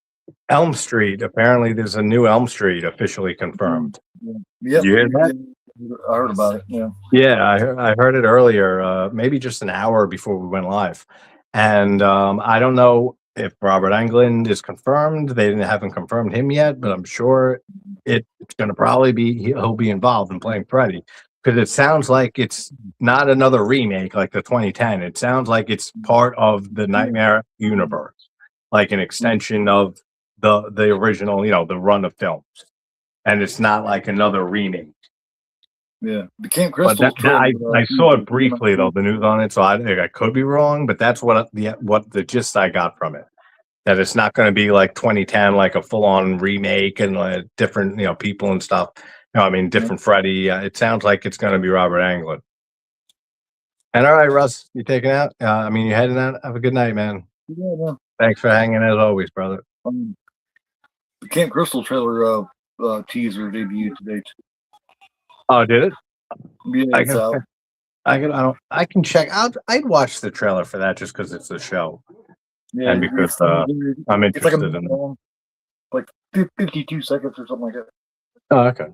Elm Street, apparently there's a new Elm Street officially confirmed. Yep. You hear that? I heard about it. Yeah. Yeah, I heard it earlier, maybe just an hour before we went live. And I don't know if Robert Englund is confirmed. They haven't confirmed him yet, but I'm sure it's going to probably he'll be involved in playing Freddy. Because it sounds like it's not another remake like the 2010. It sounds like it's part of the Nightmare universe, like an extension of the original, the run of films. And it's not like another remake. Yeah, the Camp Crystal. I saw it briefly though, the news on it, so I could be wrong, but that's what the gist I got from it. That it's not going to be like 2010, like a full-on remake and different people and stuff. Different Freddy. It sounds like it's going to be Robert Englund. And all right, Russ, you taking out? You heading out? Have a good night, man. Yeah, man. Thanks for hanging as always, brother. The Camp Crystal trailer teaser debuted today. Oh, did it? Yeah, it's out. I can check. I'd watch the trailer for that just because it's a show. Yeah, and because I'm interested in it. Like 52 seconds or something like that. Oh, okay.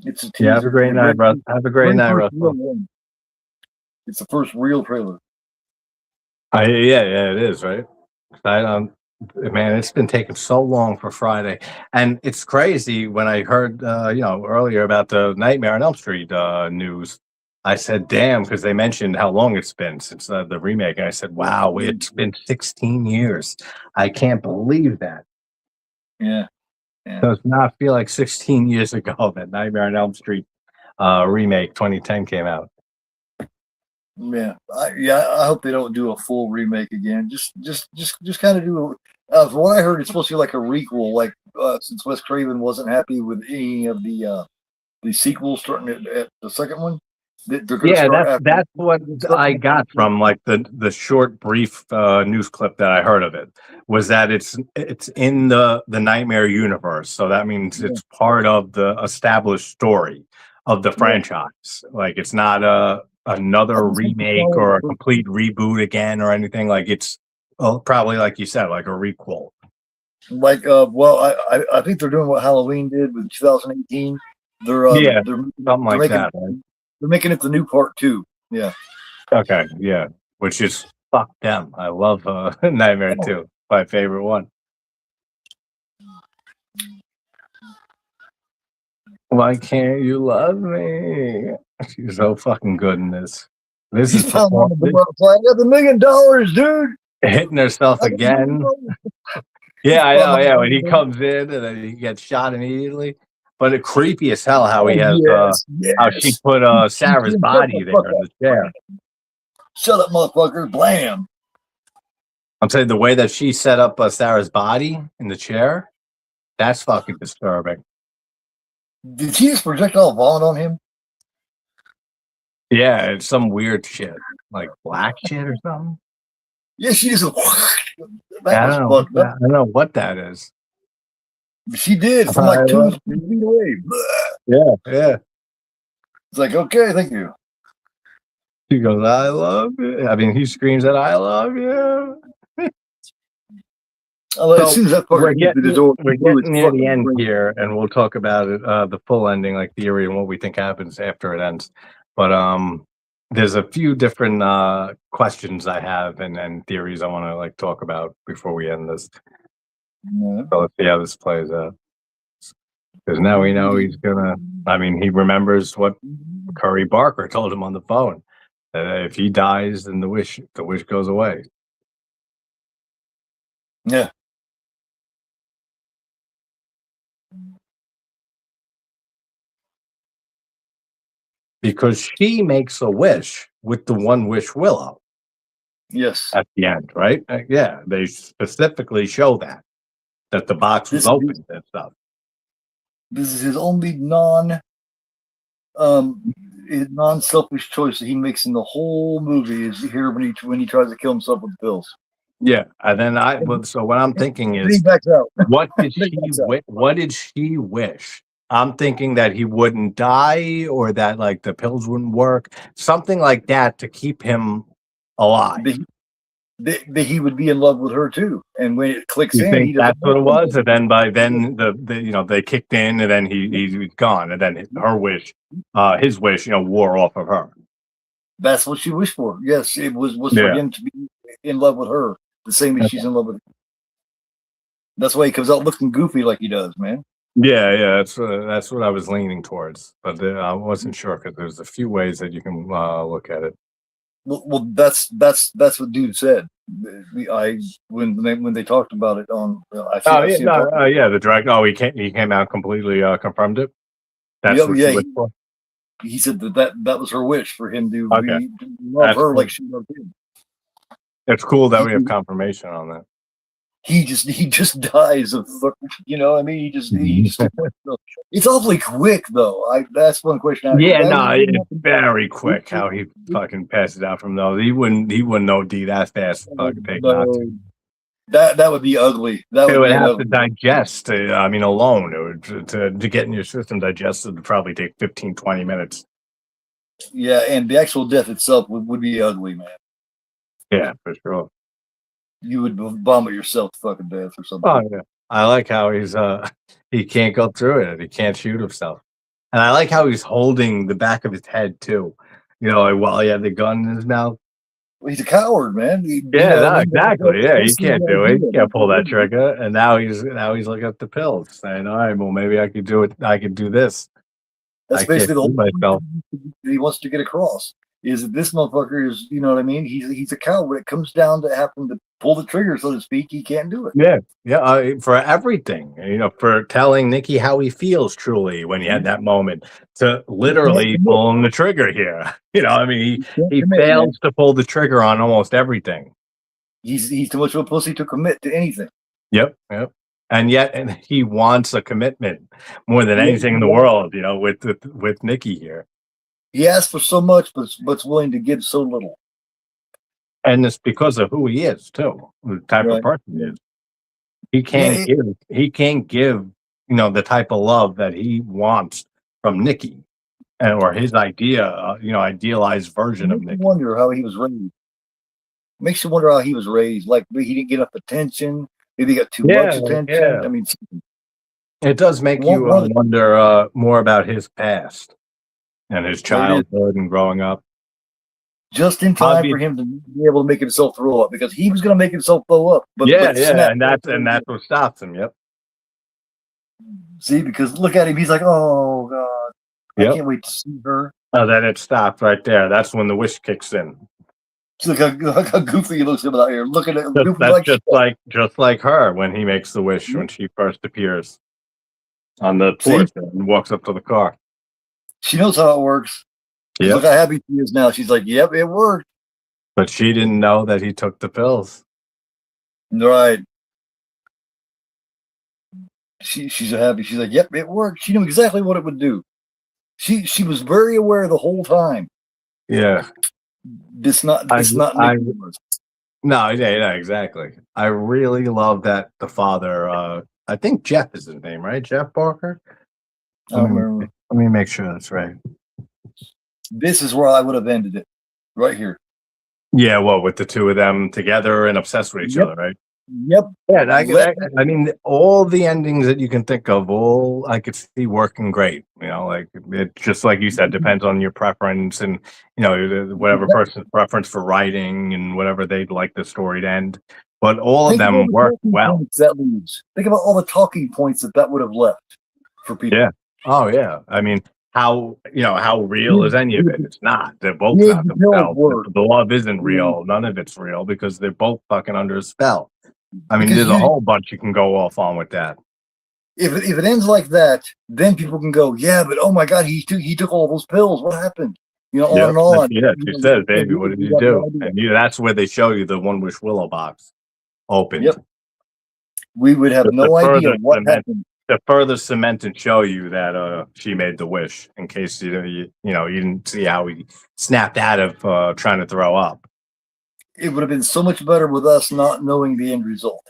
It's a teaser. Have a great night, bro. Have a great night, Russell. It's the first real trailer. Yeah, it is, right? Man, it's been taking so long for Friday, and it's crazy. When I heard, earlier about the Nightmare on Elm Street news, I said, "Damn," because they mentioned how long it's been since the remake, and I said, "Wow, it's been 16 years. I can't believe that." Yeah. Does not feel like 16 years ago that Nightmare on Elm Street remake 2010 came out. Yeah, I hope they don't do a full remake again. Just kind of do. From what I heard, it's supposed to be like a requel. Like since Wes Craven wasn't happy with any of the sequels, starting at the second one. That's what I got from like the short brief news clip that I heard of it, was that it's in the Nightmare universe, so that means it's part of the established story of the franchise. Like it's not another remake or a complete reboot again or anything. Like it's probably, like you said, like a requel. Like I think they're doing what Halloween did with 2018. They're something like that. Right? They're making it the new part 2. Yeah. Okay. Yeah. Which is fuck them. I love Nightmare 2. My favorite one. Why can't you love me? She's so fucking good in this. This is I got $1 million, dude. Hitting herself again. Yeah, I know. Yeah, when he comes in and then he gets shot immediately. But it's creepy as hell how he has how she put Sarah's body there in the chair. Shut up, motherfucker! Blam. I'm saying the way that she set up Sarah's body in the chair, that's fucking disturbing. Did she just projectile vomit on him? Yeah, it's some weird shit, like black shit or something. Yeah, she just. I don't know what that is. She did from like 2 feet away. Yeah. It's like, okay, thank you. He goes, I love you. I mean, he screams that I love you. As soon as that fucker gets to the door, we're getting near the end here, and we'll talk about it, the full ending, like theory, and what we think happens after it ends. But there's a few different questions I have and theories I want to like talk about before we end this. Yeah. So let's see how this plays out. Because now we know he's gonna. I mean, he remembers what Curry Barker told him on the phone. That if he dies, then the wish goes away. Yeah. Because she makes a wish with the one Wish Willow. Yes. At the end, right? Yeah, they specifically show that the box was open and stuff. This is his only non-selfish choice that he makes in the whole movie is here when he tries to kill himself with the pills. Yeah, and then so what I'm thinking is, he backs out. what did she wish? I'm thinking that he wouldn't die, or that like the pills wouldn't work, something like that, to keep him alive. That he would be in love with her too, and when it clicks you in, think he that's what it was, and then by then they kicked in, and then he's gone, and then her wish, his wish, wore off of her. That's what she wished for. Yes, it was for him to be in love with her, the same as she's in love with him. That's why he comes out looking goofy like he does, man. Yeah, that's what I was leaning towards, but I wasn't sure because there's a few ways that you can look at it. Well, that's what dude said. When they talked about it on. The director. Oh, he came out completely confirmed it. That's what she wished for. He said that was her wish for him to love her like she loved him. It's cool that we have confirmation on that. He just dies of I mean, he just it's awfully quick though. That's one question. It's very quick how he fucking passes out from those. He wouldn't OD that fast. Fucking take not to. That would be ugly. It would have to digest. Alone, it would to get in your system digested would probably take 15-20 minutes. Yeah, and the actual death itself would be ugly, man. Yeah, for sure. You would vomit yourself to fucking death or something. Oh yeah, I like how he can't go through it. He can't shoot himself, and I like how he's holding the back of his head too. While he had the gun in his mouth. Well, he's a coward, man. Exactly. Yeah, he can't do it. He can't pull that trigger. And now he's looking at the pills, saying, "All right, well, maybe I could do it. I could do this." That's basically the whole myself. He wants to get across. Is that this motherfucker is, you know what I mean? He's a coward. When it comes down to having to pull the trigger, so to speak, he can't do it. Yeah. For everything, for telling Nikki how he feels truly when he had that moment, to literally pulling the trigger here. He fails to pull the trigger on almost everything. He's too much of a pussy to commit to anything. Yep. And yet, he wants a commitment more than anything in the world. With Nikki here. He asks for so much, but's willing to give so little. And it's because of who he is, too. The type of person he is. He can't give. He can't give. The type of love that he wants from Nikki, or his idealized version of Nikki. Wonder how he was raised. Makes you wonder how he was raised. Like maybe he didn't get enough attention. Maybe he got too much attention. Yeah. I mean, it does make you wonder more about his past. And his childhood and growing up. Just in time for him to be able to make himself throw up, because he was going to make himself throw up. And that's what stops him. Yep. See, because look at him, he's like, oh God, I can't wait to see her. Oh, then it stopped right there. That's when the wish kicks in. Look how goofy he looks out here. Looking at that's just like her when he makes the wish when she first appears on the porch and walks up to the car. She knows how it works. Look how happy she is now. She's like, yep, it worked. But she didn't know that he took the pills. Right. She's happy. She's like, yep, it worked. She knew exactly what it would do. She was very aware the whole time. Yeah. No, exactly. I really love that the father, I think Jeff is his name, right? Jeff Barker? I don't remember. Let me make sure that's right. This is where I would have ended it, right here. Yeah, well, with the two of them together and obsessed with each Yep. other, right? Yep. Yeah, I mean, all the endings that you can think of, all I could see working great. You know, like it just like you said, depends on your preference and whatever person's preference for writing and whatever they'd like the story to end. But all of Think of all them the work talking well. points that leaves. Think about all the talking points that would have left for people. Yeah. Oh yeah. I mean, how real is any of it? It's not. They're both Big not pill themselves. word. The love isn't real. None of it's real because they're both fucking under a spell. I mean, Because there's a whole bunch you can go off on with that. If it ends like that, then people can go, yeah, but oh my god, he took all those pills. What happened? On and on. Yeah, she says, baby, what did you do? And that's where they show you the one Wish Willow box opened. Yep. We would have no idea what happened. To further cement and show you that she made the wish, in case you didn't see how he snapped out of trying to throw up. It would have been so much better with us not knowing the end result.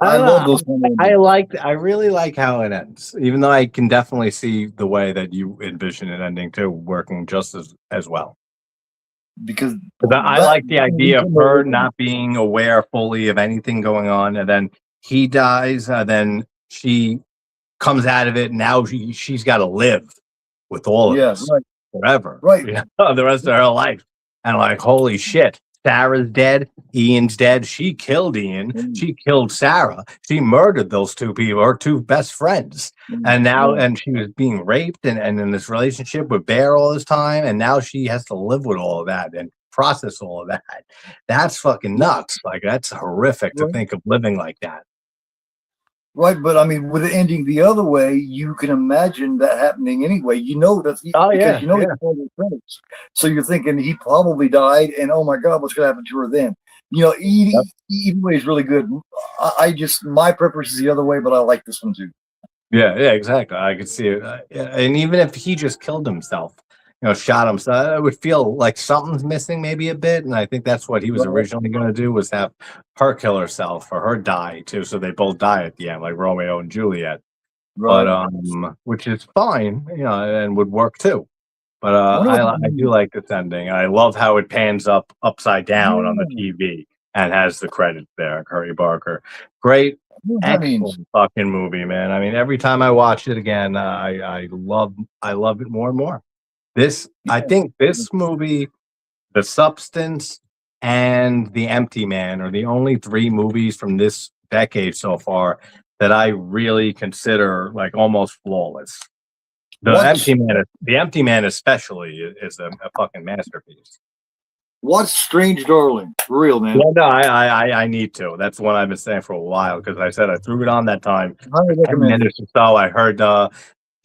I love those. I really like how it ends, even though I can definitely see the way that you envision it ending too, working just as well. Because I like the idea of her not being aware fully of anything going on, and then he dies, then she comes out of it. And now she's got to live with all of this forever, right? The rest of her life, and like, holy shit. Sarah's dead. Ian's dead. She killed Ian. She killed Sarah. She murdered those two people, her two best friends. And now, and she was being raped and in this relationship with Bear all this time. And now she has to live with all of that and process all of that. That's fucking nuts. Like, that's horrific to think of living like that. Right, but I mean, with it ending the other way, you can imagine that happening anyway. He's credits. So you're thinking he probably died, and oh my god, what's going to happen to her then? Either way is really good. My preference is the other way, but I like this one too. Yeah, exactly. I could see it, and even if he just killed himself, shot himself, I would feel like something's missing maybe a bit, and I think that's what he was originally going to do, was have her kill herself or her die too, so they both die at the end, like Romeo and Juliet. Right. But which is fine, and would work too. But I do like this ending. I love how it pans upside down on the TV and has the credits there. Curry Barker, great. Excellent fucking movie, man. I mean, every time I watch it again, I love it more and more. I think this movie, The Substance, and The Empty Man are the only three movies from this decade so far that I really consider like almost flawless. The Empty Man especially is a fucking masterpiece. What's Strange Darling? For real, man. Yeah, no, I need to. That's one I've been saying for a while, because I said I threw it on that time. 10 minutes or so. I heard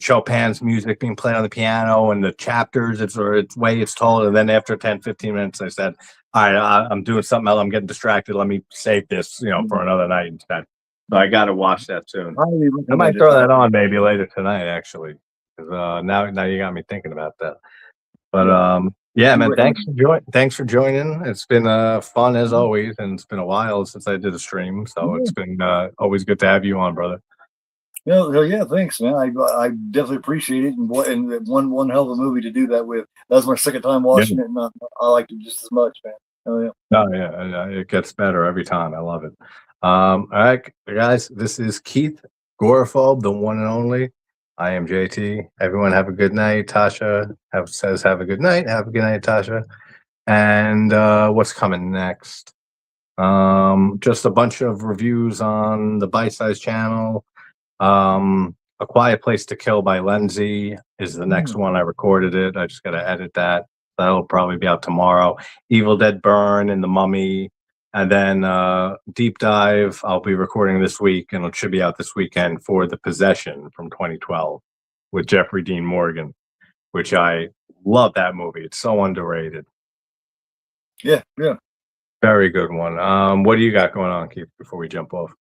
Chopin's music being played on the piano and the chapters, it's way it's told. And then after 10-15 minutes, I said, all right, I'm doing something else. I'm getting distracted. Let me save this, for another night instead. So I got to watch that soon. I might throw that on maybe later tonight, actually, because now you got me thinking about that. But yeah, man, thanks for joining. It's been fun as always, and it's been a while since I did a stream, so it's been always good to have you on, brother. Yeah, thanks, man. I definitely appreciate it, and one hell of a movie to do that with. That was my second time watching it, and I liked it just as much, man. Oh yeah, it gets better every time. I love it. All right, guys, this is Keith Gorephobe, the one and only. I am JT. Everyone have a good night. Tasha says have a good night. Have a good night, Tasha. And what's coming next? Just a bunch of reviews on the Bite Size channel. A Quiet Place to Kill by Lindsay is the next one. I recorded it. I just got to edit that. That'll probably be out tomorrow. Evil Dead Burn and The Mummy. And then Deep Dive, I'll be recording this week, and it should be out this weekend, for The Possession from 2012 with Jeffrey Dean Morgan, which I love that movie. It's so underrated. Yeah. Very good one. What do you got going on, Keith, before we jump off?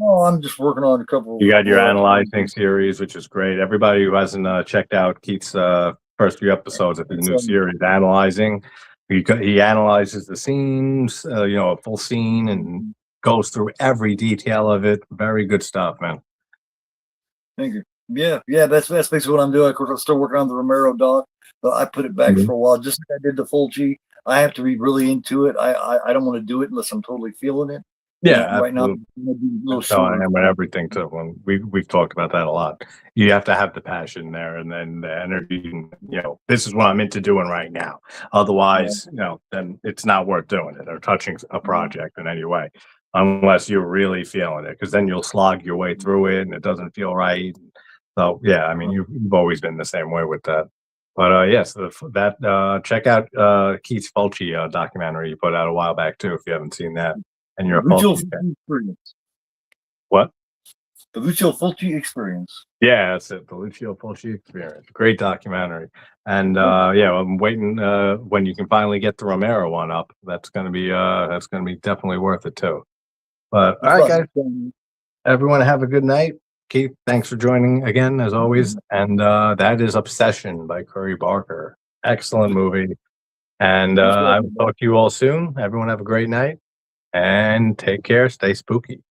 Oh, I'm just working on a couple. You got your analyzing series, which is great. Everybody who hasn't checked out Keith's first few episodes of his new series, Analyzing, he analyzes the scenes, a full scene, and goes through every detail of it. Very good stuff, man. Thank you. Yeah. That's basically what I'm doing. Of course, I'm still working on the Romero doc, but I put it back Mhm. for a while, just like I did the Fulci. I have to be really into it. I don't want to do it unless I'm totally feeling it. Yeah, And right now, absolutely. I'm gonna do a little That's how I shorter. am with everything too. When we've talked about that a lot. You have to have the passion there, and then the energy. And, this is what I'm into doing right now. Otherwise, then it's not worth doing it or touching a project in any way, unless you're really feeling it. Because then you'll slog your way through it, and it doesn't feel right. So yeah, I mean, you've always been the same way with that. But yes, check out Keith Fulci documentary you put out a while back too, if you haven't seen that, and you're a Lucio Fulci fan. Fulci experience. What? The Lucio Fulci experience. Yeah, that's it. The Lucio Fulci Experience. Great documentary. And I'm waiting when you can finally get the Romero one up. That's gonna be definitely worth it too. But all right, guys, everyone have a good night. Keith, thanks for joining again as always. And that is Obsession by Curry Barker. Excellent movie. And I will talk to you all soon. Everyone have a great night and take care. Stay spooky.